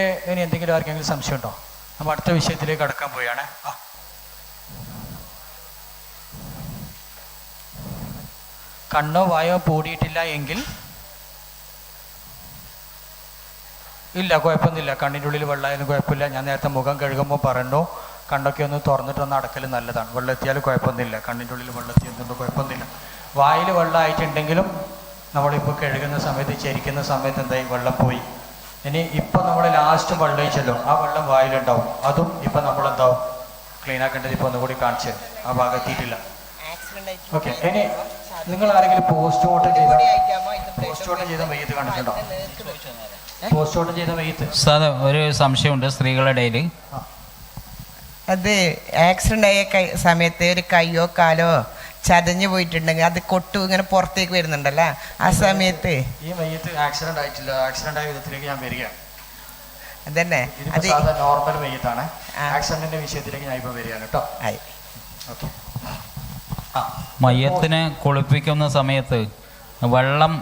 ഇനി എന്തെങ്കിലും ആർക്കെങ്കിലും സംശയം ഉണ്ടോ? നമ്മൾ അടുത്ത വിഷയത്തിലേക്ക് കടക്കാൻ പോവുകയാണ്. കണ്ണോ വായോ പൂടിയിട്ടില്ല എങ്കിൽ ഇല്ല, കുഴപ്പമൊന്നുമില്ല. കണ്ണിൻ്റെ ഉള്ളിൽ വെള്ളമായാലും കുഴപ്പമില്ല. ഞാൻ നേരത്തെ മുഖം കഴുകുമ്പോൾ പറഞ്ഞു കണ്ണൊക്കെ ഒന്ന് തുറന്നിട്ടൊന്ന് അടക്കൽ നല്ലതാണ്. വെള്ളം എത്തിയാലും കുഴപ്പമൊന്നുമില്ല. കണ്ണിൻ്റെ ഉള്ളിൽ വെള്ളം എത്തിയൊന്നും കുഴപ്പമൊന്നുമില്ല. വായിൽ വെള്ളമായിട്ടുണ്ടെങ്കിലും നമ്മളിപ്പോൾ കഴുകുന്ന സമയത്ത് ചരിക്കുന്ന സമയത്ത് എന്തായി, വെള്ളം പോയി. ഇനി ഇപ്പം നമ്മൾ ലാസ്റ്റ് വെള്ളം ഒഴിച്ചല്ലോ, ആ വെള്ളം വായിലുണ്ടാവും. അതും ഇപ്പം നമ്മളെന്താവും ക്ലീൻ ആക്കേണ്ടത്. ഇപ്പോൾ ഒന്നുകൂടി കാണിച്ചു ആ ഭാഗം എത്തിയിട്ടില്ല. ഓക്കെ. ഇനി നിങ്ങൾ ആരെങ്കിലും പോസ്റ്റ്മോർട്ടം ചെയ്ത മെയ്യത്ത് കണ്ടിട്ടുണ്ടോ? പോസ്റ്റ്മോർട്ടം ചെയ്ത മെയ്യത്ത് സാധാ ഒരു സംശയമുണ്ട് സ്ത്രീകളുടെ ഇടയിൽ. അത് ആക്സിഡന്റ് ആയ സമയത്ത് ഒരു കയ്യോ കാലോ ചതഞ്ഞു പോയിട്ടുണ്ടെങ്കിൽ അത് കൊട്ടു ഇങ്ങനെ പുറത്തേക്ക് വരുന്നുണ്ടല്ലോ, ആ സമയത്ത് ഈ മെയ്യത്ത് ആക്സിഡന്റ് ആയിട്ടില്ല. ആക്സിഡന്റ് ആയ വിധത്തിലേക്ക് ഞാൻ വരികയാണ്. അതന്നെ, അത് നോർമൽ മെയ്യത്താണ്. ആക്സിഡന്റിന്റെ വിഷയത്തിലേക്ക് ഞാൻ ഇപ്പൊ വരികയാണ് കേട്ടോ. ഓക്കെ. മയ്യത്തിനെ കുളിപ്പിക്കുന്ന സമയത്ത് വെള്ളം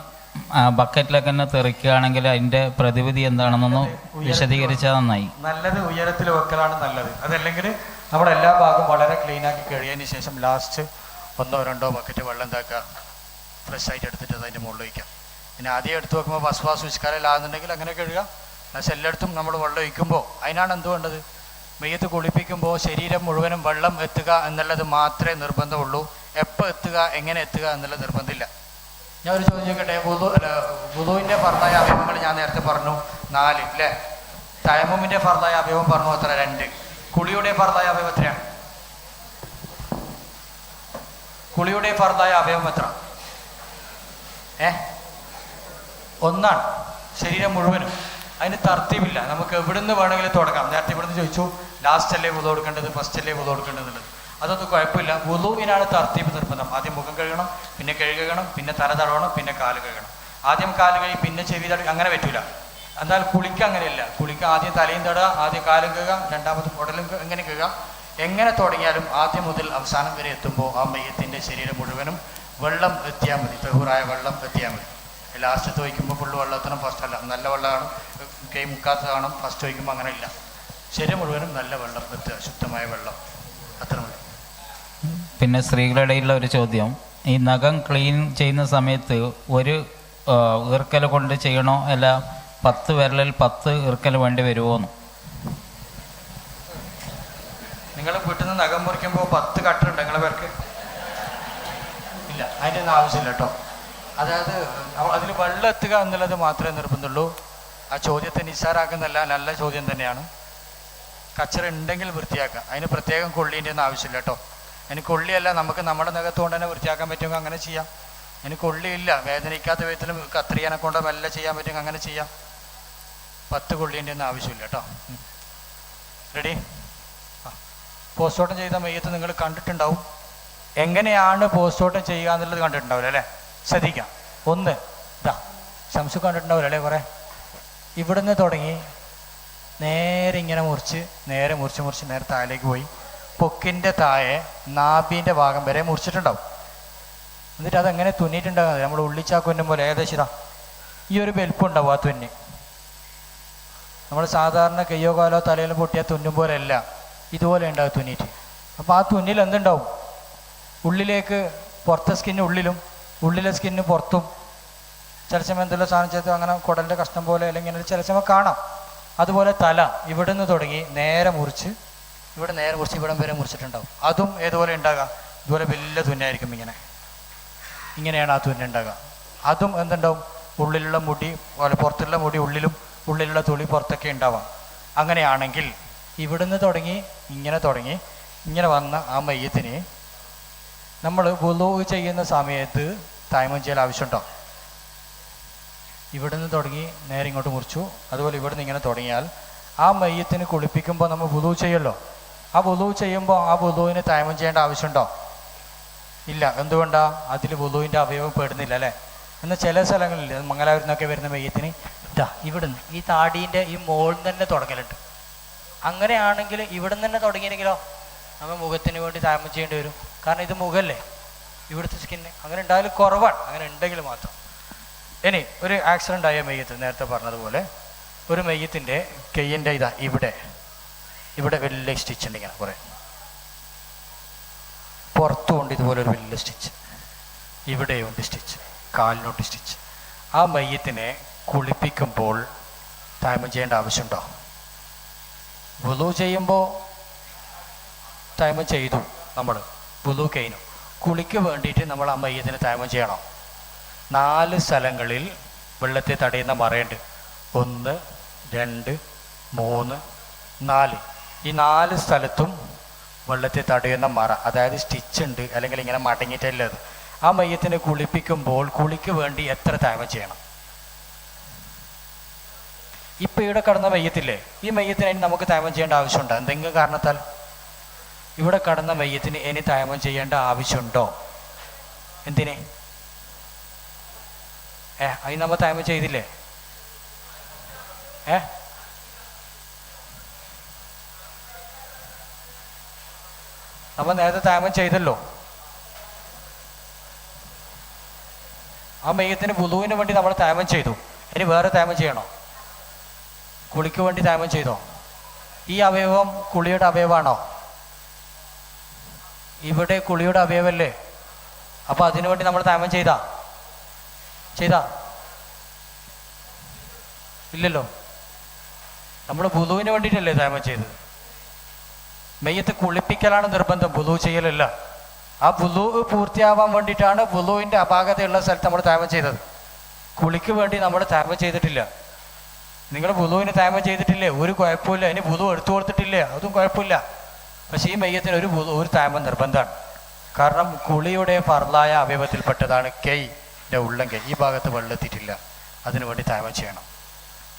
ബക്കറ്റിലൊക്കെ തന്നെ തെറിക്കുകയാണെങ്കിൽ അതിന്റെ പ്രതിവിധി എന്താണെന്നൊന്ന് വിശദീകരിച്ചാൽ നന്നായി. നല്ലത് ഉയരത്തിൽ വെക്കലാണ് നല്ലത്. അതല്ലെങ്കിൽ നമ്മുടെ എല്ലാ ഭാഗവും വളരെ ക്ലീൻ ആക്കി കഴിയാൻ ശേഷം ലാസ്റ്റ് 1 or 2 ബക്കറ്റ് വെള്ളം എന്താക്കുക, ഫ്രഷ് ആയിട്ട് എടുത്തിട്ട് അതിൻ്റെ മുകളിൽ വയ്ക്കാം. പിന്നെ ആദ്യം എടുത്ത് വെക്കുമ്പോൾ വസ്വാസ് വിസ്കാരമില്ലാന്നുണ്ടെങ്കിൽ അങ്ങനെ കഴുകുക. പക്ഷെ എല്ലായിടത്തും നമ്മൾ വെള്ളം ഒഴിക്കുമ്പോൾ അതിനാണ് എന്ത് വേണ്ടത്, മെയ്യത്ത് കുളിപ്പിക്കുമ്പോൾ ശരീരം മുഴുവനും വെള്ളം എത്തുക എന്നുള്ളത് മാത്രമേ നിർബന്ധമുള്ളൂ. എപ്പോൾ എത്തുക, എങ്ങനെ എത്തുക എന്നുള്ള നിർബന്ധമില്ല. ഞാൻ ഒരു ചോദ്യം ചോദിക്കട്ടെ. വുളൂവിൻ്റെ ഫർദായ അവയവങ്ങൾ ഞാൻ നേരത്തെ പറഞ്ഞു 4 അല്ലേ? തയമ്മുമിൻ്റെ ഫർദായ അവയവം പറഞ്ഞു എത്ര? 2. കുളിയുടെ ഫർദായ അവയവം എത്രയാണ്? കുളിയുടെ ഫർദായ അവയവം എത്ര? 1 ശരീരം മുഴുവനും. അതിന് തർത്തീബില്ല. നമുക്ക് എവിടുന്ന് വേണമെങ്കിലും തുടങ്ങാം. നേരത്തെ ഇവിടുന്ന് ചോദിച്ചു ലാസ്റ്റ് അല്ലേ വുളു കൊടുക്കേണ്ടത്, ഫസ്റ്റ് അല്ലേ വുളു കൊടുക്കേണ്ടത് എന്നുള്ളത്. അതൊന്നും കുഴപ്പമില്ല. വുളുവിനാണ് തർത്തീബ് നിർബന്ധം. ആദ്യം മുഖം കഴുകണം, പിന്നെ കഴുകണം, പിന്നെ തല തടവണം, പിന്നെ കാല് കഴുകണം. ആദ്യം കാല് കഴുകി പിന്നെ ചെവി തടവി, അങ്ങനെ പറ്റൂല. എന്നാൽ കുളിക്ക് അങ്ങനെയല്ല. കുളിക്ക് ആദ്യം തലയും തടുക, ആദ്യം കാലും കഴുകുക, രണ്ടാമത് ഉടലും എങ്ങനെ കഴുകുക. എങ്ങനെ തുടങ്ങിയാലും ആദ്യം മുതൽ അവസാനം വരെ എത്തുമ്പോൾ ആ മെയ്യത്തിൻ്റെ ശരീരം മുഴുവനും വെള്ളം എത്തിയാൽ മതി. തഹൂറായ വെള്ളം എത്തിയാൽ മതി. ലാസ്റ്റ് ചോദിക്കുമ്പോൾ ഫുള്ള് വെള്ളത്തിനും ഫസ്റ്റ് അല്ല, നല്ല വെള്ളമാണ്. കൈ മുക്കാത്ത കാണും. ഫസ്റ്റ് ചോദിക്കുമ്പോൾ അങ്ങനെ ഇല്ല. ശരീരം മുഴുവനും നല്ല വെള്ളം എത്തുക, ശുദ്ധമായ വെള്ളം, അത്ര മതി. പിന്നെ സ്ത്രീകളുടെ ഇടയിലുള്ള ഒരു ചോദ്യം, ഈ നഖം ക്ലീൻ ചെയ്യുന്ന സമയത്ത് ഒരു ഈർക്കൽ കൊണ്ട് ചെയ്യണോ അല്ല 10 വിരലിൽ 10 ഈർക്കൽ വേണ്ടി വരുമോന്ന്? നിങ്ങൾ വീട്ടിൽ നിന്ന് നഖം മുറിക്കുമ്പോൾ 10 കട്ടുണ്ട് നിങ്ങളെ പേർക്ക്? ഇല്ല, അതിൻ്റെ ഒന്നും ആവശ്യമില്ല കേട്ടോ. അതായത് അതിൽ വെള്ളം എത്തുക എന്നുള്ളത് മാത്രമേ നിർബന്ധമുള്ളൂ. ആ ചോദ്യത്തെ നിസ്സാരാക്കുന്നല്ല, നല്ല ചോദ്യം തന്നെയാണ്. കച്ചറ ഉണ്ടെങ്കിൽ വൃത്തിയാക്കുക. അതിന് പ്രത്യേകം കൊള്ളീൻ്റെ ഒന്നും ആവശ്യമില്ല കേട്ടോ. അതിന് കൊള്ളിയല്ല, നമുക്ക് നമ്മുടെ നഖത്തുകൊണ്ട് തന്നെ വൃത്തിയാക്കാൻ പറ്റുമെങ്കിൽ അങ്ങനെ ചെയ്യാം. അതിന് കൊള്ളിയില്ല, വേദനിക്കാത്ത വിധത്തിലും കത്രിയാനെ കൊണ്ട് മെല്ലെ ചെയ്യാൻ പറ്റുമെങ്കിൽ അങ്ങനെ ചെയ്യാം. 10 കൊള്ളീൻ്റെ ഒന്നും ആവശ്യമില്ല കേട്ടോ. റെഡി? പോസ്റ്റ്മോർട്ടം ചെയ്ത മെയ്യത്ത് നിങ്ങൾ കണ്ടിട്ടുണ്ടാവും. എങ്ങനെയാണ് പോസ്റ്റ്മോർട്ടം ചെയ്യുക എന്നുള്ളത് കണ്ടിട്ടുണ്ടാവില്ല അല്ലേ? ശ്രദ്ധിക്കാം. 1 ഇതാ ശംസു കണ്ടിട്ടുണ്ടാവില്ല അല്ലേ? കുറേ ഇവിടുന്ന് തുടങ്ങി നേരെ ഇങ്ങനെ മുറിച്ച് നേരെ താഴേക്ക് പോയി പൊക്കിൻ്റെ താഴെ നാഭിൻ്റെ ഭാഗം വരെ മുറിച്ചിട്ടുണ്ടാവും. എന്നിട്ട് അതെങ്ങനെ തുന്നിയിട്ടുണ്ടാകുന്നത് നമ്മൾ ഉള്ളിച്ചാക്കുന്നും പോലെ ഏകദേശം ഇതാ ഈ ഒരു വലിപ്പമുണ്ടാവും ആ തുന്നി. നമ്മൾ സാധാരണ കയ്യോ കാലോ തലയിലും പൊട്ടിയാൽ തുന്നും പോലെ അല്ല, ഇതുപോലെ ഉണ്ടാവും തുന്നിയിട്ട്. അപ്പോൾ ആ തുന്നിൽ എന്തുണ്ടാവും, ഉള്ളിലേക്ക് പുറത്തെ സ്കിന്ന് ഉള്ളിലും ഉള്ളിലെ സ്കിന്ന് പുറത്തും ചില സമയം എന്തെല്ലാം സാധനം ചെയ്ത് അങ്ങനെ കുടലിൻ്റെ കഷ്ണം പോലെ അല്ലെങ്കിൽ ചില സമയം കാണാം. അതുപോലെ തല ഇവിടുന്ന് തുടങ്ങി നേരെ മുറിച്ച് ഇവിടം വരെ മുറിച്ചിട്ടുണ്ടാവും. അതും ഏതുപോലെ ഉണ്ടാകുക, ഇതുപോലെ വലിയ തുന്നായിരിക്കും. ഇങ്ങനെയാണ് ആ തുന്നുണ്ടാകുക. അതും എന്തുണ്ടാവും, ഉള്ളിലുള്ള മുടി പോലെ പുറത്തുള്ള മുടി ഉള്ളിലും ഉള്ളിലുള്ള തുളി പുറത്തൊക്കെ ഉണ്ടാവാം. അങ്ങനെയാണെങ്കിൽ ഇവിടുന്ന് തുടങ്ങി ഇങ്ങനെ വന്ന ആ മയ്യത്തിന് നമ്മൾ വുളൂ ചെയ്യുന്ന സമയത്ത് തൈമം ചെയ്യൽ ആവശ്യമുണ്ടോ? ഇവിടുന്ന് തുടങ്ങി നേരെ ഇങ്ങോട്ട് മുറിച്ചു. അതുപോലെ ഇവിടുന്ന് ഇങ്ങനെ തുടങ്ങിയാൽ ആ മയ്യത്തിന് കുളിപ്പിക്കുമ്പോൾ നമ്മൾ വുളൂ ചെയ്യല്ലോ. ആ വുളൂ ചെയ്യുമ്പോൾ ആ വുളൂവിന് തൈമം ചെയ്യേണ്ട ആവശ്യമുണ്ടോ? ഇല്ല. എന്തുകൊണ്ടാണ്? അതിൽ വുളൂവിൻ്റെ അവയവം പെടുന്നില്ല അല്ലേ? എന്നാൽ ചില സ്ഥലങ്ങളിൽ മംഗലാപുരത്ത് നിന്നൊക്കെ വരുന്ന മയ്യത്തിന് ഇതാ ഇവിടുന്ന് ഈ താടീൻ്റെ ഈ മോളിൽ തന്നെ തുടങ്ങലുണ്ട്. അങ്ങനെയാണെങ്കിൽ ഇവിടുന്ന് തന്നെ തുടങ്ങിയെങ്കിലോ നമ്മൾ മുഖത്തിന് വേണ്ടി തൈമം ചെയ്യേണ്ടി വരും. കാരണം ഇത് മുഖല്ലേ, ഇവിടുത്തെ സ്കിന്ന്. അങ്ങനെ ഉണ്ടായാലും കുറവാണ്, അങ്ങനെ ഉണ്ടെങ്കിൽ മാത്രം. ഇനി ഒരു ആക്സിഡൻ്റ് ആയ മെയ്യത്ത് നേരത്തെ പറഞ്ഞതുപോലെ ഒരു മെയ്യത്തിൻ്റെ കയ്യിൻ്റെ ഇതാ ഇവിടെ ഇവിടെ വലിയ സ്റ്റിച്ച് ഉണ്ട്, ഇങ്ങനെ കുറേ പുറത്തുകൊണ്ട് ഇതുപോലെ ഒരു വലിയ സ്റ്റിച്ച്, ഇവിടെയുണ്ട് സ്റ്റിച്ച്, കാലിനോട്ട് സ്റ്റിച്ച്. ആ മയ്യത്തിനെ കുളിപ്പിക്കുമ്പോൾ തൈമം ചെയ്യേണ്ട ആവശ്യമുണ്ടോ? വുളു ചെയ്യുമ്പോൾ തൈമം ചെയ്തു, നമ്മൾ വുളു കഴിഞ്ഞു. കുളിക്ക് വേണ്ടിയിട്ട് നമ്മൾ ആ മയ്യത്തിന് തൈമം ചെയ്യണം. 4 സ്ഥലങ്ങളിൽ വെള്ളത്തെ തടയുന്ന മറയുണ്ട്. 1, 2, 3, 4. ഈ 4 സ്ഥലത്തും വെള്ളത്തെ തടയുന്ന മറ, അതായത് സ്റ്റിച്ച് ഉണ്ട്, അല്ലെങ്കിൽ ഇങ്ങനെ മടങ്ങിയിട്ടല്ലത്. ആ മയ്യത്തിനെ കുളിപ്പിക്കുമ്പോൾ കുളിക്ക് വേണ്ടി എത്ര തൈമം ചെയ്യണം? ഇപ്പം ഇവിടെ കടന്ന മയ്യത്തില്ലേ, ഈ മയ്യത്തിന് ഇനി നമുക്ക് തൈമം ചെയ്യേണ്ട ആവശ്യമുണ്ടോ? എന്തെങ്കിലും കാരണത്താൽ ഇവിടെ കടന്ന മയ്യത്തിന് ഇനി തൈമം ചെയ്യേണ്ട ആവശ്യമുണ്ടോ? എന്തിനെ? അതിന് നമ്മൾ തൈമം ചെയ്തില്ലേ? നമ്മൾ നേരത്തെ തൈമം ചെയ്തല്ലോ. ആ മയ്യത്തിന് വുളുവിന് വേണ്ടി നമ്മൾ തൈമം ചെയ്തു. ഇനി വേറെ തൈമം ചെയ്യണോ? കുളിക്ക് വേണ്ടി തൈമം ചെയ്തോ? ഈ അവയവം കുളിയുടെ അവയവാണോ? ഇവിടെ കുളിയുടെ അവയവല്ലേ? അപ്പോൾ അതിനു വേണ്ടി നമ്മൾ തൈമം ചെയ്താ ഇല്ലല്ലോ. നമ്മൾ വുളുവിന് വേണ്ടിയിട്ടല്ലേ തൈമം ചെയ്തത്? മെയ്യത്ത് കുളിപ്പിക്കലാണ് നിർബന്ധം, വുളു ചെയ്യലല്ല. ആ വുളു പൂർത്തിയാവാൻ വേണ്ടിയിട്ടാണ് വുളുവിൻ്റെ അപാകതയുള്ള സ്ഥലത്ത് നമ്മൾ തൈമം ചെയ്തത്. കുളിക്ക് വേണ്ടി നമ്മൾ തൈമം ചെയ്തിട്ടില്ല. നിങ്ങൾ വുളുവിന് തൈമം ചെയ്തിട്ടില്ലേ? ഒരു കുഴപ്പമില്ല. ഇനി വുളു എടുത്തു കൊടുത്തിട്ടില്ലേ? അതും കുഴപ്പമില്ല. പക്ഷേ ഈ മെയ്യത്തിന് ഒരു തൈമം നിർബന്ധമാണ്. കാരണം കുളിയുടെ ഫർലായ അവയവത്തിൽപ്പെട്ടതാണ് കൈയുടെ ഉള്ളം കൈ. ഈ ഭാഗത്ത് വെള്ളെത്തിയിട്ടില്ല, അതിനു വേണ്ടി തൈമം ചെയ്യണം.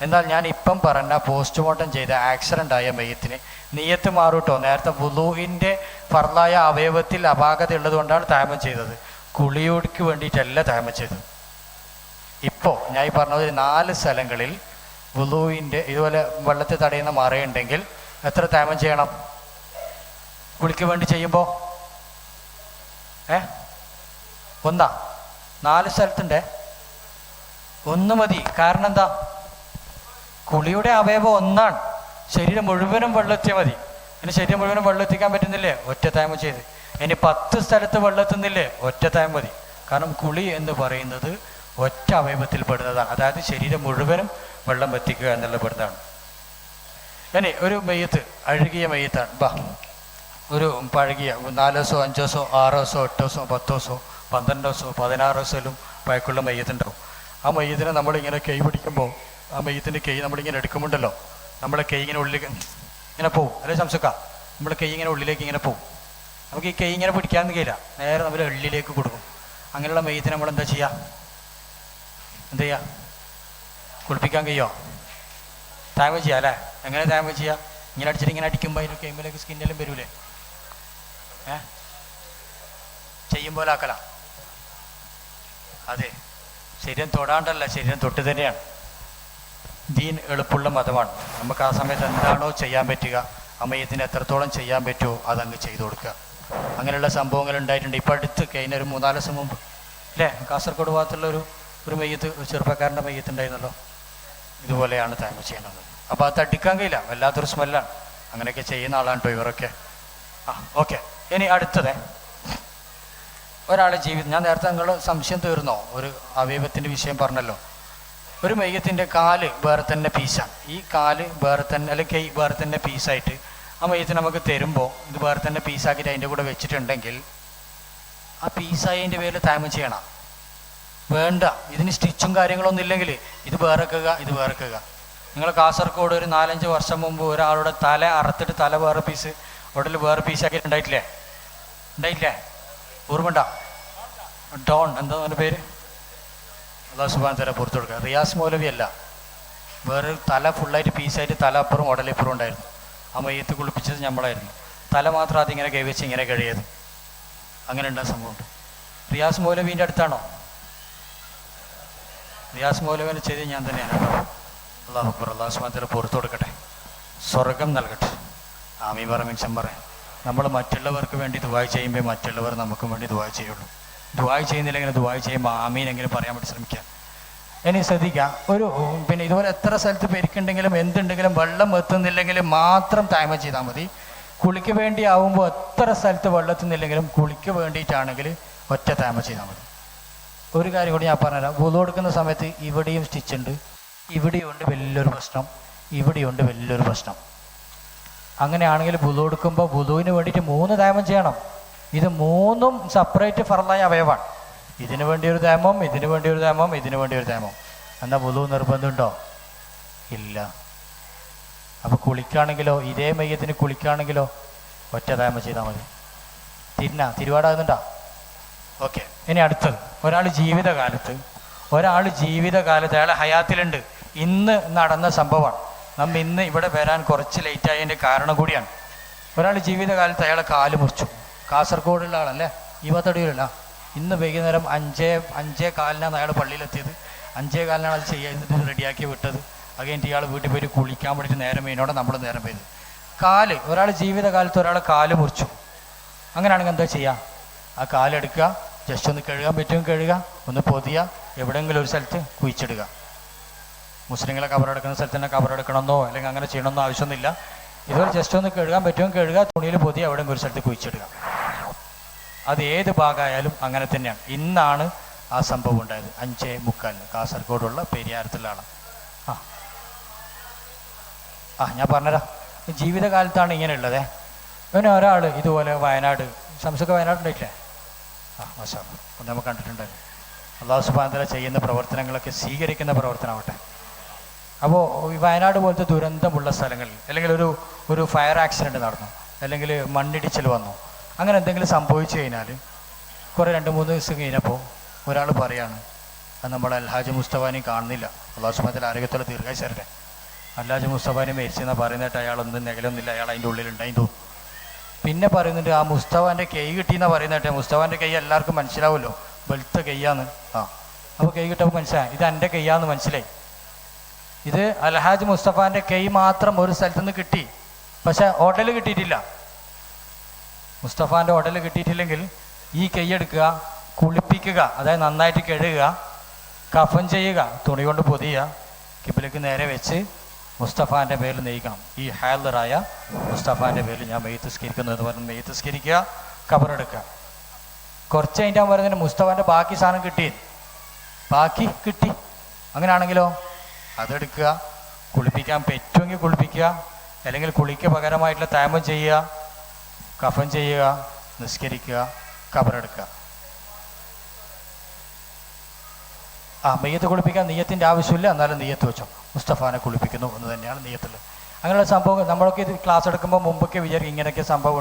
എന്നാൽ ഞാൻ ഇപ്പം പറഞ്ഞ പോസ്റ്റ്മോർട്ടം ചെയ്ത ആക്സിഡൻ്റ് ആയ മെയ്യത്തിന് നിയ്യത്ത് മാറൂട്ടോ. നേരത്തെ വുളുവിൻ്റെ ഫർലായ അവയവത്തിൽ അപാകത ഉള്ളത് കൊണ്ടാണ് തൈമം ചെയ്തത്, കുളിയോടിക്ക് വേണ്ടിയിട്ടല്ല തൈമം ചെയ്തത്. ഇപ്പോൾ ഞാൻ ഈ പറഞ്ഞത് 4 സ്ഥലങ്ങളിൽ വുളുവിൻ്റെ ഇതുപോലെ വെള്ളത്തെ തടയുന്ന മറയുണ്ടെങ്കിൽ എത്ര തൈമം ചെയ്യണം? കുളിക്ക് വേണ്ടി ചെയ്യുമ്പോൾ 1. 4 സ്ഥലത്തുണ്ടേ 1 മതി. കാരണം എന്താ? കുളിയുടെ അവയവം 1ആണ്. ശരീരം മുഴുവനും വെള്ളെത്തിയാൽ മതി. ഇനി ശരീരം മുഴുവനും വെള്ളെത്തിക്കാൻ പറ്റുന്നില്ലേ? ഒറ്റ തൈമം ചെയ്ത്. ഇനി 10 സ്ഥലത്ത് വെള്ളെത്തുന്നില്ലേ? ഒറ്റ തൈമം മതി. കാരണം കുളി എന്ന് പറയുന്നത് ഒറ്റ അവയവത്തിൽ പെടുന്നതാണ്. അതായത് ശരീരം മുഴുവനും വെള്ളം എത്തിക്കുക എന്നുള്ള പെടുന്നതാണ്. ഇനി ഒരു മെയ്യത്ത് അഴുകിയ മെയ്യത്താണ്. ഒരു പഴകിയ 4 ദിവസമോ 5 ദിവസമോ 6 ദിവസമോ 8 ദിവസമോ 10 ദിവസമോ 12 ദിവസമോ 16 ദിവസത്തിലും പഴക്കുള്ള മെയ്യത്തുണ്ടാവും. ആ മെയ്യത്തിനെ നമ്മളിങ്ങനെ കൈ പിടിക്കുമ്പോൾ ആ മെയ്യത്തിൻ്റെ കൈ നമ്മളിങ്ങനെ എടുക്കുമ്പോണ്ടല്ലോ, നമ്മളെ കൈ ഇങ്ങനെ ഉള്ളിൽ ഇങ്ങനെ പോവും. അല്ലെ സംസുക്കാം? നമ്മുടെ കൈ ഇങ്ങനെ ഉള്ളിലേക്ക് ഇങ്ങനെ പോവും. നമുക്ക് ഈ കൈ ഇങ്ങനെ പിടിക്കാൻ കഴിയില്ല, നേരെ നമ്മൾ എള്ളിലേക്ക് കൊടുക്കും. അങ്ങനെയുള്ള മെയ്യത്തിനെ നമ്മൾ എന്താ ചെയ്യുക? കുളിപ്പിക്കാൻ കഴിയോ? തൈമം ചെയ്യാം അല്ലേ? എങ്ങനെ തൈമം ചെയ്യുക? ഇങ്ങനെ അടിച്ചിട്ട് ഇങ്ങനെ അടിക്കുമ്പോൾ അതിന് കൈമ്പിലേക്ക് സ്കിന്നെല്ലാം വരൂലേ? ചെയ്യുമ്പോൾ ആക്കല. അതെ, ശരീരം തൊടാണ്ടല്ല, ശരീരം തൊട്ട് തന്നെയാണ്. ദീൻ എളുപ്പമുള്ള മതമാണ്. നമുക്ക് ആ സമയത്ത് എന്താണോ ചെയ്യാൻ പറ്റുക, അമ്മയത്തിന് എത്രത്തോളം ചെയ്യാൻ പറ്റുമോ അതങ്ങ് ചെയ്തു കൊടുക്കുക. അങ്ങനെയുള്ള സംഭവങ്ങൾ ഉണ്ടായിട്ടുണ്ട്. ഇപ്പം അടുത്ത് കഴിഞ്ഞ ഒരു 3-4 ദിവസം മുമ്പ് അല്ലേ, കാസർഗോഡ് ഭാഗത്തുള്ള ഒരു മെയ്യത്ത്, ചെറുപ്പക്കാരൻ്റെ മെയ്യത്ത് ഉണ്ടായിരുന്നല്ലോ. ഇതുപോലെയാണ് തൈമം ചെയ്യുന്നത്. അപ്പോൾ അത് തട്ടിക്കാൻ കഴിയില്ല, വല്ലാത്തൊരു സ്മെല്ലാണ്. അങ്ങനെയൊക്കെ ചെയ്യുന്ന ആളാണ് കേട്ടോ ഇവരൊക്കെ. ഓക്കെ. ഇനി അടുത്തത് ഒരാളെ ജീവിതം, ഞാൻ നേരത്തെ നിങ്ങൾ സംശയം തീർന്നോ? ഒരു അവയവത്തിൻ്റെ വിഷയം പറഞ്ഞല്ലോ. ഒരു മെയ്യത്തിൻ്റെ കാല് വേറെ തന്നെ പീസാണ്. ഈ കാല് വേറെ തന്നെ, അല്ലെങ്കിൽ കൈ വേറെ തന്നെ പീസായിട്ട് ആ മെയ്യത്തിന് നമുക്ക് തരുമ്പോൾ ഇത് വേറെ തന്നെ പീസാക്കിയിട്ട് അതിൻ്റെ കൂടെ വെച്ചിട്ടുണ്ടെങ്കിൽ ആ പീസായതിൻ്റെ പേരിൽ തൈമം ചെയ്യണം. വേണ്ട, ഇതിന് സ്റ്റിച്ചും കാര്യങ്ങളൊന്നും ഇല്ലെങ്കിൽ ഇത് വേറെക്കുക, ഇത് വേറെക്കുക. നിങ്ങൾ കാസർഗോഡ് ഒരു 4-5 വർഷം മുമ്പ് ഒരാളുടെ തല അറുത്തിട്ട് തല വേറെ പീസ് ഉടൽ വേറെ പീസാക്കിയിട്ട് ഉണ്ടായിട്ടില്ലേ? ഓർമ്മണ്ട? ഡോൺ എന്താ അവൻ്റെ പേര്? അള്ളാഹു സുബ്ഹാനഹു വ തആല പുറത്തു കൊടുക്കുക. റിയാസ് മൗലവി അല്ല, വേറെ തല ഫുള്ളായിട്ട് പീസായിട്ട് തല അപ്പുറം ഉടലിപ്പുറം ഉണ്ടായിരുന്നു. ആ മയ്യത്ത് കുളിപ്പിച്ചത് നമ്മളായിരുന്നു. തല മാത്രം അതിങ്ങനെ കൈവച്ച് ഇങ്ങനെ കഴിയത്. അങ്ങനെ ഉണ്ടായ സംഭവമുണ്ട്. റിയാസ് മൗലവീൻ്റെ അടുത്താണോ? റിയാസ് മൗലവിനെ ചെയ്ത് ഞാൻ തന്നെയാണ്. അള്ളാഹു അക്ബർ. അള്ളാഹു സുബ്ഹാനഹു വ തആല പുറത്തു കൊടുക്കട്ടെ, സ്വർഗം നൽകട്ടെ. ആമീൻ പറമിക്ഷം പറയാം. നമ്മൾ മറ്റുള്ളവർക്ക് വേണ്ടി ദുആ ചെയ്യുമ്പോൾ മറ്റുള്ളവർ നമുക്കും വേണ്ടി ദുആ ചെയ്യുള്ളൂ. ദുആ ചെയ്യുന്നില്ലെങ്കിൽ ദുആ ചെയ്യുമ്പോൾ ആമീൻ എങ്കിലും പറയാൻ വേണ്ടി ശ്രമിക്കുക. ഇനി ശ്രദ്ധിക്കുക, പിന്നെ ഇതുപോലെ എത്ര സ്ഥലത്ത് പെരുക്കുണ്ടെങ്കിലും എന്തുണ്ടെങ്കിലും വെള്ളം എത്തുന്നില്ലെങ്കിലും മാത്രം തൈമം ചെയ്താൽ മതി. കുളിക്ക് വേണ്ടി ആവുമ്പോൾ എത്ര സ്ഥലത്ത് വെള്ളം എത്തുന്നില്ലെങ്കിലും കുളിക്ക് വേണ്ടിയിട്ടാണെങ്കിൽ ഒറ്റ തൈമം ചെയ്താൽ മതി. ഒരു കാര്യം കൂടി ഞാൻ പറഞ്ഞുതരാം. വുളു എടുക്കുന്ന സമയത്ത് ഇവിടെയും സ്റ്റിച്ചുണ്ട്, ഇവിടെയുണ്ട് വലിയൊരു പ്രശ്നം, ഇവിടെയുണ്ട് വലിയൊരു പ്രശ്നം. അങ്ങനെയാണെങ്കിൽ വുളു എടുക്കുമ്പോൾ വുളുവിന് വേണ്ടിയിട്ട് 3 തൈമം ചെയ്യണം. ഇത് 3ഉം സെപ്പറേറ്റ് ഫർളായ അവയവാണ്. ഇതിനു വേണ്ടി ഒരു തൈമം, ഇതിനു വേണ്ടി ഒരു തൈമം, ഇതിനു വേണ്ടി ഒരു തൈമം. എന്നാൽ വുളു നിർബന്ധമുണ്ടോ? ഇല്ല. അപ്പോൾ കുളിക്കുകയാണെങ്കിലോ, ഇതേ മയ്യത്തിന് കുളിക്കുകയാണെങ്കിലോ ഒറ്റ തൈമം ചെയ്താൽ മതി. തിരുവാടാകുന്നുണ്ടോ? ഓക്കെ. ഇനി അടുത്തത്, ഒരാൾ ജീവിതകാലത്ത് അയാൾ ഹയാത്തിലുണ്ട്, ഇന്ന് നടന്ന സംഭവമാണ്. നമ്മ ഇന്ന് ഇവിടെ വരാൻ കുറച്ച് ലേറ്റായതിൻ്റെ കാരണം കൂടിയാണ്. ഒരാൾ ജീവിതകാലത്ത് അയാളെ കാല് മുറിച്ചു. കാസർഗോഡുള്ള ആളല്ലേ, ഇവത്തടിയിലല്ല. ഇന്ന് വൈകുന്നേരം 5:15 അയാൾ പള്ളിയിലെത്തിയത്. 5:15 അത് ചെയ്യാൻ റെഡിയാക്കി വിട്ടത്. അത് കഴിഞ്ഞിട്ട് ഇയാൾ വീട്ടിൽ പോയിട്ട് കുളിക്കാൻ വേണ്ടിയിട്ട് നേരം വേനോടെ നമ്മൾ നേരം പോയത്. ഒരാൾ ജീവിതകാലത്ത് ഒരാളെ കാല് മുറിച്ചു. അങ്ങനെയാണെങ്കിൽ എന്താ ചെയ്യുക? ആ കാലെടുക്കുക, ജസ്റ്റ് ഒന്ന് കഴുകാൻ പറ്റുമെങ്കിൽ കഴുകുക, ഒന്ന് പൊതിയുക, എവിടെയെങ്കിലും ഒരു സ്ഥലത്ത് കുഴിച്ചിടുക. മുസ്ലിങ്ങളെ കബറെടുക്കുന്ന സ്ഥലത്ത് തന്നെ കബറെടുക്കണമെന്നോ അല്ലെങ്കിൽ അങ്ങനെ ചെയ്യണമെന്നോ ആവശ്യമൊന്നുമില്ല. ഇതുപോലെ ജസ്റ്റ് ഒന്ന് കഴുകാൻ പറ്റുമെങ്കിൽ കഴുകുക, തുണിയിൽ പൊതിയുക, എവിടെയെങ്കിലും ഒരു സ്ഥലത്ത് കുഴിച്ചിടുക. അത് ഏത് ഭാഗമായാലും അങ്ങനെ തന്നെയാണ്. ഇന്നാണ് ആ സംഭവം ഉണ്ടായത്. 5:45 കാസർഗോഡുള്ള പെരിയാരത്തുള്ള ആളാണ്. ഞാൻ പറഞ്ഞുതരാം. ജീവിതകാലത്താണ് ഇങ്ങനെയുള്ളത്. പിന്നെ ഒരാൾ ഇതുപോലെ വയനാട്, ശംസൊക്കെ വയനാട് ഉണ്ടായിട്ടില്ലേ? മാഷാ അല്ലാഹ്, നമ്മൾ കണ്ടിട്ടുണ്ടായിരുന്നു. അല്ലാഹു സുബ്ഹാനഹു വ തആല ചെയ്യുന്ന പ്രവർത്തനങ്ങളൊക്കെ സ്വീകരിക്കുന്ന പ്രവർത്തനമാവട്ടെ. അപ്പോൾ ഈ വയനാട് പോലത്തെ ദുരന്തമുള്ള സ്ഥലങ്ങളിൽ, അല്ലെങ്കിൽ ഒരു ഫയർ ആക്സിഡൻറ്റ് നടന്നു, അല്ലെങ്കിൽ മണ്ണിടിച്ചിൽ വന്നു, അങ്ങനെ എന്തെങ്കിലും സംഭവിച്ചു കഴിഞ്ഞാൽ കുറേ 2-3 ദിവസം കഴിഞ്ഞപ്പോൾ ഒരാൾ പറയാണ്, അത് നമ്മൾ അൽഹാജ് മുസ്തഫാനെ കാണുന്നില്ല. അല്ലാഹു സുബ്ഹാനഹു വ തആല ആരോഗ്യത്തോടെ ദീർഘായുസ്സ് തരട്ടെ. അൽഹാജ് മുസ്തഫാനെ മരിച്ചെന്നാണ് പറയുന്നിട്ട് അയാളൊന്നും നെഗലൊന്നുമില്ല, അയാൾ അതിൻ്റെ ഉള്ളിലുണ്ടായി തോന്നും. പിന്നെ പറയുന്നുണ്ട് ആ മുസ്തഫാൻ്റെ കൈ കിട്ടിയെന്നാണ് പറയുന്നിട്ട്. മുസ്തഫാൻ്റെ കൈ എല്ലാവർക്കും മനസ്സിലാവുമല്ലോ, വെളുത്ത കൈയാന്ന്. അപ്പോൾ കൈ കിട്ടപ്പോൾ മനസ്സിലായി ഇത് എൻ്റെ കൈയാന്ന് മനസ്സിലായി. ഇത് അൽഹാജ് മുസ്തഫാൻ്റെ കൈ മാത്രം ഒരു സ്ഥലത്തുനിന്ന് കിട്ടി, പക്ഷെ ഉടൽ കിട്ടിയിട്ടില്ല. മുസ്തഫാൻ്റെ ഉടൽ കിട്ടിയിട്ടില്ലെങ്കിൽ ഈ കൈ എടുക്കുക, കുളിപ്പിക്കുക, അതായത് നന്നായിട്ട് കഴുകുക, കഫൻ ചെയ്യുക, തുണി കൊണ്ട് പൊതിയുക, കിബിലേക്ക് നേരെ വെച്ച് മുസ്തഫാൻ്റെ പേരിൽ നെയ്ക്കണം. ഈ ഹാലറായ മുസ്തഫാൻ്റെ പേരിൽ ഞാൻ മെയ്യത്ത് സ്കരിക്കുന്നു എന്ന് പറഞ്ഞ് മെയ്യത്ത് സ്കരിക്കുക, കബറെടുക്കുക. കുറച്ച് കഴിഞ്ഞാൽ പറയുന്നതിന് മുസ്തഫാൻ്റെ ബാക്കി സാധനം കിട്ടി. അങ്ങനെയാണെങ്കിലോ അതെടുക്കുക, കുളിപ്പിക്കാൻ പറ്റുമെങ്കിൽ കുളിപ്പിക്കുക, അല്ലെങ്കിൽ കുളിക്ക് പകരമായിട്ടുള്ള തൈമം ചെയ്യുക, കഫൻ ചെയ്യുക, നിസ്കരിക്കുക, കബറെടുക്കുക. മെയ്യത്ത് കുളിപ്പിക്കാൻ നെയ്യത്തിൻ്റെ ആവശ്യമില്ല, എന്നാലും നെയ്യത്ത് വെച്ചോ. മുസ്തഫാനെ കുളിപ്പിക്കുന്നു എന്ന് തന്നെയാണ് നെയ്യത്തുള്ളത്. അങ്ങനെയുള്ള സംഭവം നമ്മളൊക്കെ ഇത് ക്ലാസ് എടുക്കുമ്പോൾ മുമ്പൊക്കെ വിചാരിക്കും ഇങ്ങനെയൊക്കെ സംഭവം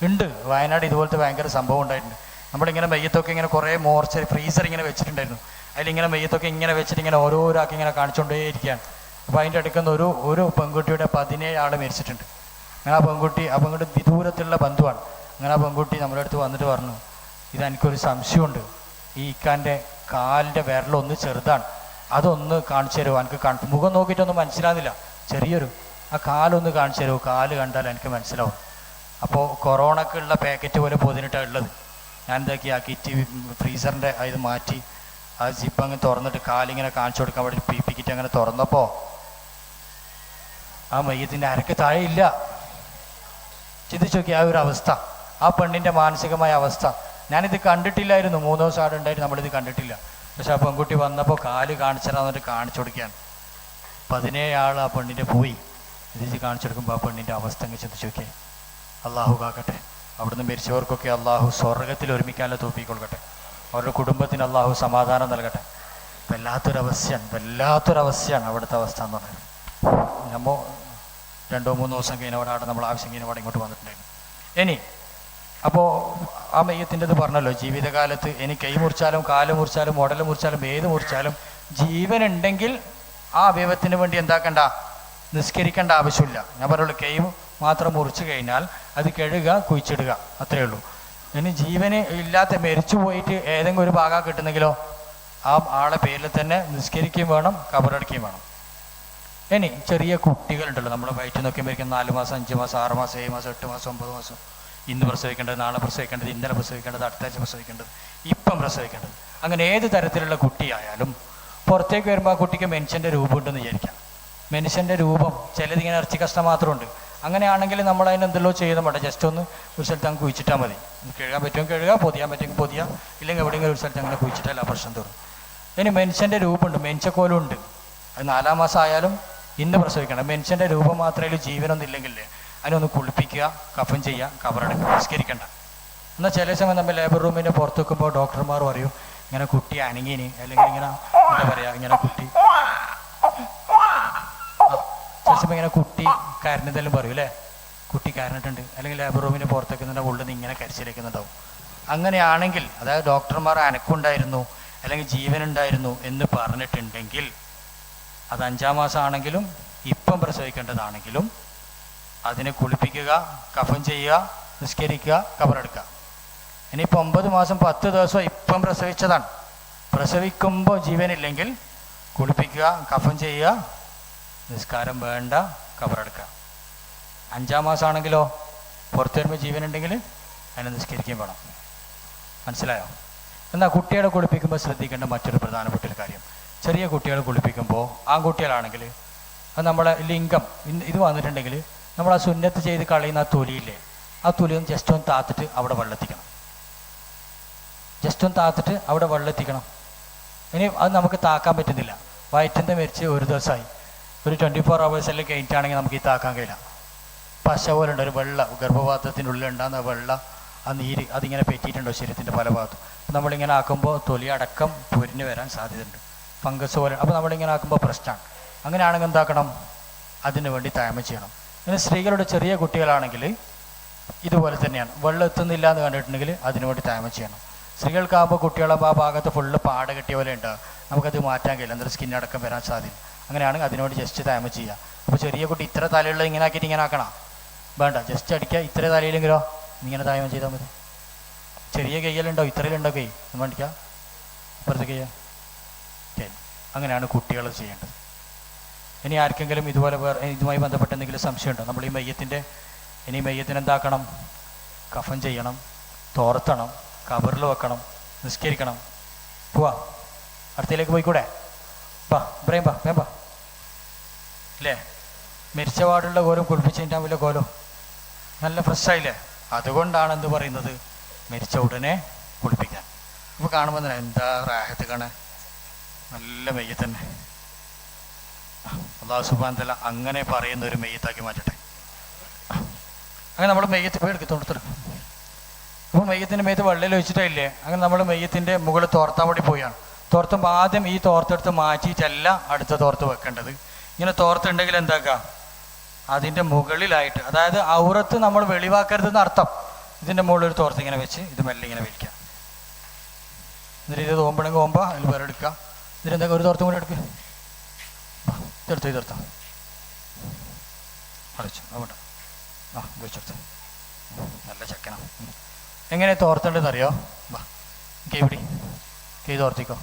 ഉണ്ട്. വയനാട് ഇതുപോലത്തെ ഭയങ്കര സംഭവം ഉണ്ടായിട്ടുണ്ട്. നമ്മളിങ്ങനെ മെയ്യത്തൊക്കെ ഇങ്ങനെ കുറേ മോർച്ചറി ഫ്രീസർ ഇങ്ങനെ വെച്ചിട്ടുണ്ടായിരുന്നു. അതിലിങ്ങനെ മെയ്യത്തൊക്കെ ഇങ്ങനെ വെച്ചിട്ട് ഇങ്ങനെ ഓരോരാക്കി ഇങ്ങനെ കാണിച്ചുകൊണ്ടേയിരിക്കുകയാണ്. അപ്പോൾ അതിൻ്റെ അടുക്കുന്ന ഒരു പെൺകുട്ടിയുടെ 17 ആൾ മരിച്ചിട്ടുണ്ട്. അങ്ങനെ ആ പെൺകുട്ടി വിദൂരത്തുള്ള ബന്ധുവാണ്. അങ്ങനെ ആ പെൺകുട്ടി നമ്മുടെ അടുത്ത് വന്നിട്ട് പറഞ്ഞു, ഇതെനിക്കൊരു സംശയമുണ്ട്, ഈ ഇക്കാൻ്റെ കാലിൻ്റെ വിരലൊന്ന് ചെറുതാണ്, അതൊന്ന് കാണിച്ചു തരുമോ? എനിക്ക് മുഖം നോക്കിയിട്ടൊന്നും മനസ്സിലാകുന്നില്ല, ചെറിയൊരു ആ കാലൊന്ന് കാണിച്ചു തരുമോ? കാല് കണ്ടാൽ എനിക്ക് മനസ്സിലാവും. അപ്പോൾ കൊറോണക്കുള്ള പാക്കറ്റ് പോലെ പൊതിനിട്ടാണ് ഉള്ളത്. ഞാൻ എന്താക്കി ആ കിറ്റ് ഫ്രീസറിൻ്റെ ഇത് മാറ്റി ആ ജിപ്പ് അങ്ങ് തുറന്നിട്ട് കാലിങ്ങനെ കാണിച്ചു കൊടുക്കാൻ വേണ്ടി പി കിറ്റ് അങ്ങനെ തുറന്നപ്പോൾ ആ മയ്യത്തിൻ്റെ അരക്ക് താഴെയില്ല. ചിന്തിച്ചു നോക്കി ആ ഒരു അവസ്ഥ, ആ പെണ്ണിൻ്റെ മാനസികമായ അവസ്ഥ. ഞാനിത് കണ്ടിട്ടില്ലായിരുന്നു, 3 ദിവസം ആടെ ഉണ്ടായിട്ട് നമ്മളിത് കണ്ടിട്ടില്ല. പക്ഷെ ആ പെൺകുട്ടി വന്നപ്പോൾ കാല് കാണിച്ചിട്ട് കാണിച്ചു കൊടുക്കുകയാണ്. 17 ആൾ ആ പെണ്ണിൻ്റെ പോയി. ഇത് കാണിച്ചു കൊടുക്കുമ്പോൾ ആ പെണ്ണിൻ്റെ അവസ്ഥ അങ്ങ് ചിന്തിച്ചു നോക്കിയേ. അള്ളാഹു കാക്കട്ടെ, അവിടുന്ന് മരിച്ചവർക്കൊക്കെ അള്ളാഹു സ്വർഗത്തിൽ ഒരുമിക്കാനുള്ള തൗഫീഖ് കൊടുക്കട്ടെ. അവരുടെ കുടുംബത്തിന് അള്ളാഹു സമാധാനം നൽകട്ടെ. വല്ലാത്തൊരവസ്ഥയാണ് അവിടുത്തെ അവസ്ഥ എന്ന് പറയുന്നത്. നമ്മൾ 2-3 ദിവസം കഴിഞ്ഞവിടെ നമ്മൾ ആവശ്യം കഴിഞ്ഞവിടെ ഇങ്ങോട്ട് വന്നിട്ടുണ്ടായിരുന്നു. ഇനി അപ്പോൾ ആ മെയ്യത്തിൻ്റെത് പറഞ്ഞല്ലോ, ജീവിതകാലത്ത് ഇനി കൈ മുറിച്ചാലും കാല് മുറിച്ചാലും ഉടൽ മുറിച്ചാലും ഏത് മുറിച്ചാലും ജീവനുണ്ടെങ്കിൽ ആ അവയവത്തിന് വേണ്ടി എന്താക്കണ്ട, നിസ്കരിക്കേണ്ട ആവശ്യമില്ല. ഞാൻ പറയുള്ളൂ, കൈ മാത്രം മുറിച്ച് കഴിഞ്ഞാൽ അത് കഴുകുക, കുഴിച്ചിടുക, അത്രയേ ഉള്ളൂ. ഇനി ജീവന് ഇല്ലാത്ത മരിച്ചു പോയിട്ട് ഏതെങ്കിലും ഒരു ഭാഗം കിട്ടുന്നെങ്കിലോ ആ ആളെ പേരിൽ തന്നെ നിസ്കരിക്കുകയും വേണം, കബറടക്കുകയും വേണം. ഇനി ചെറിയ കുട്ടികളുണ്ടല്ലോ, നമ്മുടെ വയറ്റിൽ നിന്നൊക്കെ മരിക്കുന്ന 4 മാസം 5 മാസം 6 മാസം 7 മാസം 8 മാസം 9 മാസം, ഇന്ന് പ്രസവിക്കേണ്ടത്, നാളെ പ്രസവിക്കേണ്ടത്, ഇന്നലെ പ്രസവിക്കേണ്ടത്, അടുത്ത ആഴ്ച പ്രസവിക്കേണ്ടത്, ഇപ്പം പ്രസവിക്കേണ്ടത്, അങ്ങനെ ഏത് തരത്തിലുള്ള കുട്ടിയായാലും പുറത്തേക്ക് വരുമ്പോൾ ആ കുട്ടിക്ക് മനുഷ്യൻ്റെ രൂപം ഉണ്ടെന്ന് വിചാരിക്കാം. മനുഷ്യൻ്റെ രൂപം ചിലതിങ്ങനെ ഇറച്ചി കഷ്ണം മാത്രമുണ്ട്. അങ്ങനെയാണെങ്കിൽ നമ്മൾ അതിന് എന്തെല്ലോ ചെയ്യുന്ന വേണ്ട, ജസ്റ്റ് ഒന്ന് ഒരു സ്ഥലത്ത് അങ്ങ് കുഴിച്ചിട്ടാൽ മതി. കഴുകാൻ പറ്റുമെങ്കിൽ കഴുകുക, പൊതിയാൻ പറ്റുമെങ്കിൽ പൊതിയാ, ഇല്ലെങ്കിൽ എവിടെയെങ്കിലും ഒരു സ്ഥലത്ത് അങ്ങനെ കുഴിച്ചിട്ടാൽ ആ പ്രശ്നം തീർന്നു. ഇനി മനുഷ്യൻ്റെ രൂപമുണ്ട്, മനുഷ്യക്കോലും ഉണ്ട്. അത് 4-ാം മാസം ആയാലും ഇന്ന് പ്രസവിക്കണം. മനുഷ്യൻ്റെ രൂപം മാത്രമേ ജീവനൊന്നും ഇല്ലെങ്കിലേ അതിനൊന്ന് കുളിപ്പിക്കുക, കഫൻ ചെയ്യുക, കബറടക്കുക, സംസ്കരിക്കണ്ട. എന്നാൽ ചില സമയം നമ്മൾ ലേബർ റൂമിൻ്റെ പുറത്ത് വെക്കുമ്പോൾ ഡോക്ടർമാർ പറയും ഇങ്ങനെ കുട്ടി അനങ്ങിനി, അല്ലെങ്കിൽ ഇങ്ങനെ എന്താ പറയുക, ഇങ്ങനെ കുട്ടി ചില സമയം ഇങ്ങനെ കുട്ടി കരഞ്ഞതെല്ലാം പറയും അല്ലേ, കുട്ടി കരഞ്ഞിട്ടുണ്ട്, അല്ലെങ്കിൽ ലേബർ റൂമിൻ്റെ പുറത്തേക്ക് ഉള്ളിൽ നിന്ന് ഇങ്ങനെ കരിച്ചിലേക്കുന്നുണ്ടാവും. അങ്ങനെയാണെങ്കിൽ അതായത് ഡോക്ടർമാർ അനക്കുണ്ടായിരുന്നു അല്ലെങ്കിൽ ജീവനുണ്ടായിരുന്നു എന്ന് പറഞ്ഞിട്ടുണ്ടെങ്കിൽ അത് 5-ാം മാസം ആണെങ്കിലും ഇപ്പം പ്രസവിക്കേണ്ടതാണെങ്കിലും അതിനെ കുളിപ്പിക്കുക, കഫൻ ചെയ്യുക, നിസ്കരിക്കുക, കബറെടുക്കുക. ഇനിയിപ്പോൾ 9 മാസം 10 ദിവസം ഇപ്പം പ്രസവിച്ചതാണ്. പ്രസവിക്കുമ്പോൾ ജീവനില്ലെങ്കിൽ കുളിപ്പിക്കുക, കഫൻ ചെയ്യുക, നിസ്കാരം വേണ്ട, കബറെടുക്കുക. 5-ാം മാസം ആണെങ്കിലോ പുറത്തു വരുമ്പോൾ ജീവനുണ്ടെങ്കിൽ അതിനെ നിസ്കരിക്കുകയും വേണം. മനസ്സിലായോ? എന്നാൽ കുട്ടികളെ കുളിപ്പിക്കുമ്പോൾ ശ്രദ്ധിക്കേണ്ട മറ്റൊരു പ്രധാനപ്പെട്ട ഒരു കാര്യം, ചെറിയ കുട്ടികളെ കുളിപ്പിക്കുമ്പോൾ ആൺകുട്ടികളാണെങ്കിൽ അത് നമ്മളെ ലിംഗം ഇത് വന്നിട്ടുണ്ടെങ്കിൽ നമ്മൾ ആ സുന്നത്ത് ചെയ്ത് കളയുന്ന ആ തൊലിയില്ലേ, ആ തൊലി ഒന്ന് ജസ്റ്റ് ഒന്ന് താത്തിട്ട് അവിടെ വെള്ളത്തിക്കണം. ജസ്റ്റ് ഒന്ന് താത്തിട്ട് അവിടെ വെള്ളത്തിക്കണം. ഇനി അത് നമുക്ക് താക്കാൻ പറ്റുന്നില്ല, വയറ്റിൻ്റെ മരിച്ച് ഒരു ദിവസമായി, ഒരു 24 hours എല്ലാം കഴിഞ്ഞിട്ടാണെങ്കിൽ നമുക്ക് ഈ താക്കാൻ കഴിയില്ല. പശ പോലെ ഉണ്ട്, ഒരു വെള്ള ഗർഭപാത്രത്തിൻ്റെ ഉള്ളിൽ ഉണ്ടാകുന്ന വെള്ള ആ നീര് അതിങ്ങനെ പറ്റിയിട്ടുണ്ടോ ശരീരത്തിൻ്റെ പല ഭാഗത്തും. നമ്മളിങ്ങനെ ആക്കുമ്പോൾ തൊലി അടക്കം പൊരിഞ്ഞ് വരാൻ സാധ്യതയുണ്ട്, ഫംഗസ് പോലെ. അപ്പോൾ നമ്മളിങ്ങനെ ആക്കുമ്പോൾ പ്രശ്നമാണ്. അങ്ങനെയാണെങ്കിൽ എന്താക്കണം, അതിന് വേണ്ടി തയമം ചെയ്യണം. ഇനി സ്ത്രീകളുടെ ചെറിയ കുട്ടികളാണെങ്കിൽ ഇതുപോലെ തന്നെയാണ്, വെള്ളം എത്തുന്നില്ല എന്ന് കണ്ടിട്ടുണ്ടെങ്കിൽ അതിനു വേണ്ടി തയമം ചെയ്യണം. സ്ത്രീകൾക്കാകുമ്പോൾ കുട്ടികളാകുമ്പോൾ ആ ഭാഗത്ത് ഫുള്ള് പാട കെട്ടിയ പോലെ ഉണ്ടാകും, നമുക്കത് മാറ്റാൻ കഴിയില്ല, എന്നിട്ട് സ്കിന്നടക്കം വരാൻ സാധ്യത. അങ്ങനെയാണെങ്കിൽ അതിനോട് ജസ്റ്റ് തയമം ചെയ്യുക. അപ്പോൾ ചെറിയ കുട്ടി ഇത്ര തലയുള്ള ഇങ്ങനെ ആക്കിയിട്ട് ഇങ്ങനെ ആക്കണം, വേണ്ട, ജസ്റ്റ് അടിക്കുക. ഇത്ര തലയിലെങ്കിലോ ഇങ്ങനെ തയമം ചെയ്താൽ മതി. ചെറിയ കയ്യിലുണ്ടോ, ഇത്രയിലുണ്ടോ കൈ ഒന്ന് അടിക്കുക, ഇപ്പുറത്തെ കയ്യ. അങ്ങനെയാണ് കുട്ടികൾ ചെയ്യേണ്ടത്. ഇനി ആർക്കെങ്കിലും ഇതുപോലെ ഇതുമായി ബന്ധപ്പെട്ട എന്തെങ്കിലും സംശയമുണ്ടോ? നമ്മൾ ഈ മെയ്യത്തിന് എന്താക്കണം, കഫൻ ചെയ്യണം, തോർത്തണം, കബറിൽ വെക്കണം, നിസ്കരിക്കണം. പോവാ, അടുത്തയിലേക്ക് പോയിക്കൂടെ? ബാ ഇബ്രാഹിം, ബാ വേം ബാ. അല്ലേ, മരിച്ച പാടുള്ള കോലും കുളിപ്പിച്ചതിൻ്റെ വലിയ കോലം നല്ല ഫ്രഷായില്ലേ? അതുകൊണ്ടാണ് എന്ത് പറയുന്നത്, മരിച്ച ഉടനെ കുളിപ്പിക്കാൻ. അപ്പോൾ കാണുമ്പോൾ തന്നെ എന്താ റാഹത്ത് കാണാൻ, നല്ല മെയ്യത്ത് തന്നെ. അല്ലാഹു സുബ്ഹാനഹു വ തആല അങ്ങനെ പറയുന്ന ഒരു മെയ്യത്താക്കി മാറ്റട്ടെ. അങ്ങനെ നമ്മൾ മെയ്യത്ത് പോയി എടുക്കും. അപ്പോൾ മെയ്യത്തിൻ്റെ മെയ്യത്ത് വെള്ളയിൽ ഒഴിച്ചിട്ടില്ലേ, അങ്ങനെ നമ്മൾ മെയ്യത്തിൻ്റെ മുകളിൽ തോർത്താൻ വേണ്ടി പോയാണ്. തോർത്തുമ്പോൾ ആദ്യം ഈ തോർത്തെടുത്ത് മാറ്റിയിട്ടല്ല അടുത്ത തോർത്ത് വെക്കേണ്ടത്. ഇങ്ങനെ തോർത്തുണ്ടെങ്കിൽ എന്താക്കുക, അതിൻ്റെ മുകളിലായിട്ട്, അതായത് ഔറത്ത് നമ്മൾ വെളിവാക്കരുതെന്ന് അർത്ഥം, ഇതിൻ്റെ മുകളിൽ ഒരു തോർത്ത് ഇങ്ങനെ വെച്ച് ഇത് മെല്ലെ ഇങ്ങനെ വലിക്കുക. എന്നിട്ട് ഇത് ഓമ്പണെങ്കിൽ ഓമ്പ അതിൽ വേറെ എടുക്കുക. ഇതിനെന്തൊക്കെ ഒരു തോർത്തും കൂടെ എടുക്കുക, ഇതെടുത്തു അടച്ചു അവിടെ വെച്ചെടുത്ത്. നല്ല ചക്കണം. എങ്ങനെ തോർത്തേണ്ടതെന്ന് അറിയോ? വാ കേവിടി കൈ തോർത്തിക്കോ.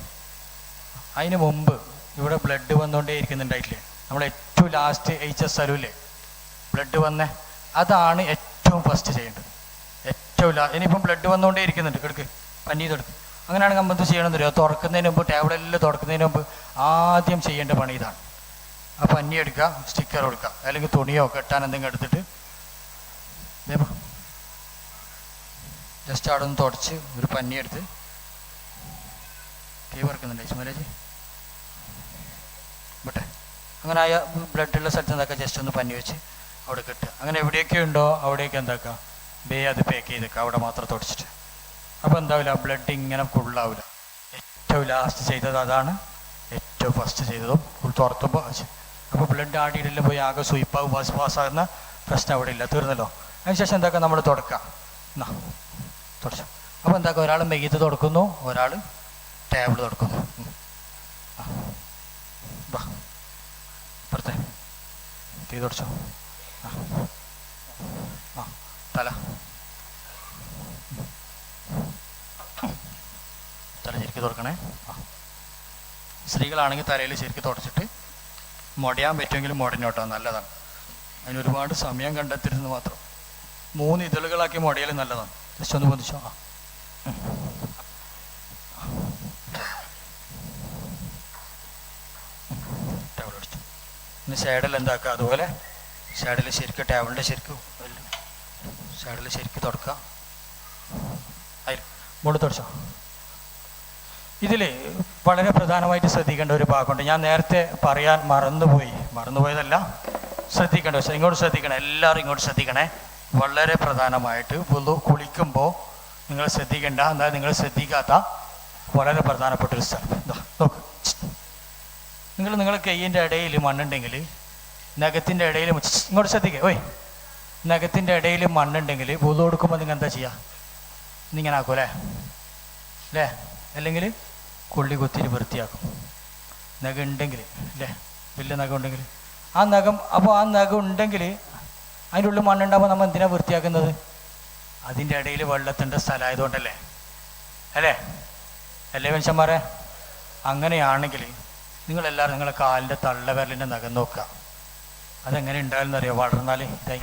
അതിന് മുമ്പ് ഇവിടെ ബ്ലഡ് വന്നുകൊണ്ടേ ഇരിക്കുന്നുണ്ടായിട്ടില്ലേ, നമ്മൾ ഏറ്റവും ലാസ്റ്റ് HS അലുവില്ലേ ബ്ലഡ് വന്നേ, അതാണ് ഏറ്റവും ഫസ്റ്റ് ചെയ്യേണ്ടത്. ഏറ്റവും ഇനിയിപ്പം ബ്ലഡ് വന്നുകൊണ്ടേ ഇരിക്കുന്നുണ്ട്, എടുക്ക് പനി ഇതെടുക്ക്. അങ്ങനെയാണെങ്കിൽ നമ്മൾ എന്ത് ചെയ്യണമെന്ന് അറിയോ? തുറക്കുന്നതിന് മുമ്പ്, ടേബിളെല്ലാം തുറക്കുന്നതിന് മുമ്പ് ആദ്യം ചെയ്യേണ്ട പണി ഇതാണ്. ആ പഞ്ഞി എടുക്കുക, സ്റ്റിക്കർ കൊടുക്കുക, അല്ലെങ്കിൽ തുണിയോ കെട്ടാൻ എന്തെങ്കിലും എടുത്തിട്ട് ജസ്റ്റ് അവിടെ ഒന്ന് തുടച്ച് ഒരു പഞ്ഞി എടുത്ത് കൈ വറക്കുന്നുണ്ട് ഇസ്മായിലേജി വിട്ടെ. അങ്ങനെ ആയ ബ്ലഡുള്ള സ്ഥലത്ത് എന്താക്കുക, ജസ്റ്റ് ഒന്ന് പഞ്ഞി വെച്ച് അവിടെ കെട്ടുക. അങ്ങനെ എവിടെയൊക്കെ ഉണ്ടോ അവിടെയൊക്കെ എന്താക്കുക, അത് പാക്ക് ചെയ്തേക്കുക, അവിടെ മാത്രം തുടച്ചിട്ട്. അപ്പോൾ എന്താവില്ല, ബ്ലഡ് ഇങ്ങനെ ഫുള്ളാവില്ല. ഏറ്റവും ലാസ്റ്റ് ചെയ്തത് അതാണ്, ഏറ്റവും ഫസ്റ്റ് ചെയ്തതും ഫുൾ തുറത്തുമ്പോൾ. അപ്പോൾ ബ്ലഡ് ആടിയിടെല്ലാം പോയി ആകെ സ്വീപ്പാവും, പാസ്സാകുന്ന പ്രശ്നം അവിടെ ഇല്ല, തീർന്നല്ലോ. അതിനുശേഷം എന്താക്കുക, നമ്മൾ തുടക്കുക, എന്നാ തുടച്ചു. അപ്പോൾ എന്താക്കുക, ഒരാൾ മെയ്യത്ത് തുടക്കുന്നു, ഒരാൾ ടേബിൾ തുടക്കുന്നു. വാ ഇപ്പുറത്തെ തീ തുടച്ചോ. ആ തല ശരിക്കും തുറക്കണേ. സ്ത്രീകളാണെങ്കിൽ തലയിൽ ശരിക്കും തുടച്ചിട്ട് മുടയാൻ പറ്റുമെങ്കിലും മുടഞ്ഞോട്ടോ, നല്ലതാണ്. അതിനൊരുപാട് സമയം കണ്ടെത്തിരുന്നത് മാത്രം. 3 ഇതളുകളാക്കി മുടയൽ നല്ലതാണ്. ജസ്റ്റ് ഒന്ന് പൊതിച്ചോ. ഇനി സൈഡിൽ എന്താക്കുക, അതുപോലെ സൈഡിൽ ശരിക്കും ടേബിളിൻ്റെ ശരിക്കും സൈഡിൽ ശരിക്കും തുടക്കുക. അതിൽ മുകളിൽ തുടച്ചോ. ഇതിൽ വളരെ പ്രധാനമായിട്ട് ശ്രദ്ധിക്കേണ്ട ഒരു ഭാഗമുണ്ട്. ഞാൻ നേരത്തെ പറയാൻ മറന്നുപോയതല്ല, ശ്രദ്ധിക്കേണ്ട പക്ഷേ ഇങ്ങോട്ട് ശ്രദ്ധിക്കണം, എല്ലാവരും ഇങ്ങോട്ട് ശ്രദ്ധിക്കണേ. വളരെ പ്രധാനമായിട്ട് വുളു കുളിക്കുമ്പോൾ നിങ്ങൾ ശ്രദ്ധിക്കേണ്ട, എന്നാൽ നിങ്ങൾ ശ്രദ്ധിക്കാത്ത വളരെ പ്രധാനപ്പെട്ടൊരു സ്ഥലം. നോക്ക്, നിങ്ങളുടെ കയ്യിൻ്റെ ഇടയിൽ മണ്ണുണ്ടെങ്കിൽ, നഖത്തിൻ്റെ ഇടയിൽ ഇങ്ങോട്ട് ശ്രദ്ധിക്കുക. നഖത്തിൻ്റെ ഇടയിൽ മണ്ണുണ്ടെങ്കിൽ വുളു കൊടുക്കുമ്പോൾ നിങ്ങൾ എന്താ ചെയ്യുക? ഇന്നിങ്ങനെ ആക്കും അല്ലേ? അല്ലെങ്കിൽ കൊള്ളി കുത്തിരി വൃത്തിയാക്കും. നഖം ഉണ്ടെങ്കിൽ അല്ലേ, വലിയ നഖം ഉണ്ടെങ്കിൽ ആ നഖം. അപ്പോൾ ആ നഖം ഉണ്ടെങ്കിൽ അതിൻ്റെ ഉള്ളിൽ മണ്ണുണ്ടാകുമ്പോൾ നമ്മൾ എന്തിനാണ് വൃത്തിയാക്കുന്നത്? അതിൻ്റെ ഇടയിൽ വെള്ളത്തിൻ്റെ സ്ഥലമായതുകൊണ്ടല്ലേ അല്ലേ മനുഷ്യന്മാരെ? അങ്ങനെയാണെങ്കിൽ നിങ്ങളെല്ലാവരും നിങ്ങളെ കാലിൻ്റെ തള്ളവിരലിൻ്റെ നഖം നോക്കുക. അതെങ്ങനെ ഉണ്ടാകുന്നറിയോ? വളർന്നാൽ ഇതായി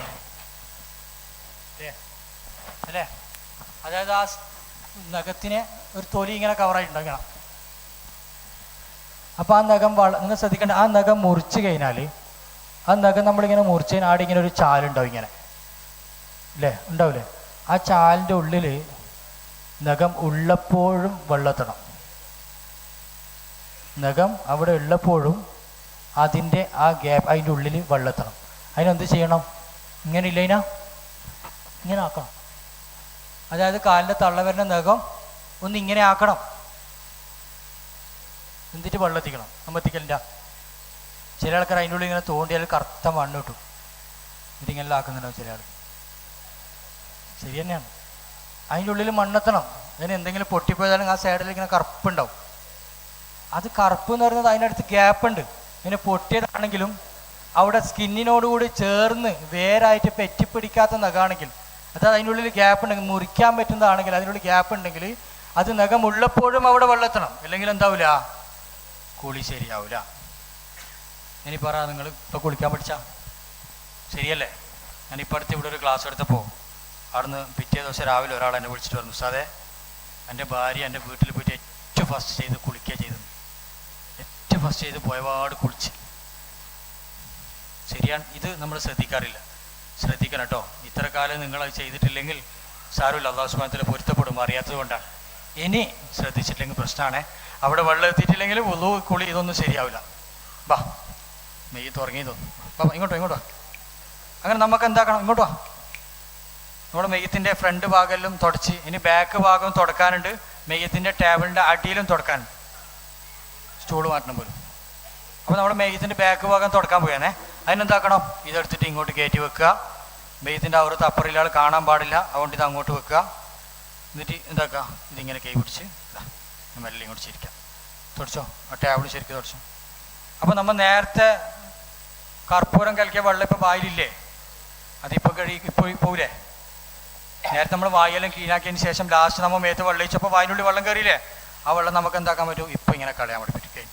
അല്ലേ? അതായത് ആ നഖത്തിനെ ഒരു തൊലി ഇങ്ങനെ കവറായിട്ടുണ്ടാക്കണം. അപ്പോൾ ആ നഖം നിങ്ങൾ ശ്രദ്ധിക്കേണ്ട, ആ നഖം മുറിച്ച് കഴിഞ്ഞാൽ ആ നഖം നമ്മളിങ്ങനെ മുറിച്ച് കഴിഞ്ഞാൽ ആടെ ഇങ്ങനെ ഒരു ചാലുണ്ടാവും ഇങ്ങനെ അല്ലേ, ഉണ്ടാവില്ലേ? ആ ചാലിൻ്റെ ഉള്ളിൽ നഖം ഉള്ളപ്പോഴും വെള്ളത്തണം. നഖം അവിടെ ഉള്ളപ്പോഴും അതിൻ്റെ ആ ഗ്യാപ്പ് അതിൻ്റെ ഉള്ളിൽ വെള്ളത്തണം. അതിനെന്ത് ചെയ്യണം? ഇങ്ങനെ ഇല്ല, ഇങ്ങനെ ആക്കണം. അതായത് കാലിൻ്റെ തള്ളവരുന്ന നഖം ഒന്ന് ഇങ്ങനെ ആക്കണം, എന്നിട്ട് വെള്ളത്തിക്കണം. നമ്മൾ എത്തിക്കലില്ല. ചില ആൾക്കാർ അതിൻ്റെ ഉള്ളിൽ ഇങ്ങനെ തോണ്ടിയാൽ കറുത്ത മണ്ണ് കിട്ടും. ഇതിങ്ങനെ ആക്കുന്നുണ്ടാവും ചില ആൾ. ശരി തന്നെയാണ്, അതിൻ്റെ ഉള്ളിൽ മണ്ണെത്തണം. അതിന് എന്തെങ്കിലും പൊട്ടിപ്പോയാലും ആ സൈഡിൽ ഇങ്ങനെ കറുപ്പുണ്ടാവും. അത് കറുപ്പ് എന്ന് പറയുന്നത് അതിനടുത്ത് ഗ്യാപ്പ് ഉണ്ട്. ഇങ്ങനെ പൊട്ടിയതാണെങ്കിലും അവിടെ സ്കിന്നിനോടുകൂടി ചേർന്ന് വേരായിട്ട് പെറ്റിപ്പിടിക്കാത്ത നഖമാണെങ്കിൽ, അതായത് അതിൻ്റെ ഉള്ളിൽ ഗ്യാപ്പ് ഉണ്ടെങ്കിൽ, മുറിക്കാൻ പറ്റുന്നതാണെങ്കിൽ അതിനുള്ളിൽ ഗ്യാപ്പ് ഉണ്ടെങ്കിൽ അത് നഖം ഉള്ളപ്പോഴും അവിടെ വെള്ളത്തണം. അല്ലെങ്കിൽ എന്താവില്ല, കുളി ശരിയാവില്ല. ഇനി പറ, നിങ്ങൾ ഇപ്പോൾ കുളിക്കാൻ പഠിച്ചാൽ ശരിയല്ലേ? ഞാനിപ്പോൾ അടുത്ത് ഇവിടെ ഒരു ക്ലാസ് എടുത്തപ്പോൾ അവിടുന്ന് പിറ്റേ ദിവസം രാവിലെ ഒരാൾ എന്നെ വിളിച്ചിട്ട് പറഞ്ഞു, സാറേ എൻ്റെ ഭാര്യ എൻ്റെ വീട്ടിൽ പോയിട്ട് ഏറ്റവും ഫസ്റ്റ് ചെയ്ത് കുളിക്കുക ചെയ്തത്, ഏറ്റവും ഫസ്റ്റ് ചെയ്ത് പോയപാട് കുളിച്ച്. ശരിയാണ്, ഇത് നമ്മൾ ശ്രദ്ധിക്കാറില്ല. ശ്രദ്ധിക്കണം കേട്ടോ. ഇത്ര കാലം നിങ്ങളത് ചെയ്തിട്ടില്ലെങ്കിൽ സാരമില്ല, അല്ലാഹു സുബ്ഹാനഹു വ തആല പൊരുത്തപ്പെടും, അറിയാത്തത് കൊണ്ടാണ്. ഇനി ശ്രദ്ധിച്ചിട്ടില്ലെങ്കിൽ പ്രശ്നമാണ്. അവിടെ വെള്ളം എത്തിയിട്ടില്ലെങ്കിൽ വുളു കുളി ഇതൊന്നും ശരിയാവില്ല. ബാ, മെയ്യ് തുടങ്ങി തോന്നും. ബാ, ഇങ്ങോട്ടോ. അങ്ങനെ നമുക്ക് എന്താക്കണം? ഇങ്ങോട്ട് വാ. നമ്മുടെ മെയ്യത്തിൻ്റെ ഫ്രണ്ട് ഭാഗമെല്ലാം തുടച്ച്, ഇനി ബാക്ക് ഭാഗം തുടക്കാനുണ്ട്. മെയ്യത്തിൻ്റെ ടേബിളിൻ്റെ അടിയിലും തുടക്കാനുണ്ട്. സ്റ്റൂള് മാറ്റണം പോലും. അപ്പോൾ നമ്മുടെ മെയ്യത്തിൻ്റെ ബാക്ക് ഭാഗം തുടക്കാൻ പോയാണേ. അതിനെന്താക്കണം? ഇതെടുത്തിട്ട് ഇങ്ങോട്ട് കയറ്റി വെക്കുക. മെയ്യത്തിൻ്റെ അവർക്ക് അപ്പുറയിലാൾ കാണാൻ പാടില്ല, അതുകൊണ്ട് ഇത് അങ്ങോട്ട് വെക്കുക. എന്നിട്ട് എന്താക്കുക? ഇതിങ്ങനെ കൈ പിടിച്ച് മെല്ലെ ഇങ്ങോട്ട് ചിരിക്കാം. തുടച്ചോ, ആ ടേബിൾ ശരിക്കും തുടച്ചോ. അപ്പോൾ നമ്മൾ നേരത്തെ കർപ്പൂരം കലക്കിയ വെള്ളം ഇപ്പോൾ വായിലില്ലേ? അതിപ്പോൾ ഇപ്പോൾ പോവില്ലേ? നേരത്തെ നമ്മൾ വായെല്ലാം ക്ലീനാക്കിയതിന് ശേഷം ലാസ്റ്റ് നമ്മൾ മേത്ത് വെള്ളം ഒഴിച്ചപ്പോൾ വായിനുള്ളിൽ വെള്ളം കയറിയില്ലേ? ആ വെള്ളം നമുക്ക് എന്താക്കാൻ പറ്റും? ഇപ്പോൾ ഇങ്ങനെ കളയാൻ വേണ്ടി പറ്റും.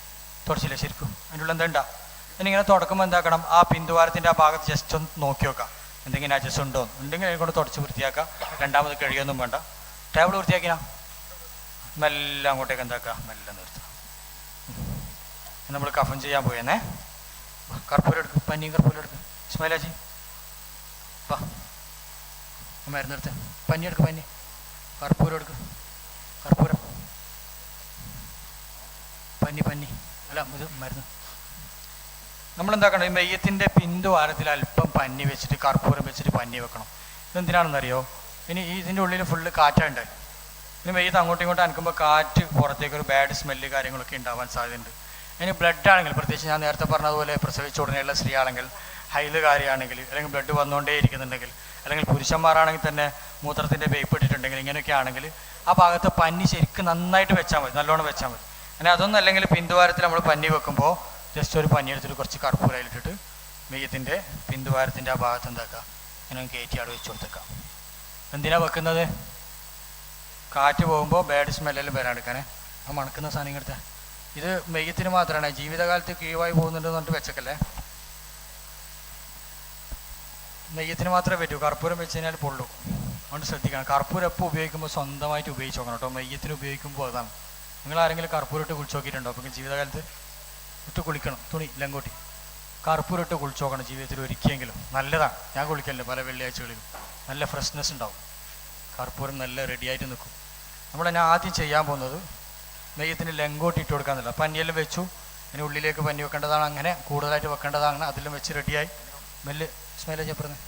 തുടച്ചില്ലേ ശരിക്കും? അതിൻ്റെ ഉള്ളിൽ എന്താ? ഇങ്ങനെ തുടക്കുമ്പോൾ എന്താക്കണം? ആ പിന്തുവാരത്തിൻ്റെ ആ ഭാഗത്ത് ജസ്റ്റ് ഒന്ന് നോക്കി നോക്കാം, എന്തെങ്കിലും അഡ്ജസ്റ്റ് ഉണ്ടോ. ഉണ്ടെങ്കിൽ അതിനെ തുടച്ച് വൃത്തിയാക്കാം. രണ്ടാമത് കഴുകിയൊന്നും വേണ്ട. ടേബിൾ വൃത്തിയാക്കിനാ മെല്ലെ അങ്ങോട്ടേക്ക് എന്താക്കുക? മെല്ലെ നിർത്തുക. നമ്മൾ കഫൻ ചെയ്യാൻ പോയെന്നേ. കർപ്പൂരം എടുക്കും, പനിയും കർപ്പൂരം എടുക്കും. ഇസ്മായിലാജി വാ, മരുന്നെടുത്ത്. പനി എടുക്കും, പനി. കർപ്പൂരം എടുക്കും, കർപ്പൂരം. പനി അല്ല, ഇത് മരുന്ന്. നമ്മളെന്താക്കണം? ഈ മെയ്യത്തിൻ്റെ പിന്തുവാരത്തിൽ അല്പം പനി വെച്ചിട്ട് കർപ്പൂരം വെച്ചിട്ട് പനി വെക്കണം. ഇതെന്തിനാണെന്നറിയോ? ഇനി ഇതിൻ്റെ ഉള്ളിൽ ഫുള്ള് കാറ്റുണ്ട്. ഇനി മെയ്യത്ത് അങ്ങോട്ടും ഇങ്ങോട്ടും അനക്കുമ്പോൾ കാറ്റ് പുറത്തേക്കൊരു ബാഡ് സ്മെല്ല് കാര്യങ്ങളൊക്കെ ഉണ്ടാവാൻ സാധ്യതയുണ്ട്. ഇനി ബ്ലഡ് ആണെങ്കിൽ, പ്രത്യേകിച്ച് ഞാൻ നേരത്തെ പറഞ്ഞതുപോലെ പ്രസവിച്ച ഉടനെയുള്ള സ്ത്രീ ആണെങ്കിൽ, ഹൈല് കാര്യമാണെങ്കിൽ, അല്ലെങ്കിൽ ബ്ലഡ് വന്നുകൊണ്ടേ ഇരിക്കുന്നുണ്ടെങ്കിൽ, അല്ലെങ്കിൽ പുരുഷന്മാരാണെങ്കിൽ തന്നെ മൂത്രത്തിൻ്റെ വേപ്പ് ഇട്ടിട്ടുണ്ടെങ്കിൽ, ഇങ്ങനെയൊക്കെ ആണെങ്കിൽ ആ ഭാഗത്ത് പനി ശരിക്കും നന്നായിട്ട് വെച്ചാൽ മതി, നല്ലോണം വെച്ചാൽ മതി. അങ്ങനെ അതൊന്നും അല്ലെങ്കിൽ പിന്തുവാരത്തിൽ നമ്മൾ പനി വെക്കുമ്പോൾ ജസ്റ്റ് ഒരു പനി എടുത്തിട്ട് കുറച്ച് കർപ്പൂരയിലിട്ടിട്ട് മെയ്യത്തിൻ്റെ പിന്തുവാരത്തിൻ്റെ ആ ഭാഗത്ത് എന്താക്കുക? ഇങ്ങനെ കയറ്റി അവിടെ വെച്ച് കൊടുത്തേക്കാം. എന്തിനാണ് വെക്കുന്നത്? കാറ്റ് പോകുമ്പോൾ ബാഡ് സ്മെല്ലെല്ലാം വരാണ്ടിരിക്കാനേ. ആ മണക്കുന്ന സാധനം എടുത്താൽ ഇത് മെയ്യത്തിന് മാത്രമാണ്, ജീവിതകാലത്ത് കീവായി പോകുന്നുണ്ടെന്ന് പറഞ്ഞിട്ട് വെച്ചേക്കല്ലേ. നെയ്യത്തിന് മാത്രമേ പറ്റൂ. കർപ്പൂരം വെച്ച് കഴിഞ്ഞാൽ പൊള്ളൂ. അതുകൊണ്ട് ശ്രദ്ധിക്കണം. കർപ്പൂരം എപ്പോൾ ഉപയോഗിക്കുമ്പോൾ സ്വന്തമായിട്ട് ഉപയോഗിച്ച് നോക്കണം കേട്ടോ. മെയ്യത്തിന് ഉപയോഗിക്കുമ്പോൾ അതാണ്. നിങ്ങൾ ആരെങ്കിലും കർപ്പൂരം ഇട്ട് കുളിച്ച് നോക്കിയിട്ടുണ്ടോ? അപ്പോൾ ജീവിതകാലത്ത് ഇട്ട് കുളിക്കണം. തുണി ലങ്കോട്ടി കർപ്പൂരിട്ട് കുളിച്ച് നോക്കണം ജീവിതത്തിൽ ഒരിക്കലെങ്കിലും. നല്ലതാണ്. ഞാൻ കുളിക്കലുണ്ട് പല വെള്ളിയാഴ്ചകളിലും. നല്ല ഫ്രഷ്നെസ് ഉണ്ടാവും. കർപ്പൂരം നല്ല റെഡിയായിട്ട് നിൽക്കും. നമ്മളതിനെ ആദ്യം ചെയ്യാൻ പോകുന്നത് നെയ്യത്തിന് ലെങ്കോട്ടി ഇട്ട് കൊടുക്കാന്നില്ല. പനിയെല്ലാം വെച്ചു, അതിന് ഉള്ളിലേക്ക് പനി വെക്കേണ്ടതാണ്, അങ്ങനെ കൂടുതലായിട്ട് വെക്കേണ്ടതാണ്. അതെല്ലാം വെച്ച് റെഡിയായി മെല്ല് സ്മൈലേജ് എപ്പുറന്ന്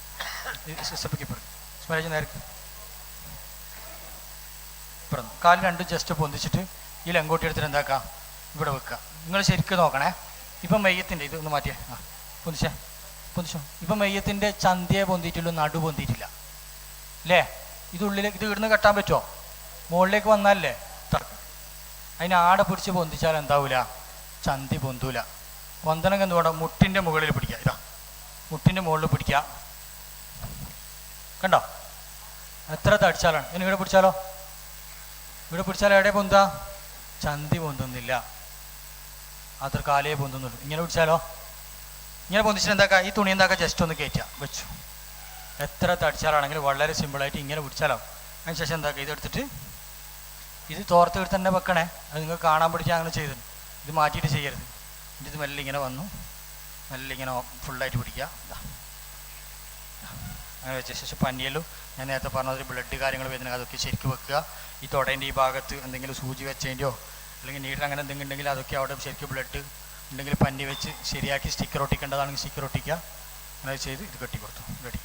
സ്മൈലേജ് നേരെ ഇപ്പുറന്ന് കാല് രണ്ടും ജസ്റ്റ് പൊന്തിച്ചിട്ട് ഈ ലെങ്കോട്ടി എടുത്തിട്ട് എന്താക്കാം ഇവിടെ വെക്കുക. നിങ്ങൾ ശരിക്കും നോക്കണേ. ഇപ്പം മെയ്യത്തിൻ്റെ ഇത് ഒന്ന് മാറ്റിയേ. ആ പൊന്തിച്ചോ. ഇപ്പം മെയ്യത്തിൻ്റെ ചന്തിയെ പൊന്തിയിട്ടുള്ളൂ, നടു പൊന്തിയിട്ടില്ല അല്ലേ? ഉള്ളിലേക്ക് ഇത് ഇവിടുന്ന് കെട്ടാൻ പറ്റുമോ? മുകളിലേക്ക് വന്നാലല്ലേ തുറക്കും. അതിന് ആടെ പിടിച്ച് പൊന്തിച്ചാൽ എന്താവൂല, ചന്തി പൊന്തൂല. പൊന്തണമെങ്കിൽ എന്ത് വേണം, മുട്ടിൻ്റെ മുകളിൽ പിടിക്കുക. ഇതാ മുട്ടിൻ്റെ മുകളിൽ പിടിക്കുക. കണ്ടോ എത്ര തടിച്ചാലാണ്. ഇനി ഇവിടെ പിടിച്ചാലോ, ഇവിടെ പിടിച്ചാൽ എവിടെ പൊന്താ, ചന്തി പൊന്തുന്നില്ല, അത്ര കാലേ പൊന്തുന്നുള്ളൂ. ഇങ്ങനെ പിടിച്ചാലോ, ഇങ്ങനെ പൊന്തിച്ചിട്ട് എന്താക്കാം, ഈ തുണി എന്താക്കാം ജസ്റ്റ് ഒന്ന് കയറ്റുക വെച്ചു. എത്ര തടിച്ചാലാണെങ്കിൽ വളരെ സിമ്പിളായിട്ട് ഇങ്ങനെ പിടിച്ചാലാവും. അതിന് ശേഷം എന്താക്കുക, ഇതെടുത്തിട്ട് ഇത് തോർത്ത് എടുത്ത് തന്നെ വെക്കണേ. അത് നിങ്ങൾ കാണാൻ പിടിച്ചാൽ അങ്ങനെ ചെയ്തിട്ടുണ്ട്. ഇത് മാറ്റിയിട്ട് ചെയ്യരുത്. ഇത് മെല്ലെ ഇങ്ങനെ വന്നു, മെല്ലെ ഇങ്ങനെ ഫുള്ളായിട്ട് പിടിക്കുക. അങ്ങനെ വെച്ച ശേഷം പനിയല്ലോ ഞാൻ നേരത്തെ പറഞ്ഞതൊരു ബ്ലഡ് കാര്യങ്ങൾ വരുന്നത് അതൊക്കെ ശരിക്കും വെക്കുക. ഈ തൊടേൻ്റെ ഈ ഭാഗത്ത് എന്തെങ്കിലും സൂചി വെച്ചതിൻ്റെയോ അല്ലെങ്കിൽ നീട്ടർ അങ്ങനെ എന്തെങ്കിലും ഉണ്ടെങ്കിൽ അതൊക്കെ അവിടെ ശരിക്കും ബ്ലഡ് ഉണ്ടെങ്കിൽ പനി വെച്ച് ശരിയാക്കി സ്റ്റിക്കർ ഒട്ടിക്കേണ്ടതാണെങ്കിൽ സ്റ്റിക്കർ ഒട്ടിക്കുക. അങ്ങനെ ചെയ്ത് ഇത് കെട്ടിക്കൊടുത്തു, റെഡി.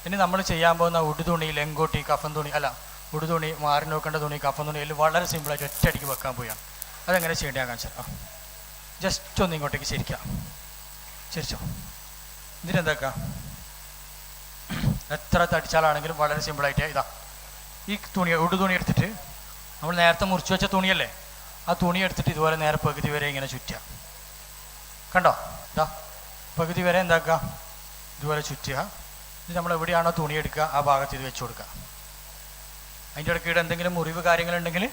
ഇനി നമ്മൾ ചെയ്യാൻ പോകുന്ന ഉടുതുണി, ലെങ്കോട്ടി, കഫൻ തുണി അല്ല ഉടുതുണി, മാറി നോക്കേണ്ട തുണി, കഫൻ തുണി എല്ലാം വളരെ സിമ്പിളായിട്ട് ഒറ്റയടിക്ക് വെക്കാൻ പോയാണ്. അതെങ്ങനെ ചെയ്യേണ്ടി ഞാൻ കാണിച്ചാൽ ജസ്റ്റ് ഒന്ന് ഇങ്ങോട്ടേക്ക് ചിരിക്കാം. ചിരിച്ചോ. ഇതിനെന്താക്കാം, എത്ര തടിച്ചാലാണെങ്കിലും വളരെ സിമ്പിളായിട്ട് ഇതാ ഈ തുണി ഉടുതുണി എടുത്തിട്ട് നമ്മൾ നേരത്തെ മുറിച്ച് വെച്ച തുണിയല്ലേ, ആ തുണി എടുത്തിട്ട് ഇതുപോലെ നേരെ പകുതി വരെ ഇങ്ങനെ ചുറ്റുക. കണ്ടോ, ഇതാ പകുതി വരെ എന്താക്കുക, ഇതുപോലെ ചുറ്റുക. ഇത് നമ്മൾ എവിടെയാണോ തുണി എടുക്കുക ആ ഭാഗത്ത് ഇത് വെച്ച് കൊടുക്കുക. അതിൻ്റെ ഇടയ്ക്ക് ഇവിടെ എന്തെങ്കിലും മുറിവ് കാര്യങ്ങളുണ്ടെങ്കിൽ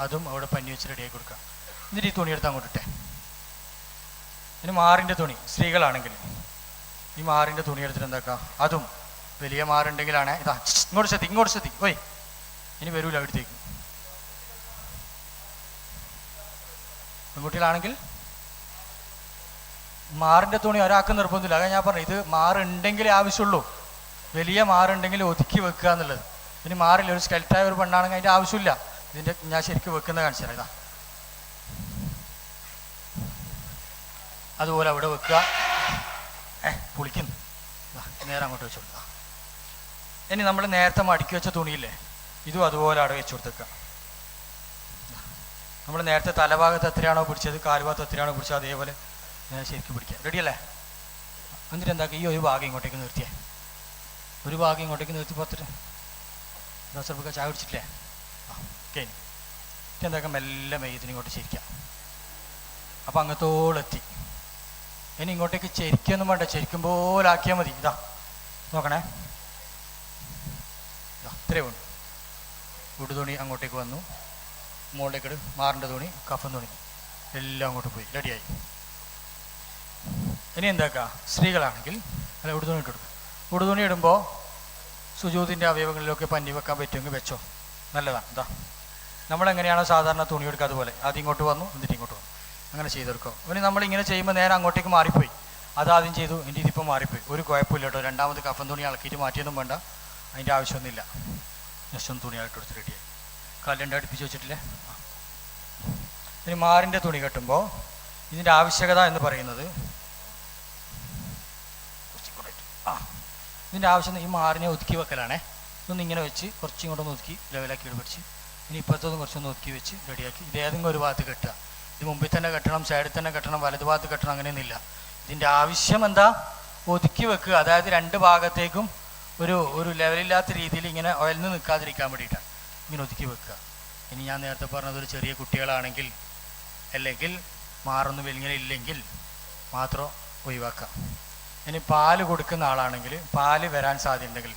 അതും അവിടെ പഞ്ഞി വെച്ച് റെഡിയാക്കി കൊടുക്കുക. എന്നിട്ട് ഈ തുണി എടുത്ത് അങ്ങോട്ട് ഇട്ടേ. ഇനി മാറിൻ്റെ തുണി, സ്ത്രീകളാണെങ്കിൽ ഈ മാറിൻ്റെ തുണി എടുത്തിട്ട് എന്താക്കുക, അതും വലിയ മാറുണ്ടെങ്കിലാണ് ഇതാ ഇങ്ങോട്ട് ശ്രദ്ധി ഓയ് ഇനി വരൂല അവിടത്തേക്ക്. പെൺകുട്ടികളാണെങ്കിൽ മാറിൻ്റെ തുണി ഒരാൾക്ക് നിർബന്ധമില്ല. അതാണ് ഞാൻ പറഞ്ഞു, ഇത് മാറുണ്ടെങ്കിലേ ആവശ്യമുള്ളൂ. വലിയ മാറുണ്ടെങ്കിൽ ഒതുക്കി വെക്കുക എന്നുള്ളത്. ഇനി മാറില്ല, ഒരു സ്കെൽറ്റായ ഒരു പെണ്ണാണെങ്കിൽ അതിൻ്റെ ആവശ്യമില്ല. ഇതിൻ്റെ ഞാൻ ശരിക്കും വെക്കുന്ന കാണിച്ചു തരാം. ഇതാ അതുപോലെ അവിടെ വെക്കുക. പുളിക്കുന്നു, നേരെ അങ്ങോട്ട് വെച്ച് കൊടുക്കുക. ഇനി നമ്മൾ നേരത്തെ മടക്കി വെച്ച തുണിയില്ലേ, ഇതും അതുപോലെ അവിടെ വെച്ച് കൊടുത്തേക്കുക. നമ്മൾ നേരത്തെ തലഭാഗത്ത് എത്രയാണോ പിടിച്ചത്, കാൽഭാഗത്ത് എത്രയാണോ പിടിച്ചത്, അതേപോലെ ശരിക്കും പിടിക്കുക. റെഡിയല്ലേ? എന്നിട്ട് എന്താക്കുക, ഈ ഒരു ഭാഗം ഇങ്ങോട്ടേക്ക് നിർത്തിയേ. ഒരു ഭാഗം ഇങ്ങോട്ടേക്ക് നിർത്തി 10 രൂപ ചായ കുടിച്ചിട്ടില്ലേ? ഓക്കെ. എന്താക്കാം, മെല്ലെ മെയ്യത്തിന് ഇങ്ങോട്ട് ചിരിക്കാം. അപ്പം അങ്ങത്തോളെത്തി. ഇനി ഇങ്ങോട്ടേക്ക് ചെരിക്കൊന്നും വേണ്ട, ചെരിക്കും പോലെ ആക്കിയാൽ മതി. ഇതാ നോക്കണേ, ഇത്രേ വേണം. ഉടുതുണി അങ്ങോട്ടേക്ക് വന്നു, മുകളിലേക്ക് ഇട്, മാറിൻ്റെ തുണി, കഫൻ തുണി എല്ലാം അങ്ങോട്ട് പോയി, റെഡിയായി. ഇനി എന്താക്കുക, സ്ത്രീകളാണെങ്കിൽ അല്ല ഉടുതുണി ഇട്ട് കൊടുക്കുക. ഉടുതുണി ഇടുമ്പോൾ സുജൂതിൻ്റെ അവയവങ്ങളിലൊക്കെ പഞ്ഞി വെക്കാൻ പറ്റുമെങ്കിൽ വെച്ചോ, നല്ലതാണ്. ഇതാ നമ്മളെങ്ങനെയാണോ സാധാരണ തുണി എടുക്കുക അതുപോലെ ആദ്യം ഇങ്ങോട്ട് വന്നു, എന്നിട്ട് ഇങ്ങോട്ട് വന്നു, അങ്ങനെ ചെയ്തെടുക്കുക. ഇനി നമ്മളിങ്ങനെ ചെയ്യുമ്പോൾ നേരെ അങ്ങോട്ടേക്ക് മാറിപ്പോയി. അതാദ്യം ചെയ്തു, എൻ്റെ ഇതിപ്പോൾ മാറിപ്പോയി, ഒരു കുഴപ്പമില്ല കേട്ടോ. രണ്ടാമത് കഫൻ തുണി ഇളക്കിയിട്ട് മാറ്റിയൊന്നും വേണ്ട, അതിൻ്റെ ആവശ്യമൊന്നുമില്ല. ജസ്റ്റ് ഒന്ന് തുണി ഇട്ട് കൊടുത്ത് റെഡിയായി. കാലിൻ്റെ അടുപ്പിച്ച് വെച്ചിട്ടില്ലേ? ഇനി മാറിൻ്റെ തുണി കെട്ടുമ്പോൾ ഇതിൻ്റെ ആവശ്യകത എന്ന് പറയുന്നത് ഇതിൻ്റെ ആവശ്യം ഈ മാറിനെ ഒതുക്കി വെക്കലാണേ. ഇതൊന്ന് ഇങ്ങനെ വെച്ച് കുറച്ചിങ്ങോട്ടൊന്ന് ഒതുക്കി ലെവലാക്കി പിടിച്ച് ഇനി ഇപ്പോഴത്തൊന്നും കുറച്ചൊന്ന് ഒതുക്കി വെച്ച് റെഡിയാക്കി ഇത് ഏതെങ്കിലും ഒരു ഭാഗത്ത് കെട്ടുക. ഇത് മുമ്പിൽ തന്നെ കെട്ടണം, സൈഡിൽ തന്നെ കെട്ടണം, വലതു ഭാഗത്ത് കെട്ടണം, അങ്ങനെയൊന്നുമില്ല. ഇതിൻ്റെ ആവശ്യം എന്താ, ഒതുക്കി വെക്കുക. അതായത് രണ്ട് ഭാഗത്തേക്കും ഒരു ലെവലില്ലാത്ത രീതിയിൽ ഇങ്ങനെ ഒയൽന്ന് നിൽക്കാതിരിക്കാൻ വേണ്ടിയിട്ടാണ് ഇങ്ങനെ ഒതുക്കി വെക്കുക. ഇനി ഞാൻ നേരത്തെ പറഞ്ഞതൊരു ചെറിയ കുട്ടികളാണെങ്കിൽ അല്ലെങ്കിൽ മാറൊന്നും ഇങ്ങനെ ഇല്ലെങ്കിൽ മാത്രം ഒഴിവാക്കാം. ഇനി പാല് കൊടുക്കുന്ന ആളാണെങ്കിൽ പാല് വരാൻ സാധ്യതയുണ്ടെങ്കിൽ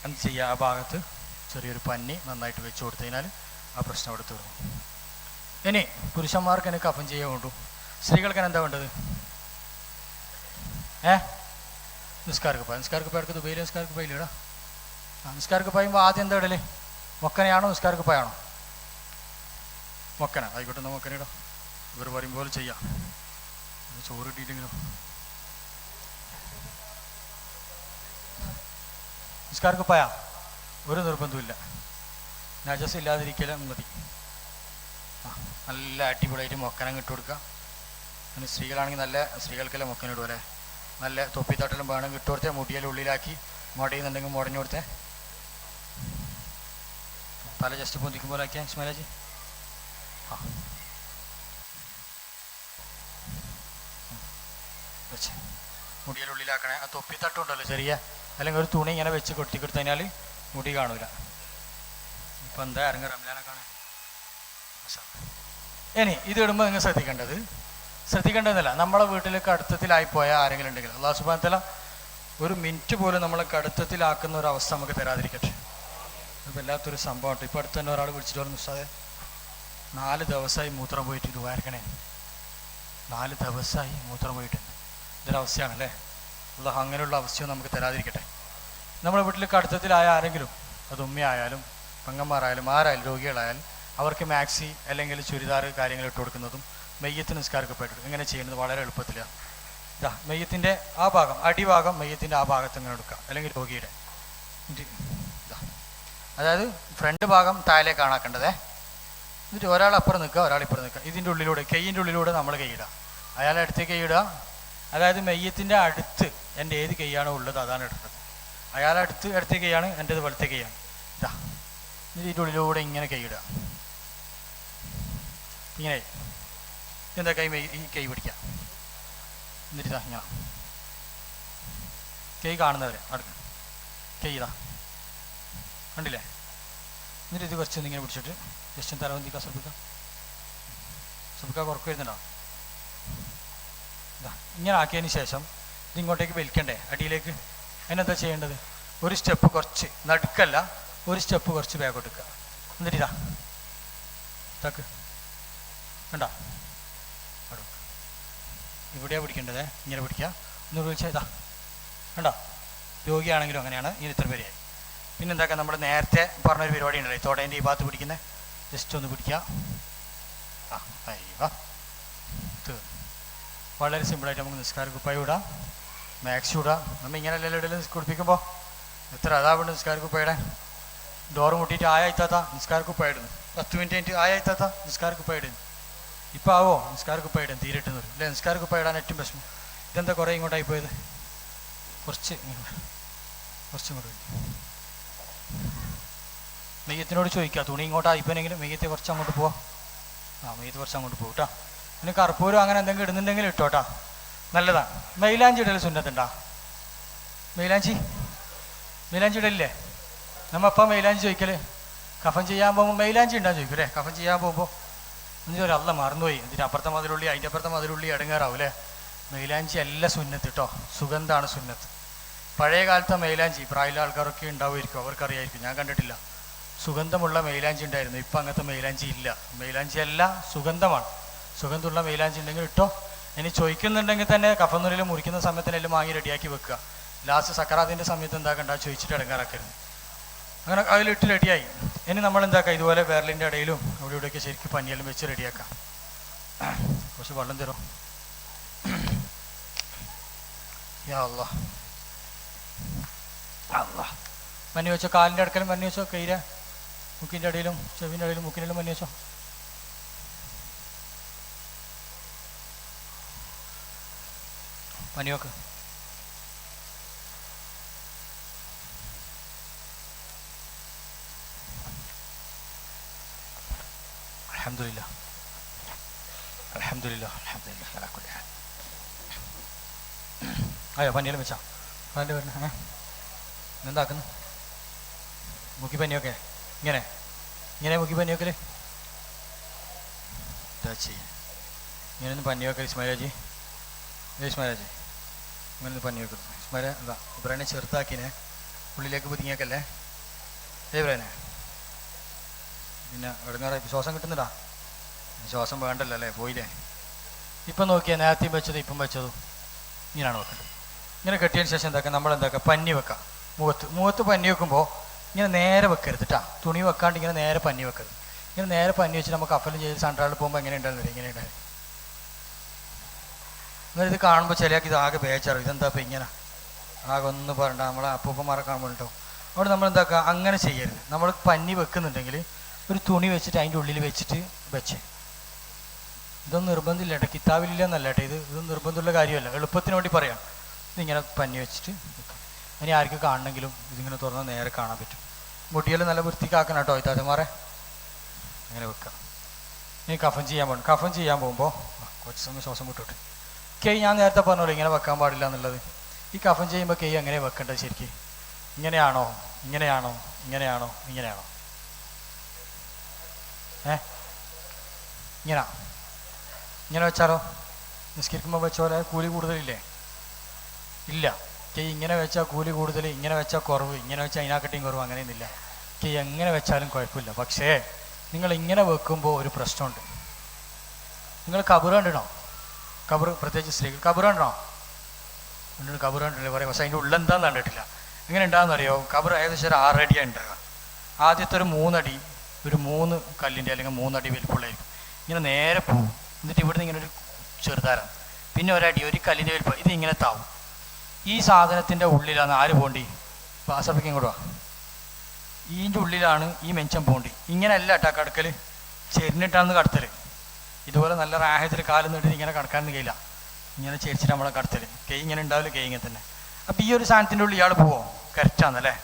എന്ത് ചെയ്യുക, ആ ഭാഗത്ത് ചെറിയൊരു പഞ്ഞി നന്നായിട്ട് വെച്ച് കൊടുത്തു കഴിഞ്ഞാൽ ആ പ്രശ്നം അവിടെ തീർന്നു. ഇനി പുരുഷന്മാർക്ക് എനിക്ക് കഫൻ ചെയ്യാൻ കൊണ്ടു, സ്ത്രീകൾക്ക് എന്താ വേണ്ടത്? നിസ്കാരക്കുപ്പായ ദുബൈയിൽ നിസ്കാരക്കുപ്പായില്ലടാ. നിസ്കാരക്കുപ്പായുമ്പോൾ ആദ്യം എന്താ ഇടല്? മൊക്കനയാണോ നിസ്കാരക്കുപ്പായാണോ? മൊക്കന ആയിക്കോട്ടെ, എന്നാ മൊക്കനയിടാം. ഇവർ പറയും പോലെ ചെയ്യാം. ചോറ് ഇട്ടിട്ടെങ്കിലോ നിസ്കാരക്കുപ്പായ ഒരു നിർബന്ധമില്ല, നജസ് ഇല്ലാതിരിക്കലും മതി. ആ നല്ല അടിപൊളിയായിട്ട് മൊക്കനം ഇട്ട് കൊടുക്കുക. പിന്നെ സ്ത്രീകളാണെങ്കിൽ നല്ല സ്ത്രീകൾക്കെല്ലാം മൊക്കനം ഇടും അല്ലേ, നല്ല തൊപ്പിത്തട്ടലും വേണം ഇട്ട് കൊടുത്തേ, മുടിയെല്ലാം ഉള്ളിലാക്കി മുടയുന്നുണ്ടെങ്കിൽ മുടഞ്ഞു കൊടുത്തേ, തല ജസ്റ്റ് പൊന്തിക്കുമ്പോഴാക്കിയാൽ ഇസ്മായിലാജി. ആ വെച്ച് മുടിയെല്ലാം ഉള്ളിലാക്കണേ. ആ തൊപ്പിത്തട്ടുണ്ടല്ലോ ചെറിയ, അല്ലെങ്കിൽ ഒരു തുണി ഇങ്ങനെ വെച്ച് കൊട്ടി കൊടുത്തു കഴിഞ്ഞാൽ മുടി കാണൂല. ഇപ്പം എന്താ ഇറങ്ങി റംലാനെ കാണാൻ. ഇനി ഇത് ഇടുമ്പോൾ നിങ്ങൾ ശ്രദ്ധിക്കേണ്ടതല്ല, നമ്മളെ വീട്ടിൽ കടുത്തത്തിലായിപ്പോയ ആരെങ്കിലും ഉണ്ടെങ്കിൽ അല്ലാഹു സുബ്ഹാനഹു വ തആല ഒരു മിനിറ്റ് പോലും നമ്മളെ കടുത്തത്തിലാക്കുന്ന ഒരു അവസ്ഥ നമുക്ക് തരാതിരിക്കട്ടെ. അത് വല്ലാത്തൊരു സംഭവമാണ്. ഇപ്പോൾ അടുത്ത് തന്നെ ഒരാൾ വിളിച്ചിട്ട് പറഞ്ഞു, ഉസ്താദേ 4 ദിവസമായി മൂത്രം പോയിട്ട് ദുആർക്കണേ, 4 ദിവസമായി മൂത്രം പോയിട്ട്. ഇതൊരവസ്ഥയാണല്ലേ. അല്ലാഹു അങ്ങനെയുള്ള അവസ്ഥയും നമുക്ക് തരാതിരിക്കട്ടെ. നമ്മുടെ വീട്ടിൽ കടുത്തത്തിലായ ആരെങ്കിലും, അത് ഉമ്മയായാലും പെങ്ങന്മാരായാലും ആരായാലും രോഗികളായാലും അവർക്ക് മാക്സി അല്ലെങ്കിൽ ചുരിദാർ കാര്യങ്ങൾ ഇട്ട് കൊടുക്കുന്നതും മെയ്യത്തിന് നിസ്കാരക്കപ്പെട്ടു ഇങ്ങനെ ചെയ്യുന്നത് വളരെ എളുപ്പത്തിലാണ്. ഇതാ മെയ്യത്തിൻ്റെ ആ ഭാഗം, അടിഭാഗം മെയ്യത്തിൻ്റെ ആ ഭാഗത്ത് ഇങ്ങനെ എടുക്കുക, അല്ലെങ്കിൽ രോഗിയുടെ അതായത് ഫ്രണ്ട് ഭാഗം താഴെ കാണാക്കേണ്ടതേ. എന്നിട്ട് ഒരാൾ അപ്പുറം നിൽക്കുക, ഒരാൾ ഇപ്പുറം നിൽക്കുക. ഇതിൻ്റെ ഉള്ളിലൂടെ കൈയിൻ്റെ ഉള്ളിലൂടെ നമ്മൾ കൈയിടുക, അയാളെ അടുത്തേക്ക് കൈയിടുക. അതായത് മെയ്യത്തിൻ്റെ അടുത്ത് എൻ്റെ ഏത് കൈയാണോ ഉള്ളത് അതാണ് ഇടുന്നത്. അയാളെ അടുത്ത കൈയാണ് എൻ്റേത് വലത്തെ കൈയാണ്. ഇതാ ഇതിൻ്റെ ഉള്ളിലൂടെ ഇങ്ങനെ കൈയിടുക, ഇങ്ങനെ എന്താ ഈ കൈ പിടിക്കുക. എന്നിട്ട് ഇതാ ഇങ്ങനെ കൈ കാണുന്നവരെ അടുക്ക കൈ ഇതാ കണ്ടില്ലേ. എന്നിട്ട് ഇത് കുറച്ചൊന്ന് ഇങ്ങനെ പിടിച്ചിട്ട് ജസ്റ്റ് തലവന്തിക്കുക, ശ്രദ്ധിക്കുക കുറക്ക് വരുന്നുണ്ടോ. ഇതാ ഇങ്ങനെ ആക്കിയതിന് ശേഷം ഇതിങ്ങോട്ടേക്ക് വലിക്കണ്ടേ അടിയിലേക്ക്. അതിനെന്താ ചെയ്യേണ്ടത്, ഒരു സ്റ്റെപ്പ് കുറച്ച് നടുക്കല്ല, ഒരു സ്റ്റെപ്പ് കുറച്ച് ബാക്കോട്ട് എടുക്കുക. എന്നിട്ട് ഇതാ തക്ക് കണ്ടോ, ഇവിടെയാണ് പിടിക്കേണ്ടത്, ഇങ്ങനെ പിടിക്കുക. ഒന്ന് വിളിച്ചാൽ ഇതാ കണ്ടോ. രോഗിയാണെങ്കിലും അങ്ങനെയാണ്. ഇങ്ങനെ ഇത്ര പേരെയായി. പിന്നെ എന്താക്കുക, നമ്മൾ നേരത്തെ പറഞ്ഞൊരു പരിപാടി ഉണ്ടല്ലോ, തോടേൻ്റെ ഈ ഭാഗത്ത് പിടിക്കുന്നത്, ജസ്റ്റ് ഒന്ന് പിടിക്കുക. ആ അയ്യോ വളരെ സിമ്പിളായിട്ട് നമുക്ക് നിസ്കാരക്കുപ്പായ ഇടാം, മാക്സി ഇടാം. നമ്മൾ ഇങ്ങനെയല്ല ഇടയിൽ കുടിപ്പിക്കുമ്പോൾ എത്ര അതാവുണ്ട് നിസ്കാരക്കുപ്പായുടെ. ഡോറ് മുട്ടിയിട്ട് ആയായിത്താത്ത നിസ്കാരക്കുപ്പായ ഇടുന്നു, 10 മിനിറ്റ് കഴിഞ്ഞിട്ട് ആയായിത്താത്ത നിസ്കാരക്കുപ്പായ ഇടുന്നു. ഇപ്പം ആവോ നിസ്കാരക്കുപ്പായ ഇടും തീരിട്ടെന്ന് വരും അല്ലേ. നിസ്കാരക്കുപ്പായ ഇടാൻ ഏറ്റവും പ്രശ്നം. ഇതെന്താ കുറേ ഇങ്ങോട്ടായി പോയത്, കുറച്ചും ഇങ്ങോട്ട് വരും. മെയ്യത്തിനോട് ചോദിക്കുക, തുണി ഇങ്ങോട്ടായിപ്പോയെങ്കിലും മെയ്യത്തെ കുറച്ച് അങ്ങോട്ട് പോവാം. മെയ്യത്ത് കുറച്ച് അങ്ങോട്ട് പോകും കേട്ടോ. പിന്നെ കർപ്പൂരം അങ്ങനെ എന്തെങ്കിലും ഇടുന്നുണ്ടെങ്കിൽ ഇട്ടോട്ടാ, നല്ലതാണ്. മൈലാഞ്ചി ഇടൽ സുന്നത്തുണ്ടാ, മൈലാഞ്ചി ഇടലില്ലേ. നമ്മപ്പം മൈലാഞ്ചി ചോദിക്കല് കഫൻ ചെയ്യാൻ പോകുമ്പോൾ മൈലാഞ്ചി ഉണ്ടാകും ചോദിക്കും അല്ലേ. കഫൻ ചെയ്യാൻ പോകുമ്പോൾ എന്നിട്ട് ഒരു അല്ല മറന്നുപോയി, എന്നിട്ട് അപ്പുറത്തെ മതിലുള്ളി അതിൻ്റെ അപ്പുറത്തെ മതിലുള്ളി ഇടങ്ങാറാവും അല്ലേ. മൈലാഞ്ചി അല്ല സുന്നത്ത് കേട്ടോ, സുഗന്ധമാണ് സുന്നത്ത്. പഴയ കാലത്തെ മൈലാഞ്ചി പ്രായമുള്ള ആൾക്കാരൊക്കെ ഉണ്ടാവുമായിരിക്കും, അവർക്കറിയായിരിക്കും, ഞാൻ കണ്ടിട്ടില്ല. സുഗന്ധമുള്ള മൈലാഞ്ചി ഉണ്ടായിരുന്നു, ഇപ്പം അങ്ങനത്തെ മൈലാഞ്ചി ഇല്ല. മൈലാഞ്ചി അല്ല സുഗന്ധമാണ്. സുഗന്ധമുള്ള മൈലാഞ്ചി ഉണ്ടെങ്കിൽ ഇട്ടോ. ഇനി ചോദിക്കുന്നുണ്ടെങ്കിൽ തന്നെ കഫന്നുള്ളിൽ മുറിക്കുന്ന സമയത്തിനെല്ലാം വാങ്ങി റെഡിയാക്കി വെക്കുക. ലാസ്റ്റ് സക്കറാത്തിൻ്റെ സമയത്ത് എന്താക്കണ്ട ചോദിച്ചിട്ട് ഇടങ്ങാറാക്കരുത്. അങ്ങനെ അതിലിട്ട് റെഡിയായി. ഇനി നമ്മൾ എന്താക്കുക, ഇതുപോലെ വിരലിൻ്റെ ഇടയിലും അവിടെ ഇവിടെയൊക്കെ ശരിക്കും പനിയെല്ലാം വെച്ച് റെഡിയാക്കാം. കുറച്ച് വെള്ളം തരും. യാ അല്ലാഹ് അല്ലാഹ്. മഞ്ഞ വെച്ചോ, കാലിൻ്റെ അടുക്കലും മഞ്ഞ വെച്ചോ, കൈര മുക്കിൻ്റെ ഇടയിലും ചെവിൻ്റെ ഇടയിലും മുക്കിൻ്റെ മഞ്ഞ വെച്ചോ. പനി വെക്ക്. അൽഹംദുലില്ലാ അൽഹംദുലില്ലാ അൽഹംദുലില്ലാ അലാ കുല്ലി ഹാൽ. അയ്യോ പനിയെല്ലാം വെച്ചാ അതിൻ്റെ വരുന്ന എന്താക്കുന്നു മുക്കി പനിയൊക്കെ ഇങ്ങനെ മുക്കി പനിയൊക്കെ എന്താ ചെയ്യുക. ഇങ്ങനെയൊന്നും പനിയൊക്കെ ഇസ്മായിലാജി ഇങ്ങനൊന്നും പനി വെക്കുന്നു. ഇസ്മായില എന്താ ഇബ്രാഹിനെ ചെറുതാക്കിനെ ഉള്ളിലേക്ക് പുതിങ്ങിയേക്കല്ലേ ഇബ്രാഹിനെ. പിന്നെ ഇടങ്ങാറായി ശ്വാസം കിട്ടുന്നില്ല, ശ്വാസം വേണ്ടല്ലോ അല്ലേ, പോയില്ലേ. ഇപ്പം നോക്കിയാൽ നേരത്തെയും വെച്ചതും ഇപ്പം വെച്ചതും ഇങ്ങനെയാണ് വെക്കേണ്ടത്. ഇങ്ങനെ കെട്ടിയതിന് ശേഷം എന്താക്കുക, നമ്മളെന്താക്കുക പഞ്ഞി വെക്കാം. മുഖത്ത് പഞ്ഞി വെക്കുമ്പോൾ ഇങ്ങനെ നേരെ വെക്കരുത് കേട്ടോ, തുണി വെക്കാണ്ട് ഇങ്ങനെ നേരെ പഞ്ഞി വെക്കരുത്. ഇങ്ങനെ നേരെ പഞ്ഞി വെച്ച് നമുക്ക് കപ്പലും ചെയ്ത് സൺട്രാളിൽ പോകുമ്പോൾ എങ്ങനെ ഉണ്ടായിരുന്നില്ല, ഇങ്ങനെ ഉണ്ടായി. എന്നാൽ ഇത് കാണുമ്പോൾ ചിലയാൾക്ക് ഇത് ആകെ ബേജാറും, ഇതെന്താ ഇപ്പം ഇങ്ങനെ ആകെ ഒന്നും പറയണ്ട. നമ്മളെ അപ്പൂപ്പന്മാരെ കാണുമ്പോൾ കേട്ടോ അവിടെ നമ്മൾ എന്താക്കുക, അങ്ങനെ ചെയ്യരുത്. നമ്മൾ പഞ്ഞി വെക്കുന്നുണ്ടെങ്കിൽ ഒരു തുണി വെച്ചിട്ട് അതിൻ്റെ ഉള്ളിൽ വെച്ചിട്ട് വെച്ചേ. ഇതൊന്നും നിർബന്ധമില്ല കേട്ടോ, കിതാബിലില്ല എന്നല്ല കേട്ടോ, ഇതൊന്നും നിർബന്ധമുള്ള കാര്യമല്ല, എളുപ്പത്തിന് വേണ്ടി പറയാം. ഇതിങ്ങനെ പഞ്ഞി വെച്ചിട്ട് വെക്കാം. ഇനി ആർക്ക് കാണണമെങ്കിലും ഇതിങ്ങനെ തുറന്നാൽ നേരെ കാണാൻ പറ്റും. മുടിയെല്ലാം നല്ല വൃത്തിക്കാക്കണം കേട്ടോ ഇത്താത്തമാരെ. അങ്ങനെ വെക്കാം. ഇനി കഫൻ ചെയ്യാൻ പോകണം. കഫൻ ചെയ്യാൻ പോകുമ്പോൾ കുറച്ച് സമയം ശ്വാസം വിട്ടോട്ടെ. ഞാൻ നേരത്തെ പറഞ്ഞല്ലോ ഇങ്ങനെ വെക്കാൻ പാടില്ല എന്നുള്ളത്. ഈ കഫൻ ചെയ്യുമ്പോൾ എങ്ങനെ വെക്കേണ്ടത് ശരിക്കും? ഇങ്ങനെയാണോ ഇങ്ങനെയാണോ ഇങ്ങനെയാണോ ഇങ്ങനെയാണോ? ഇങ്ങനെ വെച്ചാലോ? നിസ്കരിക്കുമ്പോൾ വെച്ച പോലെ കൂലി കൂടുതലില്ലേ? ഇല്ല. ഇങ്ങനെ വെച്ചാൽ കൂലി കൂടുതൽ, ഇങ്ങനെ വെച്ചാൽ കുറവ്, ഇങ്ങനെ വെച്ചാൽ അതിനാക്കട്ടിയും കുറവ്, അങ്ങനെയൊന്നുമില്ല. എങ്ങനെ വെച്ചാലും കുഴപ്പമില്ല. പക്ഷേ നിങ്ങൾ ഇങ്ങനെ വെക്കുമ്പോൾ ഒരു പ്രശ്നമുണ്ട്. നിങ്ങൾ കബറ് കണ്ടിടണോ? കബറ്, പ്രത്യേകിച്ച് സ്ത്രീകൾ കബറ് കണ്ടോ? കബറ് കണ്ടില്ലേ പറയാം. പക്ഷേ അതിൻ്റെ ഉള്ളെന്താന്ന് കണ്ടിട്ടില്ല. എങ്ങനെ ഉണ്ടാകുന്നറിയോ? കബറ് ഏകദേശം ഒരു 6 അടിയാണ് ഉണ്ടാകുക. ആദ്യത്തെ ഒരു 3 അടി, ഒരു 3 കല്ലിൻ്റെ അല്ലെങ്കിൽ 3 അടി വലിപ്പമുള്ളതായിരിക്കും. ഇങ്ങനെ നേരെ പോവും. എന്നിട്ട് ഇവിടുന്ന് ഇങ്ങനെ ഒരു ചെറുതാരം, പിന്നെ ഒരടി, ഒരു കല്ലിൻ്റെ വലിപ്പം, ഇത് ഇങ്ങനെ താവും. ഈ സാധനത്തിൻ്റെ ഉള്ളിലാണ് ആര് പോണ്ടി? പാസപ്പിക്കും കൂടെ. ഇതിൻ്റെ ഉള്ളിലാണ് ഈ മെച്ചം പോണ്ടി. ഇങ്ങനെയല്ല കേട്ടോ കടക്കൽ, ചെരിഞ്ഞിട്ടാണ് കടത്തൽ. ഇതുപോലെ നല്ല റാഹത്തിൽ കാലം നീട്ടി ഇങ്ങനെ കടക്കാനൊന്നും കഴിയില്ല. ഇങ്ങനെ ചേരിച്ചിട്ട് നമ്മളെ കടത്തൽ. ഇങ്ങനെ ഉണ്ടാവില്ല, ഇങ്ങനെ തന്നെ. അപ്പം ഈ ഒരു സാധനത്തിൻ്റെ ഉള്ളിൽ ഇയാൾ പോവോ? കറക്റ്റാന്നല്ലേ?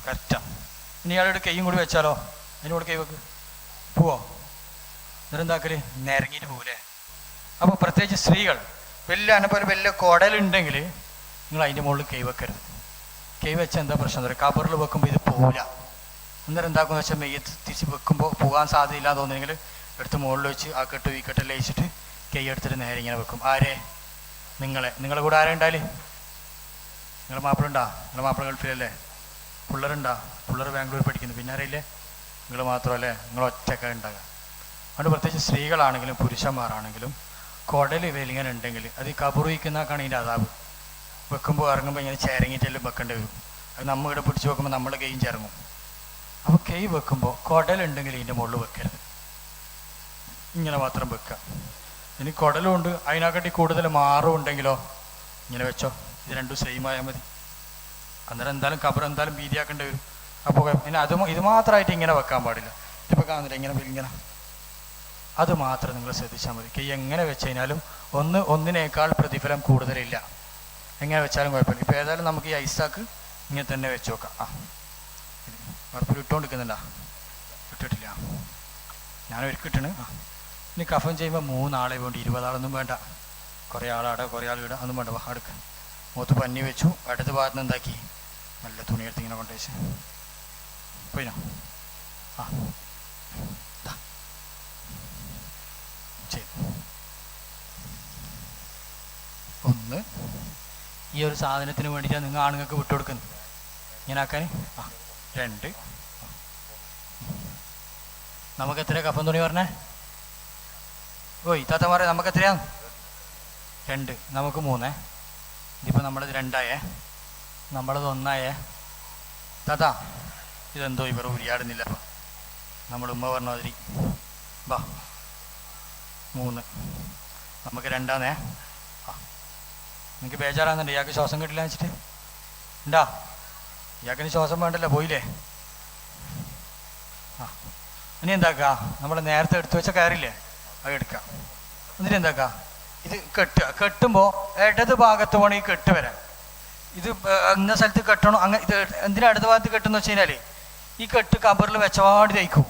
കറക്റ്റാണ്. ഇനി ഇയാളുടെ കൈയും കൂടി വെച്ചാലോ? അതിനോട് കൈ വെക്ക്, പോവോ? എന്നിട്ടെന്താക്കല്? നിരങ്ങിയിട്ട് പോകൂലേ? അപ്പോൾ പ്രത്യേകിച്ച് സ്ത്രീകൾ വലിയ കുടലുണ്ടെങ്കിൽ നിങ്ങൾ അതിൻ്റെ മുകളിൽ കൈ വെക്കരുത്. കൈ വെച്ചാൽ എന്താ പ്രശ്നം തരും? കബറിൽ വെക്കുമ്പോൾ ഇത് പോവില്ല. അന്നേരം എന്താക്കുമെന്ന് വെച്ചാൽ മെയ്യത്ത് തിരിച്ച് വെക്കുമ്പോൾ പോകാൻ സാധ്യതയില്ല തോന്നുന്നെങ്കിൽ എടുത്ത് മുകളിൽ വെച്ച് ആ കെട്ടും ഈ കെട്ടെല്ലാം ലയിച്ചിട്ട് കൈ എടുത്തിട്ട് നേരെ ഇങ്ങനെ വെക്കും. ആരെ? നിങ്ങളെ കൂടെ ആരെ ഉണ്ടാല്? നിങ്ങളുടെ മാപ്പിള ഉണ്ടാ? നിങ്ങളുടെ മാപ്പിള ഗൾഫിലല്ലേ? പിള്ളേരുണ്ടാ? പിള്ളേർ ബാംഗ്ലൂർ പഠിക്കുന്നു. പിന്നെ അറിയില്ലേ? നിങ്ങൾ മാത്രമല്ലേ? നിങ്ങൾ ഒറ്റയ്ക്ക് ഉണ്ടാകുക. അതുകൊണ്ട് പ്രത്യേകിച്ച് സ്ത്രീകളാണെങ്കിലും പുരുഷന്മാരാണെങ്കിലും കുടൽ വലിങ്ങനെ ഉണ്ടെങ്കിൽ അത് ഈ കബറുയിക്കുന്നതാണ് ഇതിൻ്റെ അതാവ്. വെക്കുമ്പോൾ ഇറങ്ങുമ്പോൾ ഇങ്ങനെ ചേരങ്ങിയിട്ടെല്ലാം വെക്കേണ്ടി വരും. അത് നമ്മൾ ഇവിടെ പിടിച്ച് വെക്കുമ്പോൾ നമ്മളെ കൈയും ചേർങ്ങും. അപ്പോൾ കൈ വെക്കുമ്പോൾ കുടലുണ്ടെങ്കിൽ ഇതിൻ്റെ മുകളിൽ വെക്കരുത്, ഇങ്ങനെ മാത്രം വെക്കുക. ഇനി കുടലുണ്ട് അതിനെക്കാട്ടി കൂടുതൽ മാറും ഉണ്ടെങ്കിലോ ഇങ്ങനെ വെച്ചോ. ഇത് രണ്ടും സെയിം ആയാൽ മതി. അന്നേരം എന്തായാലും കബർ എന്തായാലും വീതിയാക്കേണ്ടി വരും. അപ്പോൾ പിന്നെ ഇത് മാത്രമായിട്ട് ഇങ്ങനെ വെക്കാൻ പാടില്ല. ഇപ്പോൾ കാണുന്നില്ല ഇങ്ങനെ അത് മാത്രം നിങ്ങൾ ശ്രദ്ധിച്ചാൽ മതി. കൈ എങ്ങനെ വെച്ച് കഴിഞ്ഞാലും ഒന്നിനേക്കാൾ പ്രതിഫലം കൂടുതലില്ല. എങ്ങനെ വെച്ചാലും കുഴപ്പമില്ല. ഇപ്പോൾ ഏതായാലും നമുക്ക് ഈ ഐസാക്ക് ഇങ്ങനെ തന്നെ വെച്ച് നോക്കാം. ഉറപ്പിൽ ഇട്ടുകൊണ്ടിരിക്കുന്നുണ്ടോ? ഇട്ടിട്ടില്ല, ഞാൻ ഒരുക്കിട്ടാണ്. ഇനി കഫൻ ചെയ്യുമ്പോൾ 3 ആളെ വേണ്ടി, 20 ആളൊന്നും വേണ്ട. കുറേ ആളാടെ കുറേ ആൾ ഇടാം, ഒന്നും വേണ്ട. അടുക്ക മൂത്ത് പഞ്ഞി വെച്ചു. അടുത്ത ഭാഗത്ത് നിന്ന് എന്താക്കി നല്ല തുണിയെടുത്ത് ഇങ്ങനെ കൊണ്ടുവച്ച് പോയിനോ? ശരി. ഒന്ന് ഈ ഒരു സാധനത്തിന് വേണ്ടിയിട്ടാണ് നിങ്ങൾ ആണുങ്ങൾക്ക് വിട്ടുകൊടുക്കുന്നത് ഇങ്ങനെ ആക്കാൻ. 2 നമുക്ക് എത്ര കഫൻ തുണി പറഞ്ഞേ? താത്തമാരെ നമുക്ക് എത്രയാണ്? 2. നമുക്ക് 3. ഇതിപ്പോൾ നമ്മളത് 2 നമ്മളത് 1. താത്ത ഇതെന്തോ ഇവർ ഉരിയാടുന്നില്ല. നമ്മൾ ഉമ്മ പറഞ്ഞ മാതിരി വാ 3 നമുക്ക് 2. നിങ്ങൾക്ക് ബേജാറാകുന്നുണ്ട് ഇയാൾക്ക് ശ്വാസം കിട്ടില്ല വെച്ചിട്ട് ഉണ്ടാ? ഇയാൾക്കിന് ശ്വാസം വേണ്ടല്ലോ, പോയില്ലേ? ഇനി എന്താക്കുക? നമ്മൾ നേരത്തെ എടുത്തു വെച്ച കയറില്ലേ, അത് എടുക്കാം. എന്നിട്ട് എന്താക്കുക? ഇത് കെട്ടുമ്പോൾ ഇടത് ഭാഗത്ത് വേണം ഈ കെട്ട് വരാൻ. ഇത് ഇന്ന സ്ഥലത്ത് കെട്ടണം. അങ്ങനെ ഇത് എന്തിനാ ഇടത് ഭാഗത്ത് കെട്ടുമെന്ന് വെച്ച് കഴിഞ്ഞാൽ ഈ കെട്ട് കബറിൽ വെച്ചപാട് തയ്ക്കും.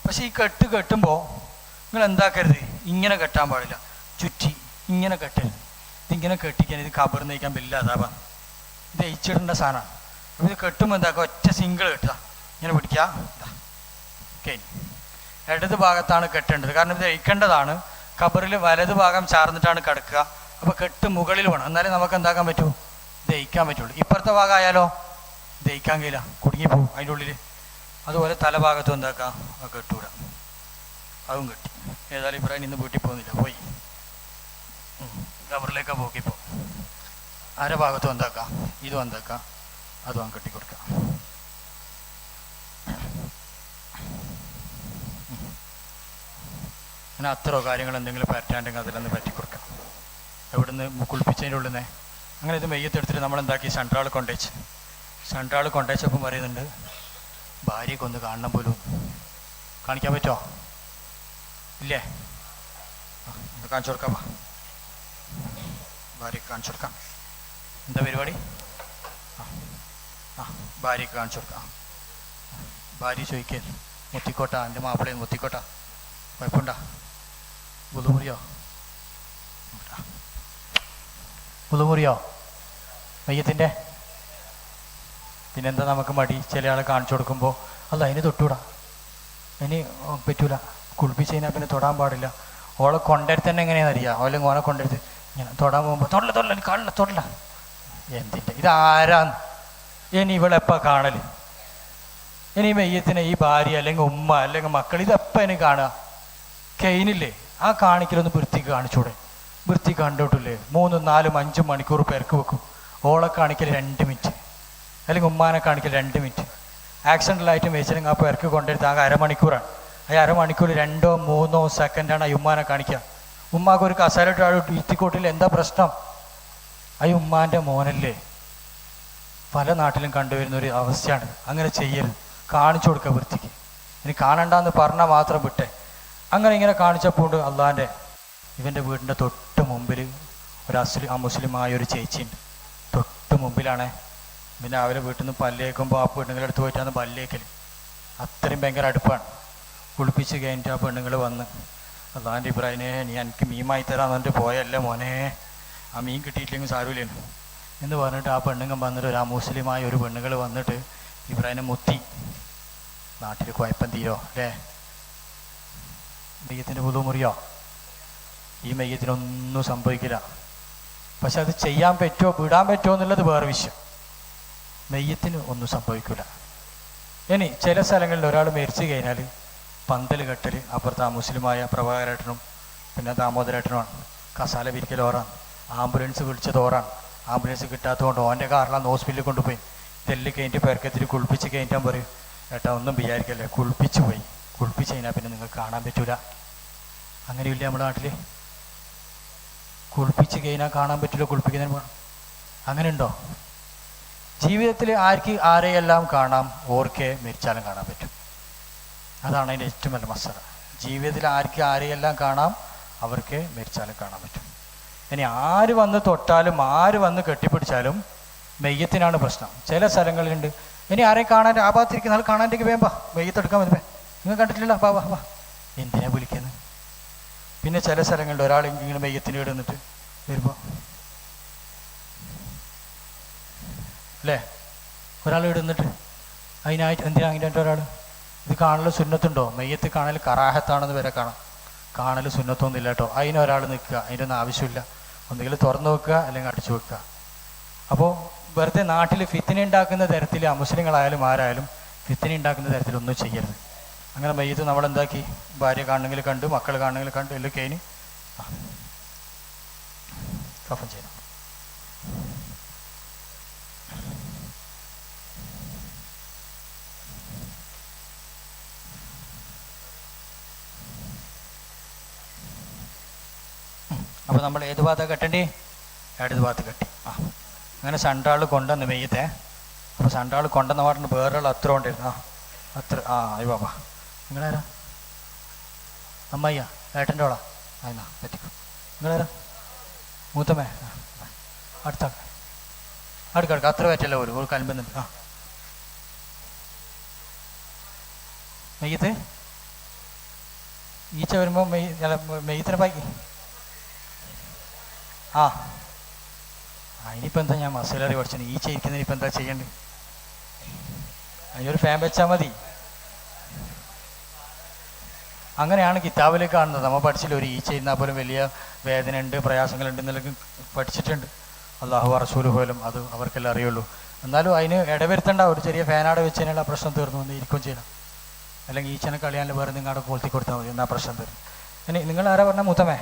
പക്ഷെ ഈ കെട്ടുമ്പോൾ നിങ്ങൾ എന്താക്കരുത്, ഇങ്ങനെ കെട്ടാൻ പാടില്ല. ചുറ്റി ഇങ്ങനെ കെട്ടരുത്. ഇതിങ്ങനെ കെട്ടിക്കാൻ ഇത് കബറിൽ നയിക്കാൻ വലിയ അതാവാണ്. ഇത് അയച്ചിടേണ്ട സാധനമാണ്. അപ്പോൾ ഇത് കെട്ടുമ്പോൾ എന്താക്കുക? ഒറ്റ സിംഗിൾ കെട്ടുക, ഇങ്ങനെ പിടിക്കുക. ഓക്കെ, ഇടത് ഭാഗത്താണ് കെട്ടേണ്ടത്. കാരണം ഇത് അയക്കേണ്ടതാണ്. കബറിൽ വലത് ഭാഗം ചാർന്നിട്ടാണ് കിടക്കുക. അപ്പോൾ കെട്ട് മുകളിൽ വേണം, എന്നാലേ നമുക്ക് എന്താക്കാൻ പറ്റൂ? ദഹിക്കാൻ പറ്റുള്ളൂ. ഇപ്പുറത്തെ ഭാഗം ആയാലോ ദഹിക്കാൻ കഴിയില്ല, കുടുങ്ങിപ്പോവും അതിൻ്റെ ഉള്ളിൽ. അതുപോലെ തലഭാഗത്തും എന്താക്കാം? അത് കെട്ടൂടാ, അതും കെട്ടി. ഏതായാലും ഇബ്രാഹിം ഇന്ന് വീട്ടിൽ പോകുന്നില്ല, പോയി കബറിലേക്കാണ് പോക്കിപ്പോൾ. അരഭാഗത്തും എന്താക്കാം? ഇതും എന്താക്കാം? അതും കെട്ടിക്കൊടുക്കാം. അങ്ങനെ അത്രയോ കാര്യങ്ങൾ എന്തെങ്കിലും പറ്റാണ്ടെങ്കിൽ അതിലൊന്ന് പറ്റിക്കൊടുക്കാം. എവിടുന്ന് കുളിപ്പിച്ചതിൻ്റെ ഉള്ളിൽ നിന്ന് അങ്ങനെ ഇത് മെയ്യത്തെടുത്തിട്ട് നമ്മളെന്താക്കി സെൻട്രാൾ കൊണ്ടുവച്ച് സെൻട്രാൾ കൊണ്ടേച്ചപ്പം പറയുന്നുണ്ട് ഭാര്യയ്ക്ക് ഒന്ന് കാണണം പോലും. കാണിക്കാൻ പറ്റുമോ? ഇല്ലേ? ഒന്ന് കാണിച്ചു കൊടുക്കാം. ഭാര്യയ്ക്ക് കാണിച്ചു കൊടുക്കാം. എന്താ പരിപാടി? ഭാര്യയ്ക്ക് കാണിച്ചു കൊടുക്കാം. ഭാര്യ ചോദിക്കേ, മുത്തിക്കോട്ട എൻ്റെ മാപ്പിളയെ മുത്തിക്കോട്ട, കുഴപ്പമുണ്ടാ? പുതുമുറിയോ? പുതുമുറിയോ മയ്യത്തിൻ്റെ? പിന്നെന്താ നമുക്ക് മടി? ചില ആളെ കാണിച്ചു കൊടുക്കുമ്പോൾ അല്ല അതിന് തൊട്ടുകൂടാ, ഇനി പറ്റൂല, കുളിപ്പിച്ച് കഴിഞ്ഞാൽ പിന്നെ തൊടാൻ പാടില്ല. ഓളെ കൊണ്ടെടുത്ത് തന്നെ എങ്ങനെയാണെന്നറിയാം. ഓലെ ഓനെ കൊണ്ടെടുത്ത് ഇങ്ങനെ തൊടാൻ പോകുമ്പോൾ തൊടല കാണില്ല തൊടല. എന്തിൻ്റെ ഇതാരാന്ന്? ഇനി ഇവളെപ്പാ കാണൽ? ഇനി മെയ്യത്തിനെ ഈ ഭാര്യ അല്ലെങ്കിൽ ഉമ്മ അല്ലെങ്കിൽ മക്കൾ ഇതെപ്പം ഇനി കാണുക? കെയിനില്ലേ ആ കാണിക്കലൊന്ന് വൃത്തിക്ക് കാണിച്ചൂടെ? വൃത്തി കണ്ടോട്ടില്ലേ? 3, 4, 5 മണിക്കൂർ പെരക്ക് വെക്കും. ഓളെ കാണിക്കൽ 2 മിനിറ്റ്, അല്ലെങ്കിൽ ഉമ്മാനെ കാണിക്കൽ 2 മിനിറ്റ്. ആക്സിഡൻ്റലായിട്ട് മേച്ചിലെങ്കിൽ ആ പെരക്ക് കൊണ്ടെടുത്ത് ആകെ അരമണിക്കൂറാണ്. ആ അരമണിക്കൂർ 2 or 3 സെക്കൻഡാണ് ആ ഉമ്മാനെ കാണിക്കുക. ഉമ്മാക്ക് ഒരു കസേരട്ട് ഇരുത്തിക്കോട്ടില്ല, എന്താ പ്രശ്നം? ആ ഉമ്മാൻ്റെ മോനല്ലേ? പല നാട്ടിലും കണ്ടുവരുന്ന ഒരു അവസ്ഥയാണ്. അങ്ങനെ ചെയ്യരുത്, കാണിച്ചു കൊടുക്കുക വൃത്തിക്ക്. ഇനി കാണണ്ടെന്ന് പറഞ്ഞാൽ മാത്രം വിട്ടെ. അങ്ങനെ ഇങ്ങനെ കാണിച്ചപ്പോൾ അള്ളാൻ്റെ ഇവൻ്റെ വീടിൻ്റെ തൊട്ട് മുമ്പിൽ ഒരു മുസ്ലിമായ ഒരു ചേച്ചിയുണ്ട്. തൊട്ട് മുമ്പിലാണേ. പിന്നെ അവരെ വീട്ടിൽ നിന്ന് പല്ലേക്കുമ്പോൾ ആ പെണ്ണുങ്ങളുടെ അടുത്ത് പോയിട്ടാണ് പല്ലേക്കൽ. അത്രയും ഭയങ്കര അടുപ്പാണ്. കുളിപ്പിച്ച് കഴിഞ്ഞിട്ട് ആ പെണ്ണുങ്ങൾ വന്ന്, അള്ളാൻ്റെ ഇബ്രാഹിനെ നീ എനിക്ക് മീമായി തരാൻ എന്നിട്ട് പോയല്ലേ മോനെ, ആ മീൻ കിട്ടിയിട്ടില്ലെങ്കിൽ സാരമില്ലേನು എന്ന് പറഞ്ഞിട്ട് ആ പെണ്ണുങ്ങൾ വന്നിട്ട് ഒരു മുസ്ലിമായ ഒരു പെണ്ണുങ്ങൾ വന്നിട്ട് ഇബ്രാഹിനെ മുത്തി. നാട്ടിൽ കുഴപ്പം തീരോ അല്ലേ? മെയ്യത്തിൻ്റെ പുതു മുറിയോ? ഈ മെയ്യത്തിനൊന്നും സംഭവിക്കില്ല. പക്ഷെ അത് ചെയ്യാൻ പറ്റുമോ വിടാൻ പറ്റുമോ എന്നുള്ളത് വേറെ വിഷയം. മെയ്യത്തിന് ഒന്നും സംഭവിക്കില്ല. ഇനി ചില സ്ഥലങ്ങളിൽ ഒരാൾ മരിച്ചു കഴിഞ്ഞാൽ പന്തൽ കെട്ടൽ അപ്പുറത്ത് ആ മുസ്ലിമായ പ്രഭാകരേട്ടനും പിന്നെ ദാമോദരേട്ടനുമാണ്. കസാല വിരിക്കൽ ഓറാണ്. ആംബുലൻസ് വിളിച്ചത് ഓറാണ്. ആംബുലൻസ് കിട്ടാത്തതുകൊണ്ട് ഓൻ്റെ കാറിലാണ് ഹോസ്പിറ്റലിൽ കൊണ്ടുപോയി. ഇതെല്ലാം കഴിഞ്ഞിട്ട് പെരക്കത്തിൽ കുളിപ്പിച്ച് കഴിഞ്ഞാൽ പറയും, ഏട്ടാ ഒന്നും വിചാരിക്കല്ലേ, കുളിപ്പിച്ച് പോയി. കുളിപ്പിച്ച് കഴിഞ്ഞാൽ പിന്നെ നിങ്ങൾക്ക് കാണാൻ പറ്റൂല. അങ്ങനെയില്ല നമ്മുടെ നാട്ടിൽ? കുളിപ്പിച്ച് കഴിഞ്ഞാൽ കാണാൻ പറ്റില്ല, കുളിപ്പിക്കുന്നതിന് പോകണം. അങ്ങനെ ഉണ്ടോ? ജീവിതത്തിൽ ആരെയെല്ലാം കാണാം, ഓർക്കെ മരിച്ചാലും കാണാൻ പറ്റും. അതാണ് അതിൻ്റെ ഏറ്റവും വലിയ മസാല. ജീവിതത്തിൽ ആരെയെല്ലാം കാണാം, അവർക്ക് മരിച്ചാലും കാണാൻ പറ്റും. ഇനി ആര് വന്ന് തൊട്ടാലും ആര് വന്ന് കെട്ടിപ്പിടിച്ചാലും മെയ്യത്തിനാണ് പ്രശ്നം. ചില സ്ഥലങ്ങളിലുണ്ട്, ഇനി ആരെയും കാണാൻ ആ ഭാഗത്തിരിക്കുന്ന ആൾ കാണാൻ്റെക്ക് വേമ്പാ മെയ്യത്തെടുക്കാൻ മതി, നിങ്ങൾ കണ്ടിട്ടില്ല, വാ വാ വാ, എന്തിനാ വിളിക്കുന്നത്? പിന്നെ ചില സ്ഥലങ്ങളിൽ ഒരാൾ ഇങ്ങനെ മെയ്യത്തിന് വീട് നിന്നിട്ട് വരുമ്പോൾ അല്ലേ, ഒരാൾ വീട് നിന്നിട്ട് അതിനായിട്ട് എന്തിനാ അതിൻ്റെ ഒരാൾ ഇത് കാണൽ സുന്നത്തുണ്ടോ? മെയ്യത്ത് കാണൽ കറാഹത്താണെന്ന് വരെ കാണാം. കാണൽ സുന്നത്തൊന്നുമില്ല കേട്ടോ. അതിനൊരാൾ നിൽക്കുക, അതിനൊന്നും ആവശ്യമില്ല. ഒന്നുകിൽ തുറന്നു വെക്കുക അല്ലെങ്കിൽ അടിച്ചു വെക്കുക. അപ്പോൾ വെറുതെ നാട്ടിൽ ഫിത്തിന ഉണ്ടാക്കുന്ന തരത്തിൽ മുസ്ലിങ്ങളായാലും ആരായാലും ഫിത്തിന ഉണ്ടാക്കുന്ന തരത്തിലൊന്നും ചെയ്യരുത്. അങ്ങനെ മെയ്യത്ത് നമ്മളെന്താക്കി, ഭാര്യ കാണണമെങ്കിൽ കണ്ടു, മക്കൾ കാണണമെങ്കിൽ കണ്ടു, എല്ലാം കഴിഞ്ഞ് കഫൻ ചെയ്യണം. അപ്പോൾ നമ്മൾ ഏത് ഭാഗത്താണ് കെട്ടേണ്ടി? ഇടത് ഭാഗത്ത് കെട്ടി. അങ്ങനെ സണ്ടാൾ കൊണ്ടുവന്ന് മെയ്യത്തെ. അപ്പോൾ സണ്ടാൾ കൊണ്ടുവന്ന പാട്ടിന് വേറൊരാൾ അത്ര കൊണ്ടിരുന്നു. അത്ര അയ്യോ ബാബാ, നിങ്ങളാരാ? അമ്മയ്യ ഏട്ടൻ്റെ ഓളാ? എന്നാ പറ്റിക്കും. നിങ്ങളാരാ? മൂത്തമ്മേ? അടുക്കടുക്ക അത്ര പറ്റല്ല ഒരു കലമ്പുന്നുണ്ട്. മെയ്യത്ത് ഈച്ച വരുമ്പോൾ മെയ്യത്തിനെ പാക്കി. ഇനിയിപ്പോൾ എന്താ, ഞാൻ മസാലറി പഠിച്ചത്, ഈച്ച ഇരിക്കുന്നതിന് ഇപ്പം എന്താ ചെയ്യേണ്ടത്? അതിനൊരു ഫാൻ വെച്ചാൽ മതി. അങ്ങനെയാണ് കിതാബിലേക്ക് കാണുന്നത്. നമ്മൾ പഠിച്ചില്ല, ഒരു ഈച്ച ഇരുന്നാൽ പോലും വലിയ വേദന ഉണ്ട്, പ്രയാസങ്ങളുണ്ട് എന്നുള്ളത് പഠിച്ചിട്ടുണ്ട്. അള്ളാഹു റസൂൽ പോലും അത് അവർക്കെല്ലാം അറിയുള്ളൂ. എന്നാലും അതിന് ഇടവരുത്തേണ്ട, ഒരു ചെറിയ ഫാനാടെ വെച്ച് കഴിഞ്ഞാൽ ആ പ്രശ്നം തീർന്നു എന്ന് ഇരിക്കും ചെയ്യണം. അല്ലെങ്കിൽ ഈച്ചനെ കളിയാണ്ട് വേറെ നിങ്ങളുടെ കൊളുത്തി കൊടുത്താൽ മതി, എന്നാൽ പ്രശ്നം തീർന്നു. ഇനി നിങ്ങൾ ആരാ പറഞ്ഞാൽ? മൂത്തമ്മേ?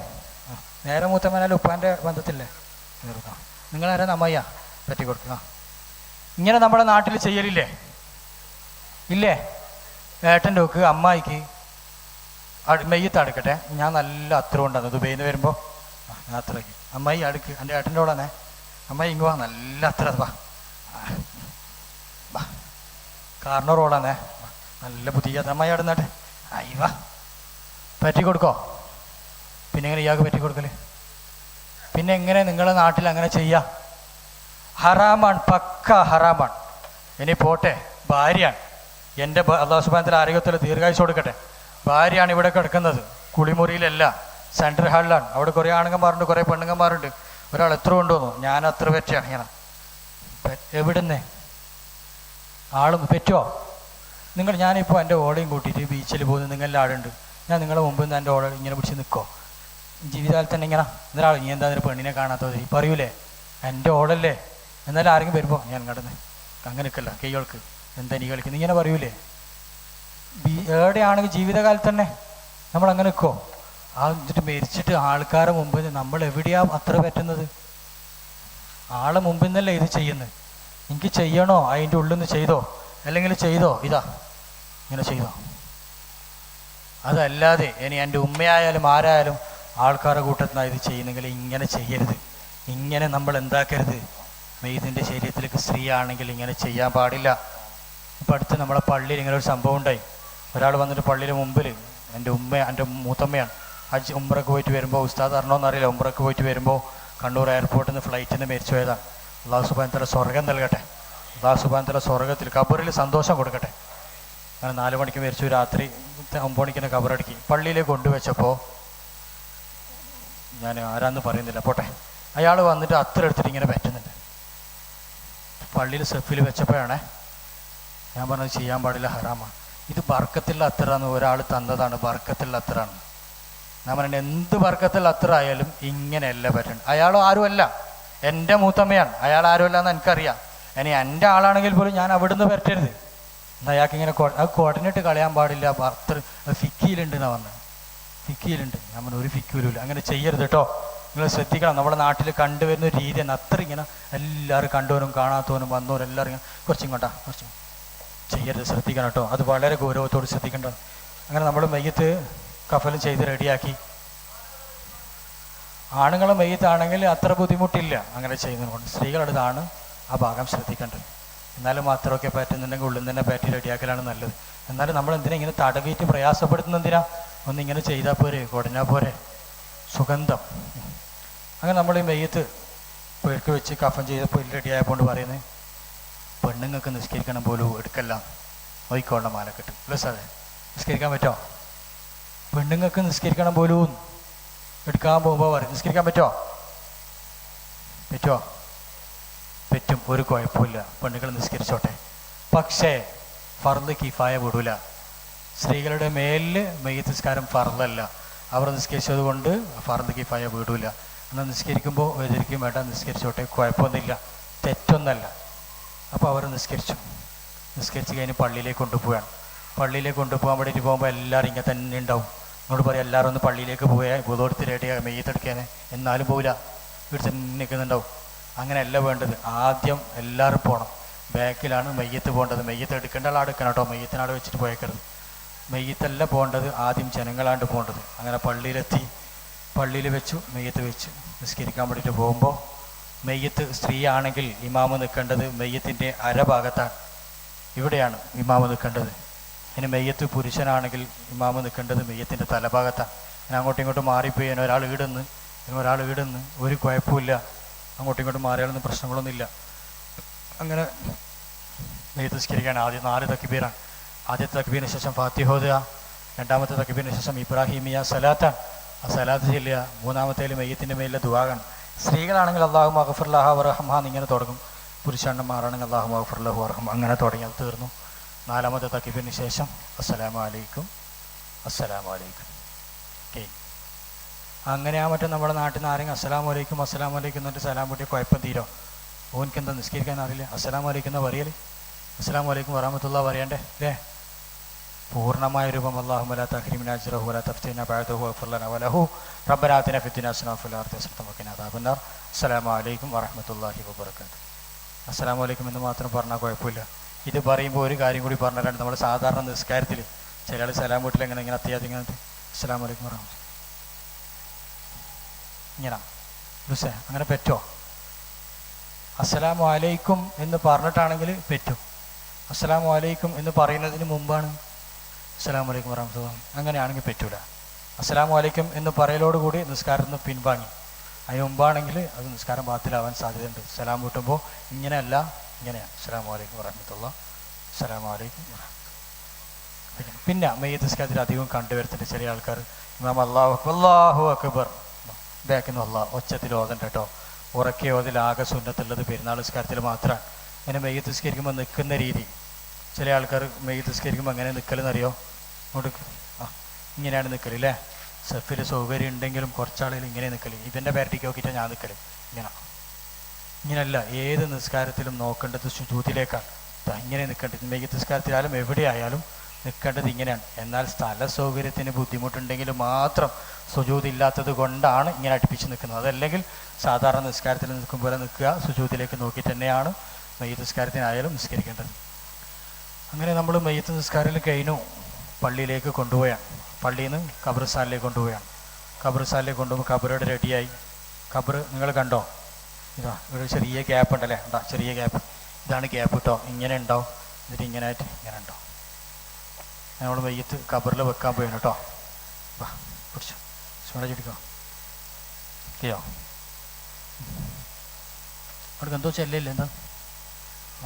നേരെ മൂത്തമ്മേനാലും ഉപ്പാൻ്റെ ബന്ധത്തില്ലേ? നിങ്ങളാരാ? അമ്മയ്യ പറ്റി കൊടുക്കുക. ഇങ്ങനെ നമ്മുടെ നാട്ടിൽ ചെയ്യലില്ലേ? ഇല്ലേ? ഏട്ടൻ്റെ ഒക്കെ അമ്മായിക്ക് മെയ്യത്ത് അടുക്കട്ടെ, ഞാൻ നല്ല അത്ര കൊണ്ടാണ് ദുബൈന്ന് വരുമ്പോൾ ഞാൻ അത്രയ്ക്ക്. അമ്മായി അടുക്ക്, എൻ്റെ ഏട്ടൻ്റെ കൂടെ അമ്മായി ഇങ്ങ് വാ, നല്ല അത്ര വാ. കാറിൻ്റെ റോളാന്നേ, നല്ല പുതിയ അമ്മ ഇടുന്നാട്ടെ. അയ്യവാ പറ്റി കൊടുക്കോ? പിന്നെ എങ്ങനെ ഇയാൾക്ക് പറ്റി കൊടുക്കല്? പിന്നെ എങ്ങനെ നിങ്ങളുടെ നാട്ടിൽ അങ്ങനെ ചെയ്യാം? ഹറാമാണ്, പക്ക ഹറാമാണ്. ഇനി പോട്ടെ, ഭാര്യയാണ് എൻ്റെ, അല്ലാഹു സുബ്ഹാനഹു വ തആല ആരോഗ്യത്തിൽ ദീർഘായുസ് കൊടുക്കട്ടെ. ഭാര്യയാണ് ഇവിടെ കിടക്കുന്നത്, കുളിമുറിയിലല്ല, സെൻട്രൽ ഹാളിലാണ്. അവിടെ കുറേ ആണുങ്ങന്മാരുണ്ട്, കുറേ പെണ്ണുങ്ങന്മാരുണ്ട്. ഒരാൾ എത്ര കൊണ്ടുവന്നു? ഞാൻ അത്ര പറ്റിയാണ്. ഇങ്ങനെ എവിടുന്നേ ആളും പറ്റുമോ? ഞാനിപ്പോൾ എൻ്റെ ഓളയും കൂട്ടിയിട്ട് ബീച്ചിൽ പോകുന്നു, നിങ്ങളുടെ ആടുണ്ട്, ഞാൻ നിങ്ങളുടെ മുമ്പിൽ നിന്ന് എൻ്റെ ഓള ഇങ്ങനെ പിടിച്ച് നിൽക്കോ? ജീവിതകാലത്ത് തന്നെ ഇങ്ങനെ ഒരാൾ നീ എന്താ അതിന് പെണ്ണിനെ കാണാത്തത് ഈ പറയൂലേ? എൻ്റെ ഓളല്ലേ? എന്നാലും ആരെങ്കിലും വരുമ്പോൾ ഞാൻ കടന്ന് അങ്ങനെ നിൽക്കല്ല, കൈകൾക്ക് എന്താ നീ കളിക്കുന്നത് ഇങ്ങനെ പറയൂലേ? എവിടെയാണെങ്കിൽ ജീവിതകാലത്ത് തന്നെ നമ്മൾ അങ്ങനെ നിൽക്കോ? ആ എന്നിട്ട് മരിച്ചിട്ട് ആൾക്കാരുടെ മുമ്പിൽ നമ്മൾ എവിടെയാ അത്ര പറ്റുന്നത്? ആളെ മുമ്പിൽ നിന്നല്ലേ ഇത് ചെയ്യുന്നത്. എനിക്ക് ചെയ്യണോ? അതിൻ്റെ ഉള്ളിൽ നിന്ന് ചെയ്തോ, അല്ലെങ്കിൽ ചെയ്തോ ഇതാ ഇങ്ങനെ ചെയ്തോ. അതല്ലാതെ ഇനി എൻ്റെ ഉമ്മയായാലും ആരായാലും ആൾക്കാരുടെ കൂട്ടത്തിൽ നിന്ന് ഇത് ചെയ്യുന്നെങ്കിൽ ഇങ്ങനെ ചെയ്യരുത്. ഇങ്ങനെ നമ്മൾ എന്താക്കരുത്? മെയ്തിൻ്റെ ശരീരത്തിലേക്ക് സ്ത്രീ ആണെങ്കിൽ ഇങ്ങനെ ചെയ്യാൻ പാടില്ല. ഇപ്പം അടുത്ത് നമ്മളെ പള്ളിയിൽ ഇങ്ങനെ ഒരു സംഭവം ഉണ്ടായി. ഒരാൾ വന്നിട്ട് പള്ളിയുടെ മുമ്പിൽ, എൻ്റെ മൂത്തമ്മയാണ്, ഹജ്ജ് ഉംറയ്ക്ക് പോയിട്ട് വരുമ്പോൾ, ഉസ്താദ് അറിയണമെന്ന് അറിയില്ല, ഉംറയ്ക്ക് പോയിട്ട് വരുമ്പോൾ കണ്ണൂർ എയർപോർട്ടിൽ നിന്ന് ഫ്ലൈറ്റിൽ നിന്ന് മരിച്ചു പോയതാണ്. അല്ലാഹു സുബ്ഹാനഹു വ തആല സ്വർഗം നൽകട്ടെ. അല്ലാഹു സുബ്ഹാനഹു വ തആല സ്വർഗത്തിൽ ഖബറിൽ സന്തോഷം കൊടുക്കട്ടെ. അങ്ങനെ 4 മണിക്ക് മരിച്ചു, രാത്രി 9 മണിക്ക് ഖബറടക്കി. പള്ളിയിലേക്ക് കൊണ്ടുവച്ചപ്പോൾ, ഞാൻ ആരാന്ന് പറയുന്നില്ല, പോട്ടെ, അയാൾ വന്നിട്ട് അത്ര എടുത്തിട്ട് ഇങ്ങനെ പറ്റുന്നുണ്ട്. പള്ളിയിൽ സെഫിൽ വെച്ചപ്പോഴാണ് ഞാൻ പറഞ്ഞത് ചെയ്യാൻ പാടില്ല, ഹറാമാണ്. ഇത് ബർക്കത്തുള്ള അത്തറാന്ന് ഒരാൾ തന്നതാണ്, ബർക്കത്തുള്ള അത്തറാണ്. ഞാൻ പറഞ്ഞ എന്ത് ബർക്കത്തുള്ള അത്ര ആയാലും ഇങ്ങനെയല്ല പറ്റണം. അയാൾ ആരുമല്ല, എൻ്റെ മൂത്തമ്മയാണ്, അയാൾ ആരുമല്ല എന്ന് എനിക്കറിയാം. ഇനി എൻ്റെ ആളാണെങ്കിൽ പോലും ഞാൻ അവിടുന്ന് പറ്റരുത്. എന്നാൽ അയാൾക്ക് ഇങ്ങനെ അത് കോർഡിനേറ്റ് കളയാൻ പാടില്ല. അത്ര ഫിക്കിയിലുണ്ട് എന്നാണ് പറഞ്ഞത്. ഫിക്കിയിലുണ്ട്. ഞാൻ പറഞ്ഞു ഒരു ഫിക്കിയിലും അങ്ങനെ ചെയ്യരുത് കേട്ടോ. നിങ്ങൾ ശ്രദ്ധിക്കണം. നമ്മുടെ നാട്ടിൽ കണ്ടുവരുന്ന ഒരു രീതിയാണ് അത്ര ഇങ്ങനെ എല്ലാവരും കണ്ടവനും കാണാത്തവനും വന്നവരും എല്ലാവരും ഇങ്ങനെ കുറച്ചും ചെയ്യരുത്, ശ്രദ്ധിക്കണം കേട്ടോ. അത് വളരെ ഗൗരവത്തോട് ശ്രദ്ധിക്കേണ്ട. അങ്ങനെ നമ്മൾ മയ്യത്ത് കഫലും ചെയ്ത് റെഡിയാക്കി. ആണുങ്ങൾ മയ്യത്താണെങ്കിൽ അത്ര ബുദ്ധിമുട്ടില്ല അങ്ങനെ ചെയ്യുന്നതുകൊണ്ട്. സ്ത്രീകളടുത്താണ് ആ ഭാഗം ശ്രദ്ധിക്കേണ്ടത്. എന്നാലും മാത്രമൊക്കെ പറ്റുന്നുണ്ടെങ്കിൽ ഉള്ളിൽ തന്നെ പാറ്റി റെഡിയാക്കലാണ് നല്ലത്. എന്നാലും നമ്മൾ എന്തിനാ ഇങ്ങനെ തടവിയിട്ട് പ്രയാസപ്പെടുത്തുന്ന എന്തിനാ? ഒന്നിങ്ങനെ ചെയ്താൽ പോരെ, കുടഞ്ഞാൽ പോരെ, സുഗന്ധം. അങ്ങനെ നമ്മൾ ഈ മെയ്യത്ത് പെരുക്ക് വെച്ച് കഫൻ ചെയ്തപ്പോൾ റെഡിയായപ്പോൾ പറയുന്നത്, പെണ്ണുങ്ങൾക്ക് നിസ്കരിക്കണം പോലും എടുക്കല്ല, നോയിക്കോണ്ട മാല കിട്ടും. അല്ലേ സാറേ? നിസ്കരിക്കാൻ പറ്റുമോ? പെണ്ണുങ്ങൾക്ക് നിസ്കരിക്കണം പോലും എടുക്കാൻ പോകുമ്പോൾ പറയും, നിസ്കരിക്കാൻ പറ്റുമോ? പറ്റും, ഒരു കുഴപ്പമില്ല, പെണ്ണുങ്ങൾ നിസ്കരിച്ചോട്ടെ. പക്ഷേ ഫർദ് കിഫായ വിടൂല. സ്ത്രീകളുടെ മേലിൽ മെയ്യത്ത് നിസ്കാരം ഫർദല്ല. അവർ നിസ്കരിച്ചത് കൊണ്ട് ഫർദ് കിഫായ വിടൂല. എന്നാൽ നിസ്കരിക്കുമ്പോൾ എതിരിക്കും വേണ്ട, നിസ്കരിച്ചോട്ടെ, കുഴപ്പമൊന്നുമില്ല, തെറ്റൊന്നല്ല. അപ്പോൾ അവർ നിസ്കരിച്ച് കഴിഞ്ഞ് പള്ളിയിലേക്ക് കൊണ്ടുപോവുകയാണ്. പള്ളിയിലേക്ക് കൊണ്ടുപോകാൻ വേണ്ടിയിട്ട് പോകുമ്പോൾ എല്ലാവരും ഇങ്ങനെ തന്നെ ഉണ്ടാവും. എന്നോട് പറയാം, എല്ലാവരും ഒന്ന് പള്ളിയിലേക്ക് പോയാൽ ബുധോടുത്ത് റെഡിയാ മെയ്യത്തെടുക്കാൻ, എന്നാലും പോവില്ല, വീട്ടിൽ തന്നെ നിൽക്കുന്നുണ്ടാവും. അങ്ങനെയല്ല വേണ്ടത്. ആദ്യം എല്ലാവരും പോകണം. ബാക്കിലാണ് മെയ്യത്ത് പോകേണ്ടത്. മെയ്യത്ത് എടുക്കേണ്ട ആൾ എടുക്കണം കേട്ടോ, മെയ്യത്തിനാട് വെച്ചിട്ട് പോയേക്കരുത്. മെയ്യത്തല്ല പോകേണ്ടത്, ആദ്യം ജനങ്ങളാണ്ട് പോകേണ്ടത്. അങ്ങനെ പള്ളിയിലെത്തി, പള്ളിയിൽ വെച്ചു, മെയ്യത്ത് വെച്ച് നിസ്കരിക്കാൻ വേണ്ടിയിട്ട് പോകുമ്പോൾ, മെയ്യത്ത് സ്ത്രീ ആണെങ്കിൽ ഇമാമ് നിൽക്കേണ്ടത് മെയ്യത്തിൻ്റെ അരഭാഗത്താണ്, ഇവിടെയാണ് ഇമാമ് നിൽക്കേണ്ടത്. ഇനി മെയ്യത്ത് പുരുഷനാണെങ്കിൽ ഇമാമ് നിൽക്കേണ്ടത് മെയ്യത്തിൻ്റെ തലഭാഗത്താണ്. ഞാൻ അങ്ങോട്ടും ഇങ്ങോട്ടും മാറിപ്പോയി, ഒരാൾ ഈടുന്ന് ഒരു കുഴപ്പമില്ല, അങ്ങോട്ടും ഇങ്ങോട്ടും മാറിയാലൊന്നും പ്രശ്നങ്ങളൊന്നുമില്ല. അങ്ങനെ മെയ്യത്ത് നിസ്കരിക്കാൻ ആദ്യം 4 തക്ബീറാണ്. ആദ്യത്തെ തക്ബീറിന് ശേഷം ഫാത്തിഹ ഓതുക, രണ്ടാമത്തെ തക്ബീറിന് ശേഷം ഇബ്രാഹിമിയ സലാത്താണ്, ആ സലാത്ത് ചെല്ലുക. മൂന്നാമത്തേൽ മെയ്യത്തിൻ്റെ മേലിലെ ദുആണ്. സ്ത്രീകളാണെങ്കിൽ അല്ലാഹു മഗ്ഫിർലഹ വറഹ്മഹ എന്നിങ്ങനെ തുടങ്ങും. പുരുഷന്മാരാണെങ്കിൽ അല്ലാഹു മഗ്ഫിർലഹു വറഹ്മഹ, അങ്ങനെ തുടങ്ങി അത് തീർന്നു. 4ാമത്തെ തക്ബീറിന് ശേഷം അസ്സലാമു അലൈക്കും ഓക്കെ. അങ്ങനെ ആ മറ്റേ നമ്മുടെ നാട്ടിൽ നിന്ന് ആരെങ്കിലും അസ്സലാമു അലൈക്കും എന്നിട്ട് സലാം പൊട്ടിയ കുഴപ്പം തീരോ? ഓനിക്ക് എന്താ നിസ്കരിക്കാൻ അറിയില്ല? അസ്സലാമു അലൈക്കും എന്നാ പറയൽ. അസ്സലാമു അലൈക്കും വറഹ്മത്തുള്ളാഹി പറയണ്ടേ അല്ലേ? പൂർണ്ണമായ രൂപം അല്ലാഹുമ്മ ലാ തഹ്രിംനാ അജ്റഹു വലാ തഫ്തിനാ ബഅദഹു വഗ്ഫിർ ലനാ വലഹു റബ്ബനാ ആതിനാ ഫിദ്ദുനിയാ ഹസനത വഫിൽ ആഖിറതി ഹസനത വഖിനാ അദാബന്നാർ. അസ്സലാമു അലൈക്കും വറഹ്മത്തുള്ളാഹി വബറകാതുഹു. അസ്സലാമു അലൈക്കും എന്ന് മാത്രം പറഞ്ഞാൽ കുഴപ്പമില്ല. ഇത് പറയുമ്പോൾ ഒരു കാര്യം കൂടി പറഞ്ഞിട്ടുണ്ട്. നമ്മൾ സാധാരണ നിസ്കാരത്തിൽ ചില ആൾ സലാം വീട്ടിൽ ഇങ്ങനെ അത്യാവശ്യം ഇങ്ങനെ അസ്സലാമു അലൈക്കും വറഹ്മത്തുള്ളാഹി ഇങ്ങനെ അങ്ങനെ പറ്റുമോ? അസ്സലാമു അലൈക്കും എന്ന് പറഞ്ഞിട്ടാണെങ്കിൽ പറ്റും. അസ്സലാമു അലൈക്കും എന്ന് പറയുന്നതിന് മുമ്പാണ് അസ്സലാമു അലൈക്കും വറഹ്മത്തുള്ളാഹി, അങ്ങനെയാണെങ്കിൽ പറ്റൂല. അസ്സലാമു അലൈക്കും എന്ന് പറയലോടുകൂടി നിസ്കാരത്തിൽ നിന്ന് പിൻവാങ്ങി. അതിന് മുമ്പാണെങ്കിൽ അത് നിസ്കാരം ബാത്തിലാവാൻ സാധ്യതയുണ്ട്. സലാം കൂട്ടുമ്പോൾ ഇങ്ങനെയല്ല, ഇങ്ങനെയാണ് അസ്സലാമു അലൈക്കും വറഹ്മത്തുള്ളാഹി, അസ്സലാമു അലൈക്കും വറഹ്മത്തുള്ളാഹി. പിന്നെ മയ്യിത്ത് നിസ്കാരത്തിൽ അധികം കണ്ടുവരുത്തുന്നുണ്ട് ചില ആൾക്കാർ ഇമാം അല്ലാഹു അക്ബർ ബാക്കിൽ നിന്ന് അല്ലാഹ് ഒച്ചത്തിൽ ഓതണ്ട കേട്ടോ. ഉറക്കെ ഓതിലാകെ സുന്നത്തുള്ളത് പെരുന്നാൾ നിസ്കാരത്തിൽ മാത്രമാണ്. അങ്ങനെ മയ്യിത്ത് നിസ്കരിക്കുമ്പോൾ നിൽക്കുന്ന രീതി ചില ആൾക്കാർ മയ്യിത്ത് നിസ്കരിക്കുമ്പോൾ എങ്ങനെ നിൽക്കലെന്നറിയോ? അങ്ങോട്ട് ഇങ്ങനെയാണ് നിൽക്കൽ അല്ലേ? സെഫിൽ സൗകര്യം ഉണ്ടെങ്കിലും കുറച്ചാളുകൾ ഇങ്ങനെ നിൽക്കൽ. ഇവൻ്റെ പാരറ്റിക്ക് നോക്കിയിട്ടാണ് ഞാൻ നിൽക്കൽ. ഇങ്ങനെയല്ല, ഏത് നിസ്കാരത്തിലും നോക്കേണ്ടത് സുജൂദിലേക്കാണ്. ഇങ്ങനെ നിൽക്കേണ്ടത് മയ്യിത്ത് നിസ്കാരത്തിലായാലും എവിടെയായാലും നിൽക്കേണ്ടത് ഇങ്ങനെയാണ്. എന്നാൽ സ്ഥല സൗകര്യത്തിന് ബുദ്ധിമുട്ടുണ്ടെങ്കിൽ മാത്രം സുജൂദില്ലാത്തത് കൊണ്ടാണ് ഇങ്ങനെ അടുപ്പിച്ച് നിൽക്കുന്നത്. അതല്ലെങ്കിൽ സാധാരണ നിസ്കാരത്തിൽ നിൽക്കും പോലെ നിൽക്കുക, സുജൂദിലേക്ക് നോക്കി തന്നെയാണ് മയ്യിത്ത് നിസ്കാരത്തിനായാലും നിസ്കരിക്കേണ്ടത്. അങ്ങനെ നമ്മൾ മയ്യിത്ത് നിസ്കാരം കഴിഞ്ഞു പള്ളിയിലേക്ക് കൊണ്ടുപോയാണ്. പള്ളിയിൽ നിന്ന് ഖബർസ്ഥാനിലേക്ക് കൊണ്ടുപോയാണ്. ഖബർസ്ഥാനിലേക്ക് കൊണ്ടുപോകുമ്പോൾ ഖബറോട് റെഡിയായി. ഖബർ നിങ്ങൾ കണ്ടോ? ഇതാ ഇവിടെ ചെറിയ ഗ്യാപ്പ് ഉണ്ടല്ലേ, ഉണ്ടാ ചെറിയ ഗ്യാപ്പ്, ഇതാണ് ഗ്യാപ്പ് കേട്ടോ. ഇങ്ങനെ ഉണ്ടാവും, എന്നിട്ട് ഇങ്ങനെ ആയിട്ട് ഇങ്ങനെ ഉണ്ടാവും. നമ്മൾ മയ്യിത്ത് ഖബറിൽ വെക്കാൻ പോയാണ് കേട്ടോ. വാ പിടിച്ചോ, സ്മരണ ചുടിക്കോ, ഓക്കെയോ? അവിടെ എന്തോ ചെല്ലയില്ല, എന്താ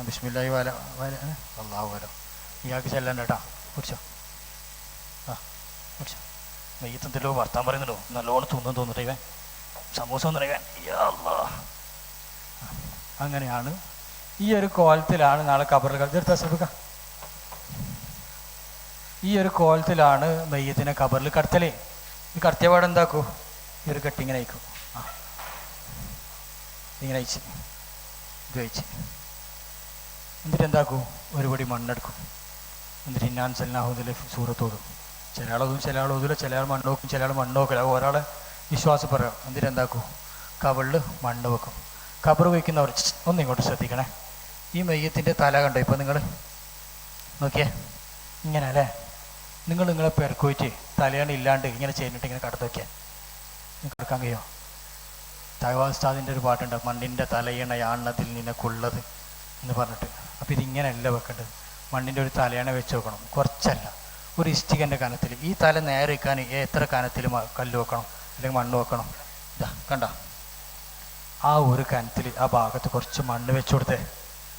ബിസ്മില്ലാഹി വല വല അല്ലാഹു വല, ഇയാൾക്ക് ചെല്ലണ്ട കേട്ടോ. പിടിച്ചോ, ആ പിടിച്ചോ. മയ്യിത്ത് എന്തെല്ലോ വർത്താൻ പറയുന്നുണ്ടോ? നല്ലോണം തോന്നിട്ട് ഇവൻ സമൂസ ഒന്നും ഇവൻ. അങ്ങനെയാണ്, ഈ ഒരു കോലത്തിലാണ് നാളെ ഖബറിൽ എടുത്താ ശ്രമിക്കാം. ഈ ഒരു കോലത്തിലാണ് മയ്യത്തിനെ ഖബറിൽ കടത്തലേ. ഈ കടത്തിയപാട് എന്താക്കൂ? ഈ ഒരു കെട്ടി ഇങ്ങനെ അയക്കും. ആ ഇങ്ങനെ അയച്ച് ഇത് അയച്ച് എന്നിട്ട് എന്താക്കൂ? ഒരു പടി മണ്ണെടുക്കും. എന്നിട്ട് ഇന്നാൻ സല്ലാഹുദിലെ സൂറത്തോടും. ചില ആളോതും ചില ആളോതില്ല, ചില ആൾ മണ്ണ് നോക്കും, ചില ആൾ മണ്ണ് നോക്കില്ല. ഒരാളെ വിശ്വാസം പറയാം. എന്നിട്ട് എന്താക്കൂ? കബറിൽ മണ്ണ് വെക്കും. ഖബർ വയ്ക്കുന്നവർ ഒന്നിങ്ങോട്ട് ശ്രദ്ധിക്കണേ. ഈ മയ്യത്തിൻ്റെ തല കണ്ടോ? ഇപ്പം നിങ്ങൾ നോക്കിയേ, ഇങ്ങനെ അല്ലേ? നിങ്ങളെ പെരക്കോയിട്ട് തലയാണ് ഇല്ലാണ്ട് ഇങ്ങനെ ചെയ്തിട്ട് ഇങ്ങനെ കടത്ത് വയ്ക്കാൻ കിടക്കാൻ കഴിയോ? തൈവാസ്താദിൻ്റെ ഒരു പാട്ടുണ്ട്, മണ്ണിൻ്റെ തലയണയാണതിൽ നിനക്കുള്ളത് എന്ന് പറഞ്ഞിട്ട്. അപ്പോൾ ഇതിങ്ങനെയല്ല വെക്കേണ്ടത്. മണ്ണിൻ്റെ ഒരു തലയണ വെച്ച് വെക്കണം, കുറച്ചല്ല, ഒരു ഇഷ്ടികൻ്റെ കനത്തിൽ. ഈ തല നേരെ വെക്കാൻ എത്ര കനത്തിൽ കല്ല് വെക്കണം അല്ലെങ്കിൽ മണ്ണ് വെക്കണം? ഇതാ കണ്ട, ആ ഒരു കനത്തിൽ ആ ഭാഗത്ത് കുറച്ച് മണ്ണ് വെച്ച് കൊടുത്തേ.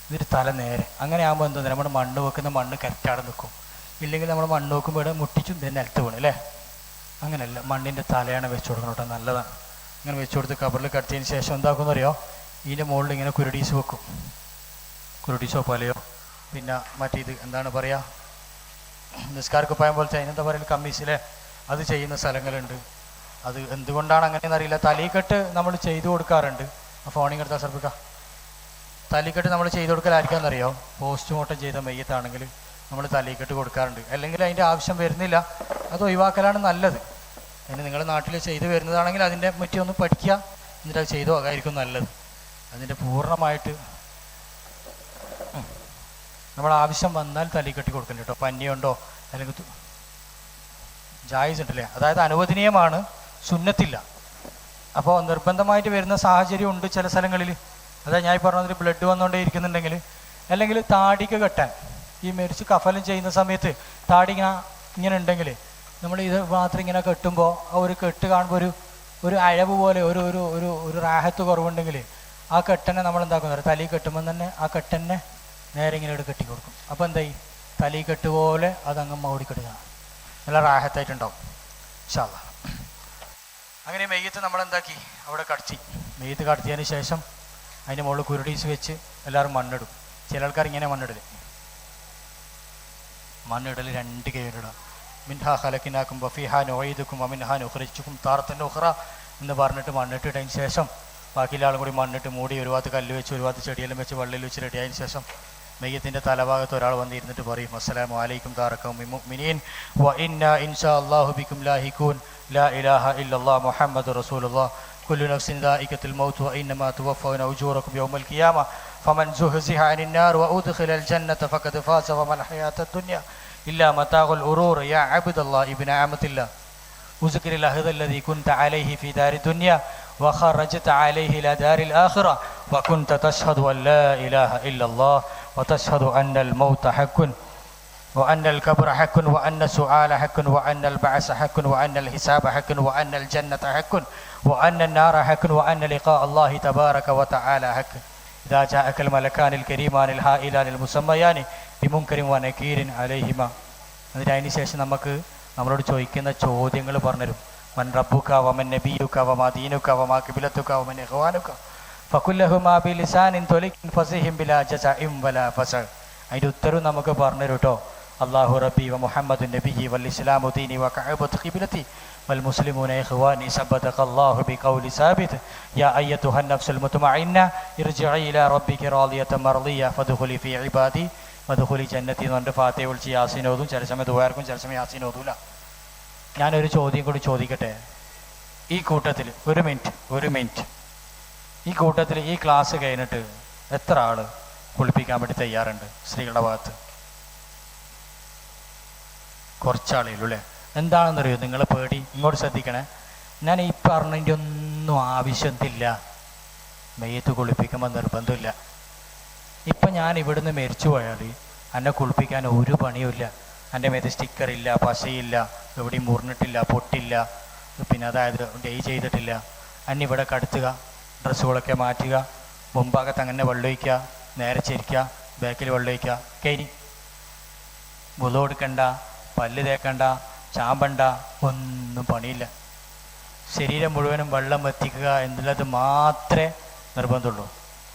എന്നിട്ട് തല നേരെ. അങ്ങനെ ആകുമ്പോൾ എന്താ, നമ്മൾ മണ്ണ് വെക്കുന്ന മണ്ണ് കറക്റ്റാടെ നിൽക്കും. ഇല്ലെങ്കിൽ നമ്മൾ മണ്ണ് നോക്കുമ്പോൾ ഇവിടെ മുട്ടിച്ചും തന്നെ നിലത്ത് വീണ് അല്ലേ? അങ്ങനെയല്ല, മണ്ണിൻ്റെ തലയാണ് വെച്ച് കൊടുക്കണം കേട്ടോ, നല്ലതാണ്. ഇങ്ങനെ വെച്ച് കൊടുത്ത് ഖബറിൽ കടത്തിയതിന് ശേഷം എന്താക്കുമെന്ന് അറിയോ? ഇതിൻ്റെ മുകളിൽ ഇങ്ങനെ കുരുടീസ് വെക്കും. കുരുടീസോ പോലെയോ പിന്നെ മറ്റേത് എന്താണ് പറയുക, നിസ്കാരക്കുപ്പായം പോലത്തെ അതിനെന്താ പറയുക, കമ്മീസിലെ അത് ചെയ്യുന്ന സ്ഥലങ്ങളുണ്ട്. അത് എന്തുകൊണ്ടാണ് അങ്ങനെയെന്ന് അറിയില്ല. തലീക്കെട്ട് നമ്മൾ ചെയ്തു കൊടുക്കാറുണ്ട്. ഫോണിങ് എടുത്താൽ ശ്രദ്ധിക്കാം. തലീക്കെട്ട് നമ്മൾ ചെയ്തു കൊടുക്കലായിരിക്കാമെന്നറിയോ? പോസ്റ്റ്മോർട്ടം ചെയ്ത മയ്യത്താണെങ്കിൽ നമ്മൾ തലീക്കെട്ട് കൊടുക്കാറുണ്ട്. അല്ലെങ്കിൽ അതിൻ്റെ ആവശ്യം വരുന്നില്ല, അത് ഒഴിവാക്കലാണ് നല്ലത്. അതിന് നിങ്ങളുടെ നാട്ടിൽ ചെയ്തു വരുന്നതാണെങ്കിൽ അതിൻ്റെ പറ്റി ഒന്ന് പഠിക്കുക, എന്നിട്ട് അത് ചെയ്തു പോകാമായിരിക്കും നല്ലത്. അതിൻ്റെ പൂർണ്ണമായിട്ട് നമ്മൾ ആവശ്യം വന്നാൽ തലീക്കെട്ടി കൊടുക്കണ്ട കേട്ടോ. പനിയുണ്ടോ അല്ലെങ്കിൽ ജായിസ് ഉണ്ടല്ലേ, അതായത് അനുവദനീയമാണ്, സുന്നത്തില്ല. അപ്പോൾ നിർബന്ധമായിട്ട് വരുന്ന സാഹചര്യം ഉണ്ട് ചില സ്ഥലങ്ങളിൽ. അതായത് ഞാൻ പറഞ്ഞതിൽ ബ്ലഡ് വന്നുകൊണ്ടേ ഇരിക്കുന്നുണ്ടെങ്കിൽ, അല്ലെങ്കിൽ താടിക്ക് കെട്ടാൻ ഈ മരിച്ച് കഫലം ചെയ്യുന്ന സമയത്ത് താടി ഇങ്ങനെ ഉണ്ടെങ്കിൽ നമ്മൾ ഇത് മാത്രം ഇങ്ങനെ കെട്ടുമ്പോൾ ആ ഒരു കെട്ട് കാണുമ്പോൾ ഒരു അഴവ് പോലെ ഒരു ഒരു ഒരു ഒരു റാഹത്ത് കുറവുണ്ടെങ്കിൽ ആ കെട്ടനെ നമ്മൾ എന്താക്കുന്നത്, തലി കെട്ടുമ്പോൾ തന്നെ ആ കെട്ടനെ നേരെ ഇങ്ങനെ ഇവിടെ കെട്ടി കൊടുക്കും. അപ്പോൾ എന്തായി, തലി കെട്ടുപോലെ അതങ്ങ് ഓടിക്കെട്ടുക, നല്ല റാഹത്തായിട്ടുണ്ടാവും ഇൻഷാ അല്ലാഹ്. അങ്ങനെ മെയ്യത്ത് നമ്മളെന്താക്കി അവിടെ കടത്തി. മെയ്യത്ത് കടത്തിയതിന് ശേഷം അതിൻ്റെ മുകളിൽ കുരുടീസ് വെച്ച് എല്ലാവരും മണ്ണിടും. ചില ആൾക്കാർ ഇങ്ങനെ മണ്ണിടൽ രണ്ട് കൈയിലിടുക. മിൻഹാ ഖലഖനാകും വഫീഹാ നുഈദുകും വമിൻഹാ നുഖ്രിജുകും താറത്തൻ ഉഖ്റ എന്ന് പറഞ്ഞിട്ട് മണ്ണിട്ടിട്ടതിന് ശേഷം ബാക്കിയുള്ള ആളും കൂടി മണ്ണിട്ട് മൂടി ഒരു ഭാഗത്ത് കല്ല് വെച്ച് ഒരു ഭാഗത്ത് ചെടിയെല്ലാം വെച്ച് വെള്ളയിൽ വെച്ച് റെഡിയായതിന് ശേഷം മെയ്യത്തിൻ്റെ തലഭാഗത്ത് ഒരാൾ വന്നിരുന്നിട്ട് പറയും, അസ്സലാമു അലൈക്കും ദാറ മുഅ്മിനീൻ വ ഇന്നാ ഇൻഷാ അല്ലാഹു ബിക്കും ലാഹിഖൂൻ ലാ ഇലാഹ ഇല്ലല്ലാഹ് മുഹമ്മദുർ റസൂലുള്ളാഹ് കുല്ലു നഫ്സിൻ ദാഇഖത്തുൽ മൗത്ത് വ ഇന്നമാ തുവഫൗന ഉജൂറക്കും യൗമൽ ഖിയാമ ഫമൻ സുഹ്സിഹ അനിൻ നാർ വ ഉദ്ഖിലൽ ജന്നത ഫഖദ് ഫാസ വമൽ ഹയാത്തുദ് ദുനിയ ഇല്ലാ മതാഉൽ ഉറൂർ യാ അബ്ദുല്ലാഹ് ഇബ്നു അമത്തില്ലാഹ് ഉസ്കിരിൽ അഹദ അല്ലദീ കുൻത അലൈഹി ഫീ ദാരി ദുനിയ وخرجت عليه إلى دار الآخرة وكنت تشهد أن لا إله إلا الله وتشهد أن الموت حق وأن القبر حق وأن السؤال حق وأن البعث حق وأن الحساب حق وأن الجنة حق وأن النار حق وأن لقاء الله تبارك وتعالى حق إذا جاءك الملكان الكريمان الهائلان المسميان بمنكر ونكير عليهما. എന്നിട്ട് അതിന് ശേഷം നമുക്ക് നമ്മളോട് ചോദിക്കുന്ന ചോദ്യങ്ങൾ പറഞ്ഞുതരും. മൻ റബ്ബുക വമൻ നബിയുക വമാ ദീനുക വമാ ഖിബ്ലതുക വമൻ ഇഖ്വാനുക ഫകുല്ലഹുമാ ബിലിസാനിൻ തൊലികിൻ ഫസിഹിം ബിലാ ജസഇം വലാ ഫസൽ. അതിൻ്റെ ഉത്തരവും നമുക്ക് പറഞ്ഞുതരും കേട്ടോ. അല്ലാഹു റബ്ബി വ മുഹമ്മദു നബിയ്യി വൽ ഇസ്ലാമു ദീനി വ കഅബതു ഖിബ്ലതി വൽ മുസ്ലിമൂന ഇഖ്വാനി സബ്ബതകല്ലാഹു ബിഖൗലി സാബിത് യാ അയ്യതുഹൻ നഫ്സുൽ മുത്മഇന്ന ഇർജിഇ ഇലാ റബ്ബിക റാദിയതൻ മർദിയ ഫദ്ഖുലി ഫീ ഇബാദി വദ്ഖുലി ജന്നതി എന്ന് പറഞ്ഞിട്ട് ഫാത്തിഹ വിളിച്ച് യാസീൻ ഓതും. ചില സമയം ദുആർക്കും ചില സമയം യാസീൻ ഓതൂല. ഞാനൊരു ചോദ്യം കൂടി ചോദിക്കട്ടെ. ഈ കൂട്ടത്തിൽ ഒരു മിനിറ്റ് ഈ കൂട്ടത്തിൽ ഈ ക്ലാസ് കഴിഞ്ഞിട്ട് എത്ര ആൾ കുളിപ്പിക്കാൻ വേണ്ടി തയ്യാറുണ്ട് സ്ത്രീകളുടെ ഭാഗത്ത്? കുറച്ചാളേയുള്ളൂ അല്ലേ? എന്താണെന്നറിയോ നിങ്ങൾ പേടി? ഇങ്ങോട്ട് ശ്രദ്ധിക്കണേ. ഞാൻ ഈ പറഞ്ഞതിൻ്റെ ഒന്നും ആവശ്യത്തില്ല. മെയ്യത്ത് കുളിപ്പിക്കുമ്പോൾ നിർബന്ധമില്ല. ഇപ്പം ഞാൻ ഇവിടുന്ന് മരിച്ചു പോയാൽ എന്നെ കുളിപ്പിക്കാൻ ഒരു പണിയുമില്ല. എൻ്റെ മേത്ത് സ്റ്റിക്കറില്ല, പശയില്ല, എവിടെയും മുറിഞ്ഞിട്ടില്ല, പൊട്ടില്ല, പിന്നെ അതായത് ഡേ ചെയ്തിട്ടില്ല. എന്നെ ഇവിടെ കടത്തുക, ഡ്രസ്സുകളൊക്കെ മാറ്റുക, മുമ്പാകത്ത് അങ്ങനെ വെള്ളമൊഴിക്കുക, നേരെ ചിരിക്കുക, ബാക്കിൽ വെള്ളമൊഴിക്കുക, കയറി വുളു എടുക്കണ്ട, പല്ല് തേക്കണ്ട, ചാമ്പണ്ട, ഒന്നും പണിയില്ല. ശരീരം മുഴുവനും വെള്ളം എത്തിക്കുക എന്നുള്ളത് മാത്രമേ നിർബന്ധമുള്ളൂ.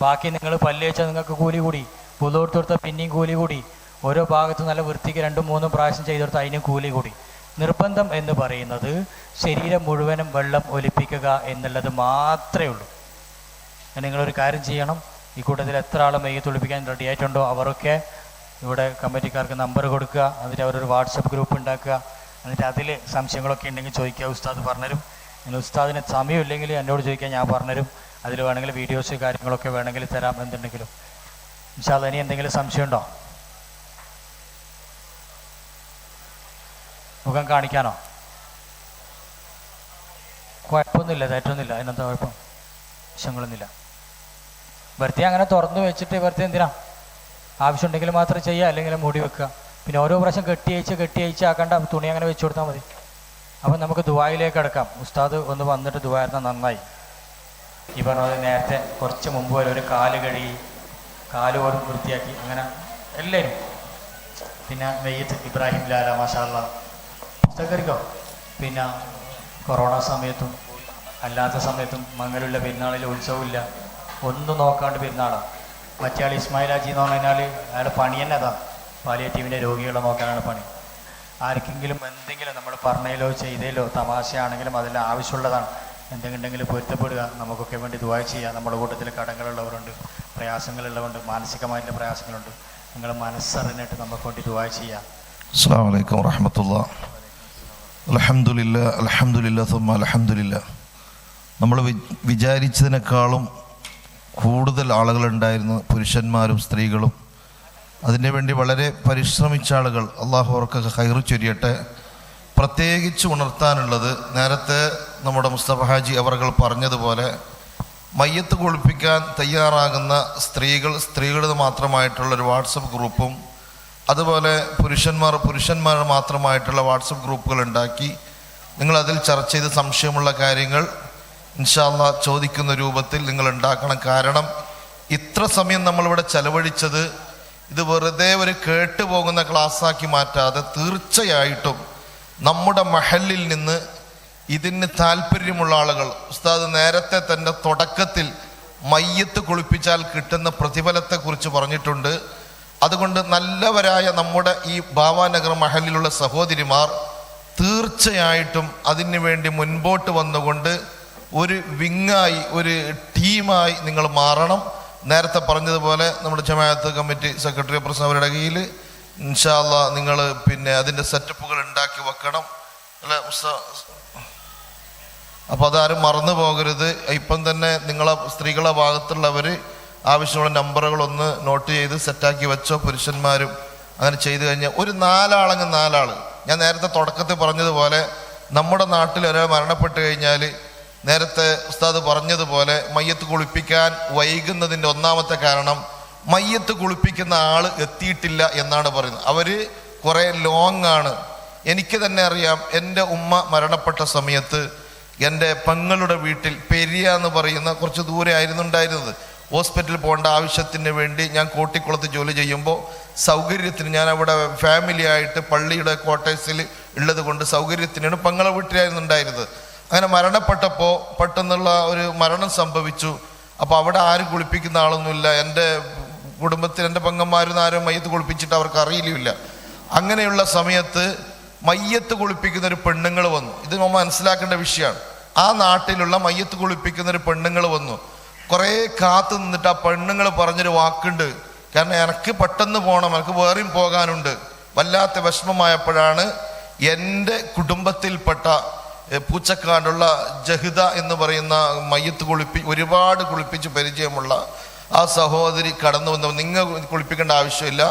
ബാക്കി നിങ്ങൾ പല്ല് വെച്ചാൽ നിങ്ങൾക്ക് കൂലി കൂടി, വുളു എടുത്ത് കൊടുത്താൽ പിന്നെയും കൂലി കൂടി, ഓരോ ഭാഗത്തും നല്ല വൃത്തിക്ക് 2-3 പ്രാവശ്യം ചെയ്ത് കൊടുത്താൽ അതിനും കൂലി കൂടി. നിർബന്ധം എന്ന് പറയുന്നത് ശരീരം മുഴുവനും വെള്ളം ഒലിപ്പിക്കുക എന്നുള്ളത് മാത്രമേ ഉള്ളൂ. നിങ്ങളൊരു കാര്യം ചെയ്യണം. ഈ കൂട്ടത്തിൽ എത്ര ആൾ മെയ്യത്ത് ഒളിപ്പിക്കാൻ റെഡി ആയിട്ടുണ്ടോ അവരൊക്കെ ഇവിടെ കമ്മിറ്റിക്കാർക്ക് നമ്പർ കൊടുക്കുക. എന്നിട്ട് അവരൊരു വാട്സപ്പ് ഗ്രൂപ്പ് ഉണ്ടാക്കുക. എന്നിട്ട് അതിൽ സംശയങ്ങളൊക്കെ ഉണ്ടെങ്കിൽ ചോദിക്കുക, ഉസ്താദ് പറഞ്ഞുതരും. നിങ്ങൾ ഉസ്താദിന് സമയമില്ലെങ്കിൽ എന്നോട് ചോദിക്കാൻ ഞാൻ പറഞ്ഞുതരും. അതിൽ വേണമെങ്കിൽ വീഡിയോസ് കാര്യങ്ങളൊക്കെ വേണമെങ്കിൽ തരാം എന്തുണ്ടെങ്കിലും. ഇൻഷാ അല്ലാഹ് ഇനി എന്തെങ്കിലും സംശയമുണ്ടോ? മുഖം കാണിക്കാനോ? കുഴപ്പമൊന്നുമില്ല, തെറ്റൊന്നുമില്ല. അതിനെന്താ കുഴപ്പം? വിഷയങ്ങളൊന്നുമില്ല. വെറുതെ അങ്ങനെ തുറന്നു വെച്ചിട്ട് വെറുതെ എന്തിനാ? ആവശ്യമുണ്ടെങ്കിൽ മാത്രം ചെയ്യുക, അല്ലെങ്കിൽ മൂടി വെക്കുക. പിന്നെ ഓരോ പ്രാവശ്യം കെട്ടി ആക്കേണ്ട, തുണി അങ്ങനെ വെച്ച് കൊടുത്താൽ മതി. അപ്പം നമുക്ക് ദുആയിലേക്ക് കിടക്കാം. ഉസ്താദ് ഒന്ന് വന്നിട്ട് ദുആയിരുന്നാൽ നന്നായി. ഈ പറഞ്ഞത് നേരത്തെ കുറച്ച് മുമ്പ് വരെ ഒരു കാല് കഴുകി, കാല് ഓടും വൃത്തിയാക്കി, അങ്ങനെ എല്ലാവരും. പിന്നെ മെയ്യത്ത് ഇബ്രാഹിം ലാല മാഷാ അല്ലാഹ് പുസ്തകരിക്കോ. പിന്നെ കൊറോണ സമയത്തും അല്ലാത്ത സമയത്തും മംഗലുള്ള പെരുന്നാളിൽ ഉത്സവമില്ല, ഒന്നും നോക്കാണ്ട് പെരുന്നാളാണ്. മറ്റേ ആൾ ഇസ്മായിൽ ഹാജി എന്ന് പറഞ്ഞാൽ അയാൾ പണി തന്നെ അതാണ്, പാലിയേറ്റീവിൻ്റെ രോഗികളെ നോക്കാനാണ് പണി. ആർക്കെങ്കിലും എന്തെങ്കിലും നമ്മൾ പറഞ്ഞതിലോ ചെയ്തതിലോ തമാശയാണെങ്കിലും അതെല്ലാം ആവശ്യമുള്ളതാണ്. എന്തെങ്കിലും ഉണ്ടെങ്കിൽ പൊരുത്തപ്പെടുക. നമുക്കൊക്കെ വേണ്ടി ദുആ ചെയ്യുക. നമ്മുടെ കൂട്ടത്തിൽ കടങ്ങളുള്ളവരുണ്ട്, പ്രയാസങ്ങളുള്ളവരുണ്ട്, മാനസികമായിട്ടുള്ള പ്രയാസങ്ങളുണ്ട്. നിങ്ങൾ മനസ്സറിഞ്ഞിട്ട് നമുക്ക് വേണ്ടി ദുആ ചെയ്യുക. അസ്സലാമു അലൈക്കും വറഹ്മത്തുള്ളാഹി. അൽഹംദുലില്ലാ സുമ്മ അൽഹംദുലില്ലാ. നമ്മൾ വിചാരിച്ചതിനേക്കാളും കൂടുതൽ ആളുകളുണ്ടായിരുന്നു, പുരുഷന്മാരും സ്ത്രീകളും. അതിനു വേണ്ടി വളരെ പരിശ്രമിച്ച ആളുകൾ, അള്ളാഹു അവർക്കൊക്കെ ഖൈറ് ചൊരിയട്ടെ. പ്രത്യേകിച്ച് ഉണർത്താനുള്ളത്, നേരത്തെ നമ്മുടെ മുസ്തഫ ഹാജി അവർകൾ പറഞ്ഞതുപോലെ മയ്യത്ത് കുളിപ്പിക്കാൻ തയ്യാറാകുന്ന സ്ത്രീകളുടെ മാത്രമായിട്ടുള്ളൊരു വാട്സപ്പ് ഗ്രൂപ്പും, അതുപോലെ പുരുഷന്മാർ മാത്രമായിട്ടുള്ള വാട്സപ്പ് ഗ്രൂപ്പുകൾ ഉണ്ടാക്കി നിങ്ങളതിൽ ചർച്ച ചെയ്ത് സംശയമുള്ള കാര്യങ്ങൾ ഇൻഷാ അല്ലാഹ് ചോദിക്കുന്ന രൂപത്തിൽ നിങ്ങൾ ഉണ്ടാക്കണം. കാരണം ഇത്ര സമയം നമ്മളിവിടെ ചെലവഴിച്ചത് ഇത് വെറുതെ ഒരു കേട്ടുപോകുന്ന ക്ലാസ്സാക്കി മാറ്റാതെ തീർച്ചയായിട്ടും നമ്മുടെ മഹല്ലിൽ നിന്ന് ഇതിന് താല്പര്യമുള്ള ആളുകൾ, ഉസ്താദ് നേരത്തെ തന്നെ തുടക്കത്തിൽ മയ്യത്ത് കുളിപ്പിച്ചാൽ കിട്ടുന്ന പ്രതിഫലത്തെക്കുറിച്ച് പറഞ്ഞിട്ടുണ്ട്. അതുകൊണ്ട് നല്ലവരായ നമ്മുടെ ഈ ബാവാനഗർ മഹല്ലിലുള്ള സഹോദരിമാർ തീർച്ചയായിട്ടും അതിനു വേണ്ടി മുൻപോട്ട് വന്നുകൊണ്ട് ഒരു വിങ്ങായി, ഒരു ടീമായി നിങ്ങൾ മാറണം. നേരത്തെ പറഞ്ഞതുപോലെ നമ്മുടെ ജമാഅത്ത് കമ്മിറ്റി സെക്രട്ടറി പ്രസിഡന്റ് അവരുടെ കയ്യിൽ ഇൻഷാ അല്ലാഹ് നിങ്ങൾ പിന്നെ അതിൻ്റെ സെറ്റപ്പുകൾ ഉണ്ടാക്കി വെക്കണം അല്ലേ അപ്പോൾ അതാരും മറന്നു പോകരുത്. ഇപ്പം തന്നെ നിങ്ങളെ സ്ത്രീകളെ ഭാഗത്തുള്ളവർ ആവശ്യമുള്ള നമ്പറുകളൊന്ന് നോട്ട് ചെയ്ത് സെറ്റാക്കി വെച്ചോ. പുരുഷന്മാരും അങ്ങനെ ചെയ്തു കഴിഞ്ഞാൽ ഒരു 4 ആളെങ്കിൽ 4 ആൾ. ഞാൻ നേരത്തെ തുടക്കത്തിൽ പറഞ്ഞതുപോലെ നമ്മുടെ നാട്ടിൽ ഒരാൾ മരണപ്പെട്ട് കഴിഞ്ഞാൽ നേരത്തെ ഉസ്താദ് പറഞ്ഞതുപോലെ മയ്യത്ത് കുളിപ്പിക്കാൻ വൈകുന്നതിൻ്റെ ഒന്നാമത്തെ കാരണം മയ്യത്ത് കുളിപ്പിക്കുന്ന ആൾ എത്തിയിട്ടില്ല എന്നാണ് പറയുന്നത്. അവർ കുറേ ലോങ് ആണ്. എനിക്ക് തന്നെ അറിയാം, എൻ്റെ ഉമ്മ മരണപ്പെട്ട സമയത്ത് എൻ്റെ പെങ്ങളുടെ വീട്ടിൽ പെരിയ എന്ന് പറയുന്ന കുറച്ച് ദൂരെ ആയിരുന്നു ഉണ്ടായിരുന്നത്. ഹോസ്പിറ്റലിൽ പോകേണ്ട ആവശ്യത്തിന് വേണ്ടി ഞാൻ കോട്ടിക്കുളത്ത് ജോലി ചെയ്യുമ്പോൾ സൗകര്യത്തിന് ഞാൻ അവിടെ ഫാമിലി ആയിട്ട് പള്ളിയുടെ ക്വാർട്ടേഴ്സിൽ ഉള്ളത് കൊണ്ട് സൗകര്യത്തിനാണ് പെങ്ങളെ വീട്ടിലായിരുന്നു ഉണ്ടായിരുന്നത്. അങ്ങനെ മരണപ്പെട്ടപ്പോൾ പെട്ടെന്നുള്ള ഒരു മരണം സംഭവിച്ചു. അപ്പോൾ അവിടെ ആരും കുളിപ്പിക്കുന്ന ആളൊന്നുമില്ല. എൻ്റെ കുടുംബത്തിൽ എൻ്റെ പെങ്ങന്മാരും ആരും മയ്യത്ത് കുളിപ്പിച്ചിട്ട് അവർക്ക് അറിയില്ല. അങ്ങനെയുള്ള സമയത്ത് മയ്യത്ത് കുളിപ്പിക്കുന്ന ഒരു പെണ്ണുങ്ങൾ വന്നു. ഇത് നമ്മൾ മനസ്സിലാക്കേണ്ട വിഷയമാണ്. ആ നാട്ടിലുള്ള മയ്യത്ത് കുളിപ്പിക്കുന്ന ഒരു പെണ്ണുങ്ങൾ വന്നു. കുറേ കാത്തു നിന്നിട്ട് ആ പെണ്ണുങ്ങൾ പറഞ്ഞൊരു വാക്കുണ്ട്, കാരണം എനിക്ക് പെട്ടെന്ന് പോകണം, എനിക്ക് വേറെയും പോകാനുണ്ട്. വല്ലാത്ത വിഷമമായപ്പോഴാണ് എൻ്റെ കുടുംബത്തിൽപ്പെട്ട പൂച്ചക്കാടുള്ള ജഹിദ എന്ന് പറയുന്ന മയ്യത്ത് ഒരുപാട് കുളിപ്പിച്ച് പരിചയമുള്ള ആ സഹോദരി കടന്നു വന്നു. നിങ്ങൾ കുളിപ്പിക്കേണ്ട ആവശ്യമില്ല,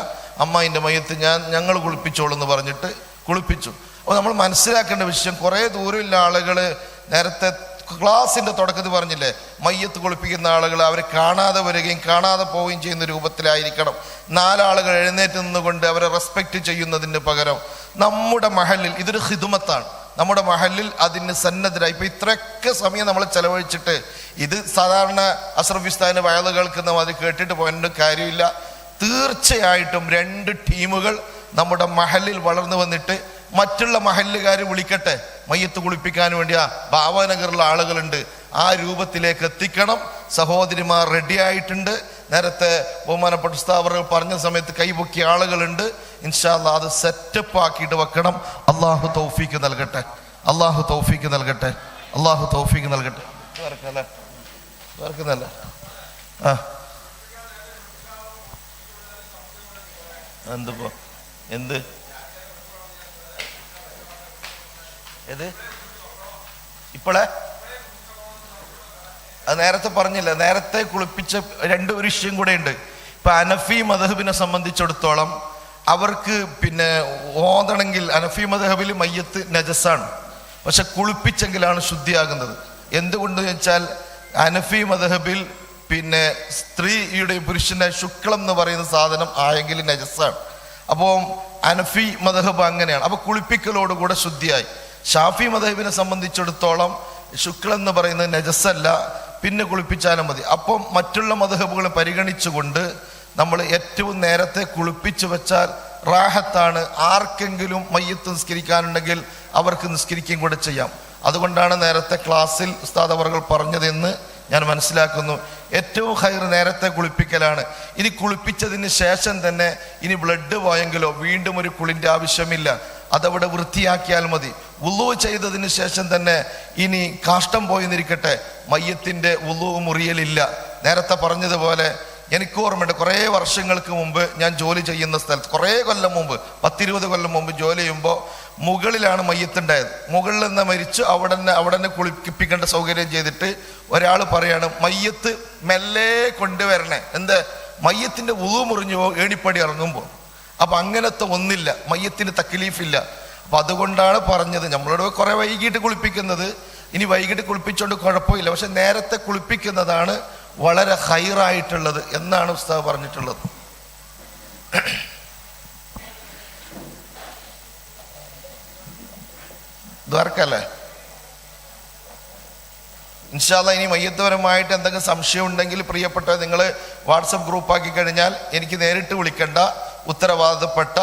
അമ്മായിൻ്റെ മയ്യത്ത് ഞങ്ങൾ കുളിപ്പിച്ചോളൂ എന്ന് പറഞ്ഞിട്ട് കുളിപ്പിച്ചു. അപ്പോൾ നമ്മൾ മനസ്സിലാക്കേണ്ട വിഷയം, കുറേ ദൂരമുള്ള ആളുകൾ, നേരത്തെ ക്ലാസിൻ്റെ തുടക്കത്തിൽ പറഞ്ഞില്ലേ, മയ്യത്ത് കുളിപ്പിക്കുന്ന ആളുകൾ അവർ കാണാതെ വരികയും കാണാതെ പോവുകയും ചെയ്യുന്ന രൂപത്തിലായിരിക്കണം. 4 ആളുകൾ എഴുന്നേറ്റ് നിന്നുകൊണ്ട് അവരെ റെസ്പെക്റ്റ് ചെയ്യുന്നതിന് പകരം നമ്മുടെ മഹലിൽ ഇതൊരു ഖിദ്മത്താണ്. നമ്മുടെ മഹലിൽ അതിന് സന്നദ്ധരായി. ഇപ്പം ഇത്രയൊക്കെ സമയം നമ്മൾ ചെലവഴിച്ചിട്ട് ഇത് സാധാരണ അഷ്റഫ് ഉസ്താദിന്റെ വയല് കേൾക്കുന്ന മാതിരി കേട്ടിട്ട് പോയിട്ട് കാര്യമില്ല. തീർച്ചയായിട്ടും 2 ടീമുകൾ നമ്മുടെ മഹലിൽ വളർന്നു വന്നിട്ട് മറ്റുള്ള മഹല്ലുകാർ വിളിക്കട്ടെ, മയ്യത്ത് കുളിപ്പിക്കാൻ വേണ്ടി ഭാവനഗറിലുള്ള ആളുകളുണ്ട്, ആ രൂപത്തിലേക്ക് എത്തിക്കണം. സഹോദരിമാർ റെഡി ആയിട്ടുണ്ട്. നേരത്തെ ബഹുമാനപ്പെട്ട ഉസ്താദ് പറഞ്ഞ സമയത്ത് കൈപൊക്കിയ ആളുകളുണ്ട്. ഇൻഷാ അല്ലാഹ് അത് സെറ്റപ്പ് ആക്കിയിട്ട് വെക്കണം. അള്ളാഹു തൗഫീക്ക് നൽകട്ടെ, അള്ളാഹു തൗഫീക്ക് നൽകട്ടെ, അള്ളാഹു തൗഫീക്ക് നൽകട്ടെ. വേർക്കുന്നല്ല എന്തിപ്പോ എന്ത് ഏത് ഇപ്പോളെ അത് നേരത്തെ പറഞ്ഞില്ല. നേരത്തെ കുളിപ്പിച്ച 2 വിഷയം കൂടെ ഉണ്ട്. ഇപ്പൊ അനഫി മദ്ഹബിനെ സംബന്ധിച്ചിടത്തോളം അവർക്ക് ഓതണമെങ്കിൽ അനഫി മദ്ഹബിൽ മയ്യത്ത് നജസാണ്, പക്ഷെ കുളിപ്പിച്ചെങ്കിലാണ് ശുദ്ധിയാകുന്നത്. എന്തുകൊണ്ട് വെച്ചാൽ അനഫി മദ്ഹബിൽ സ്ത്രീയുടെ പുരുഷന്റെ ശുക്ലം എന്ന് പറയുന്ന സാധനം ആയെങ്കിൽ നജസാണ്. അപ്പോൾ അനഫി മദ്ഹബ് അങ്ങനെയാണ്. അപ്പൊ കുളിപ്പിക്കലോടുകൂടെ ശുദ്ധിയായി. ഷാഫി മദ്ഹബിനെ സംബന്ധിച്ചിടത്തോളം ശുക്ലം എന്ന് പറയുന്നത് നജസല്ല, പിന്നെ കുളിപ്പിച്ചാലും മതി. അപ്പം മറ്റുള്ള മദ്ഹബുകൾ പരിഗണിച്ചുകൊണ്ട് നമ്മൾ ഏറ്റവും നേരത്തെ കുളിപ്പിച്ചു വെച്ചാൽ റാഹത്താണ്. ആർക്കെങ്കിലും മയ്യത്ത് നിസ്കരിക്കാനുണ്ടെങ്കിൽ അവർക്ക് നിസ്കരിക്കുകയും കൂടെ ചെയ്യാം. അതുകൊണ്ടാണ് നേരത്തെ ക്ലാസ്സിൽ ഉസ്താദ് അവർകൾ പറഞ്ഞതെന്ന് ഞാൻ മനസ്സിലാക്കുന്നു. ഏറ്റവും ഹൈർ നേരത്തെ കുളിപ്പിക്കലാണ്. ഇനി കുളിപ്പിച്ചതിന് ശേഷം തന്നെ ഇനി ബ്ലഡ് പോയെങ്കിലോ വീണ്ടും ഒരു കുളിൻ്റെ ആവശ്യമില്ല, അതവിടെ വൃത്തിയാക്കിയാൽ മതി. വുളു ചെയ്തതിന് ശേഷം തന്നെ ഇനി കാഷ്ടം പോയെന്നിരിക്കട്ടെ, മയ്യത്തിൻ്റെ വുളു മുറിയലില്ല. നേരത്തെ പറഞ്ഞതുപോലെ എനിക്ക് ഓർമ്മയുണ്ട്, കുറേ വർഷങ്ങൾക്ക് മുമ്പ് ഞാൻ ജോലി ചെയ്യുന്ന സ്ഥലത്ത്, കുറേ കൊല്ലം മുമ്പ്, 10-20 കൊല്ലം മുമ്പ് ജോലി ചെയ്യുമ്പോൾ മുകളിലാണ് മയ്യത്തുണ്ടായത്. മുകളിൽ നിന്ന് മരിച്ചു അവിടെ തന്നെ കുളിപ്പിക്കേണ്ട സൗകര്യം ചെയ്തിട്ട് ഒരാൾ പറയാണ്, മയ്യത്ത് മെല്ലെ കൊണ്ടുവരണേ, എന്താ മയ്യത്തിൻ്റെ വുളു മുറിഞ്ഞു പോകും ഏണിപ്പടി ഇറങ്ങുമ്പോൾ. അപ്പം അങ്ങനത്തെ ഒന്നില്ല, മയ്യത്തിന് തക്ലീഫില്ല. അപ്പം അതുകൊണ്ടാണ് പറഞ്ഞത് നമ്മളോട് കുറേ വൈകിട്ട് കുളിപ്പിക്കുന്നത്. ഇനി വൈകിട്ട് കുളിപ്പിച്ചുകൊണ്ട് കുഴപ്പമില്ല, പക്ഷെ നേരത്തെ കുളിപ്പിക്കുന്നതാണ് വളരെ ഹൈറായിട്ടുള്ളത് എന്നാണ് ഉസ്താദ് പറഞ്ഞിട്ടുള്ളത്. ദ്വാരക്കല്ലേ ഇൻഷാ അല്ലാഹ്. ഇനി മയ്യത്തുപരമായിട്ട് എന്തെങ്കിലും സംശയം ഉണ്ടെങ്കിൽ പ്രിയപ്പെട്ട നിങ്ങൾ വാട്സപ്പ് ഗ്രൂപ്പാക്കി കഴിഞ്ഞാൽ എനിക്ക് നേരിട്ട് വിളിക്കേണ്ട, ഉത്തരവാദിത്തപ്പെട്ട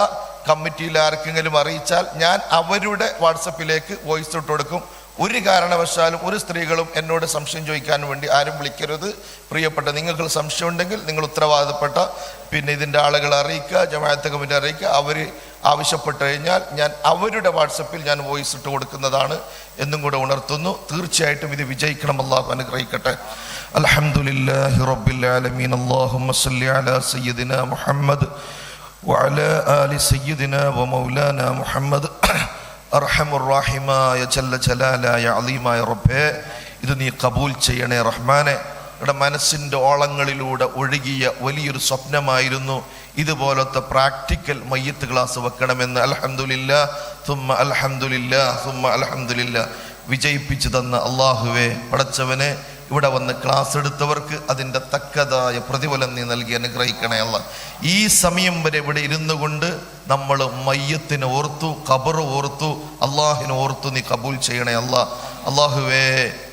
കമ്മിറ്റിയിൽ ആർക്കെങ്കിലും അറിയിച്ചാൽ ഞാൻ അവരുടെ വാട്സപ്പിലേക്ക് വോയിസ് ഇട്ട് കൊടുക്കും. ഒരു കാരണവശാലും ഒരു സ്ത്രീകളും എന്നോട് സംശയം ചോദിക്കാൻ വേണ്ടി ആരും വിളിക്കരുത്. പ്രിയപ്പെട്ട നിങ്ങൾക്ക് സംശയം ഉണ്ടെങ്കിൽ നിങ്ങൾ ഉത്തരവാദിത്തപ്പെട്ട ഇതിൻ്റെ ആളുകളെ അറിയിക്കുക, ജമാഅത്ത് കമ്മിറ്റി അറിയിക്കുക. അവർ ആവശ്യപ്പെട്ട് കഴിഞ്ഞാൽ ഞാൻ അവരുടെ വാട്സപ്പിൽ ഞാൻ വോയിസ് ഇട്ട് കൊടുക്കുന്നതാണ് എന്നും കൂടെ ഉണർത്തുന്നു. തീർച്ചയായിട്ടും ഇത് വിജയിക്കണം. അല്ലാഹു അനുഗ്രഹിക്കട്ടെ. അൽഹംദുലില്ലാഹി റബ്ബിൽ ആലമീൻ. അല്ലാഹുമ്മ സ്വല്ലി അലാ സയ്യിദിനാ മുഹമ്മദ് വഅലാ ആലി സയ്യിദിനാ വമൗലാനാ മുഹമ്മദ്. അർഹമുർ-റഹീമായ ജല്ല ജലാലായ അലീമായ റബ്ബേ, ഇത് നീ കബൂൽ ചെയ്യണേ റഹ്മാനെ. ഇവിടെ മനസ്സിൻ്റെ ഓളങ്ങളിലൂടെ ഒഴുകിയ വലിയൊരു സ്വപ്നമായിരുന്നു ഇതുപോലത്തെ പ്രാക്ടിക്കൽ മയ്യത്ത് ക്ലാസ് വെക്കണമെന്ന്. അൽഹംദുലില്ലാ തുമ്മ അൽഹംദുലില്ലാ തുമ്മ അൽഹംദുലില്ലാ. വിജയിപ്പിച്ചു തന്ന അള്ളാഹുവേ, പടച്ചവനെ, ഇവിടെ വന്ന് ക്ലാസ് എടുത്തവർക്ക് അതിൻ്റെ തക്കതായ പ്രതിഫലം നീ നൽകി അനുഗ്രഹിക്കണേ അല്ലാ. ഈ സമയം വരെ ഇവിടെ ഇരുന്നു കൊണ്ട് നമ്മൾ മയ്യത്തിനെ ഓർത്തു, ഖബർ ഓർത്തു, അള്ളാഹിനെ ഓർത്തു നീ കബൂൽ ചെയ്യണേ അല്ലാ. അള്ളാഹുവേ,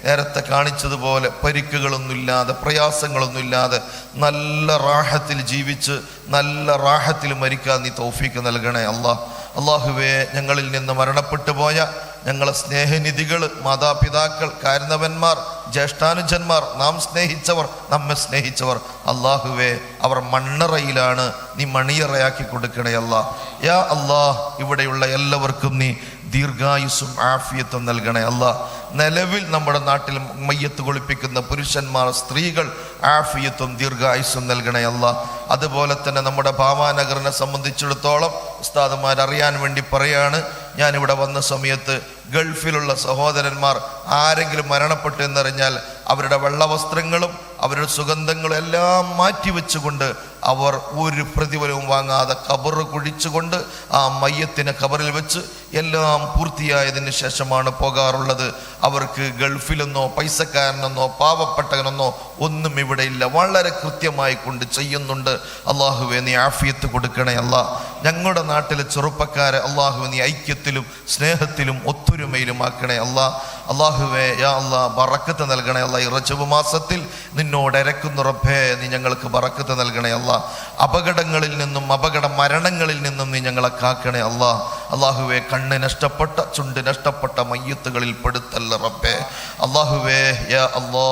നേരത്തെ കാണിച്ചതുപോലെ പരിക്കുകളൊന്നുമില്ലാതെ പ്രയാസങ്ങളൊന്നുമില്ലാതെ നല്ല റാഹത്തിൽ ജീവിച്ച് നല്ല റാഹത്തിൽ മരിക്കാൻ നീ തൗഫീക്ക് നൽകണേ അല്ലാ. അള്ളാഹുവേ, ഞങ്ങളിൽ നിന്ന് മരണപ്പെട്ടു പോയ ഞങ്ങളെ സ്നേഹനിധികൾ, മാതാപിതാക്കൾ, കാരണവന്മാർ, ജ്യേഷ്ഠാനുജന്മാർ, നാം സ്നേഹിച്ചവർ, നമ്മെ സ്നേഹിച്ചവർ, അള്ളാഹുവേ, അവർ മണ്ണറയിലാണ്, നീ മണിയറയാക്കി കൊടുക്കണേ അല്ലാ. യാ അല്ലാഹ്, ഇവിടെയുള്ള എല്ലാവർക്കും നീ ദീർഘായുസ്സും ആഫിയത്തും നൽകണേ അല്ലാ. നിലവിൽ നമ്മുടെ നാട്ടിൽ മയ്യത്ത് കുളിപ്പിക്കുന്ന പുരുഷന്മാർ, സ്ത്രീകൾ ആഫിയത്തും ദീർഘായുസ്സും നൽകണേ അല്ലാ. അതുപോലെ തന്നെ നമ്മുടെ ഭാവാനഗറിനെ സംബന്ധിച്ചിടത്തോളം ഉസ്താദുമാർ അറിയാൻ വേണ്ടി പറയാണ്, ഞാനിവിടെ വന്ന സമയത്ത് ഗൾഫിലുള്ള സഹോദരന്മാർ ആരെങ്കിലും മരണപ്പെട്ടു എന്നറിഞ്ഞാൽ അവരുടെ വെള്ളവസ്ത്രങ്ങളും അവരുടെ സുഗന്ധങ്ങളും എല്ലാം മാറ്റിവെച്ചുകൊണ്ട് അവർ ഒരു പ്രതിഫലവും വാങ്ങാതെ ഖബർ കുഴിച്ചുകൊണ്ട് ആ മയ്യത്തിനെ ഖബറിൽ വെച്ച് എല്ലാം പൂർത്തിയായതിന് ശേഷമാണ് പോകാറുള്ളത്. അവർക്ക് ഗൾഫിലെന്നോ പൈസക്കാരനെന്നോ പാവപ്പെട്ടവനെന്നോ ഒന്നും ഇവിടെ ഇല്ല, വളരെ കൃത്യമായി കൊണ്ട് ചെയ്യുന്നുണ്ട്. അള്ളാഹുവേ, നീ ആഫിയത്ത് കൊടുക്കണേ അല്ലാ. ഞങ്ങളുടെ നാട്ടിലെ ചെറുപ്പക്കാരെ അള്ളാഹുവേ നീ ഐക്യത്തിലും സ്നേഹത്തിലും ഒത്തൊരുമയിലും ആക്കണേ അല്ലാ. അള്ളാഹുവേ, യാ അല്ലാ, ബറക്കത്ത് നൽകണേ അല്ലാ. ഈ റജബ് മാസത്തിൽ നിന്നോട് ഇരക്കുന്ന റബ്ബേ, നീ ഞങ്ങൾക്ക് ബറക്കത്ത് നൽകണേ അല്ലാ. അപകടങ്ങളിൽ നിന്നും അപകട മരണങ്ങളിൽ നിന്നും നീ ഞങ്ങളെ കാക്കണേ അല്ലാ. അള്ളാഹുവേ, കണ്ണ് നഷ്ടപ്പെട്ട ചുണ്ട് നഷ്ടപ്പെട്ട മയ്യത്തുകളിൽ പെടുത്തല്ല റബ്ബേ. അള്ളാഹുവേ, യാ അല്ലാ,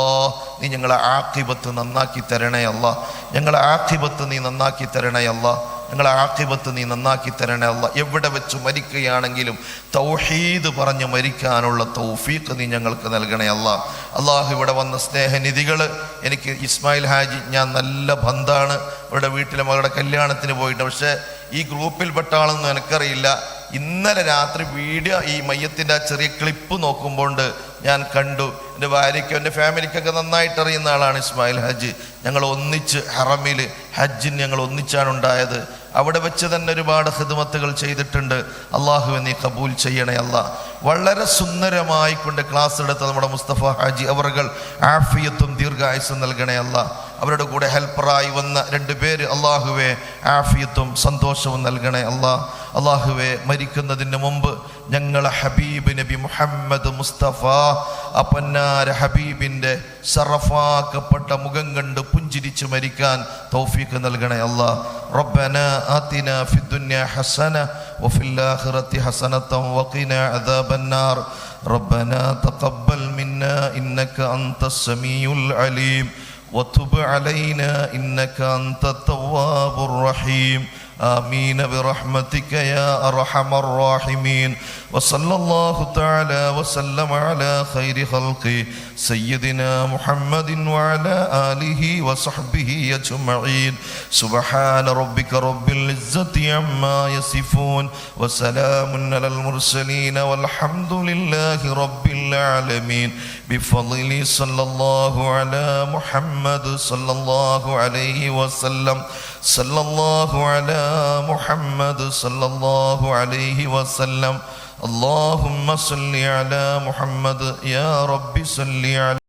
നീ ഞങ്ങളെ ആഖിബത്ത് നന്നാക്കി തരണേ അല്ലാ. ഞങ്ങളെ ആഖിബത്ത് നീ നന്നാക്കി തരണേ അല്ലാ. ഞങ്ങളെ ആഖിബത്ത് നീ നന്നാക്കി തരണേ അല്ലാ. എവിടെ വെച്ച് മരിക്കുകയാണെങ്കിലും തൗഹീദ് പറഞ്ഞ് മരിക്കാനുള്ള തൗഫീഖ് നീ ഞങ്ങൾക്ക് നൽകണേ അല്ലാ. അള്ളാഹു, ഇവിടെ വന്ന സ്നേഹനിധികൾ, എനിക്ക് ഇസ്മായിൽ ഹാജി ഞാൻ നല്ല ബന്ധാണ്, ഇവിടെ വീട്ടിലെ മകളുടെ കല്യാണത്തിന് പോയിട്ട്, പക്ഷേ ഈ ഗ്രൂപ്പിൽപ്പെട്ട ആളൊന്നും എനിക്കറിയില്ല. ഇന്നലെ രാത്രി വീഡിയോ ഈ മയ്യത്തിൻ്റെ ആ ചെറിയ ക്ലിപ്പ് നോക്കുമ്പോൾ ഞാൻ കണ്ടു. എൻ്റെ ഭാര്യയ്ക്കും എൻ്റെ ഫാമിലിക്കൊക്കെ നന്നായിട്ട് അറിയുന്ന ആളാണ് ഇസ്മായിൽ ഹാജി. ഞങ്ങൾ ഒന്നിച്ച് ഹറമിൽ ഹജ്ജിന് ഞങ്ങൾ ഒന്നിച്ചാണ് ഉണ്ടായത്. അവിടെ വെച്ച് തന്നെ ഒരുപാട് ഖിദ്മത്തുകൾ ചെയ്തിട്ടുണ്ട്. അള്ളാഹുവെ, നീ കബൂൽ ചെയ്യണേ അല്ലാ. വളരെ സുന്ദരമായി കൊണ്ട് ക്ലാസ് എടുത്ത നമ്മുടെ മുസ്തഫ ഹാജി അവർകൾ ആഫിയത്തും ദീർഘായുസ്സും നൽകണേ അല്ലാ. അവരുടെ കൂടെ ഹെൽപ്പറായി വന്ന 2 പേര് അള്ളാഹുവെ ആഫിയത്തും സന്തോഷവും നൽകണേ അല്ലാ. അള്ളാഹുവെ, മരിക്കുന്നതിന് മുമ്പ് ഞങ്ങളെ ഹബീബ് നബി മുഹമ്മദ് മുസ്തഫ അപ്പന്നാര ഹബീബിൻ്റെ ശറഫാക്കപ്പെട്ട മുഖം കണ്ട് പുഞ്ചിരിച്ച് മരിക്കാൻ തൗഫീഖ് നൽകണേ അല്ലാ. റബ്ബനാ ആതിനാ ഫിദ്ദുനിയ ഹസന വഫിൽ ആഖിറതി ഹസനതൻ വഖിനാ അദാബന്നാർ. റബ്ബനാ തഖബ്ബൽ മിന്നാ ഇന്നക അൻതസ് സമീഉൽ അലീം وتب علينا إنك أنت التواب الرحيم. آمين برحمتك يا أرحم الراحمين. وصلى الله تعالى وسلم على خير خلقه سيدنا محمد وعلى آله وصحبه أجمعين. سبحان ربك رب العزة عما يصفون وسلام على المرسلين والحمد لله رب العالمين. بفضل صلى الله على محمد صلى الله عليه وسلم. صلى الله على محمد صلى الله عليه وسلم. اللهم صل على محمد يا رب صل على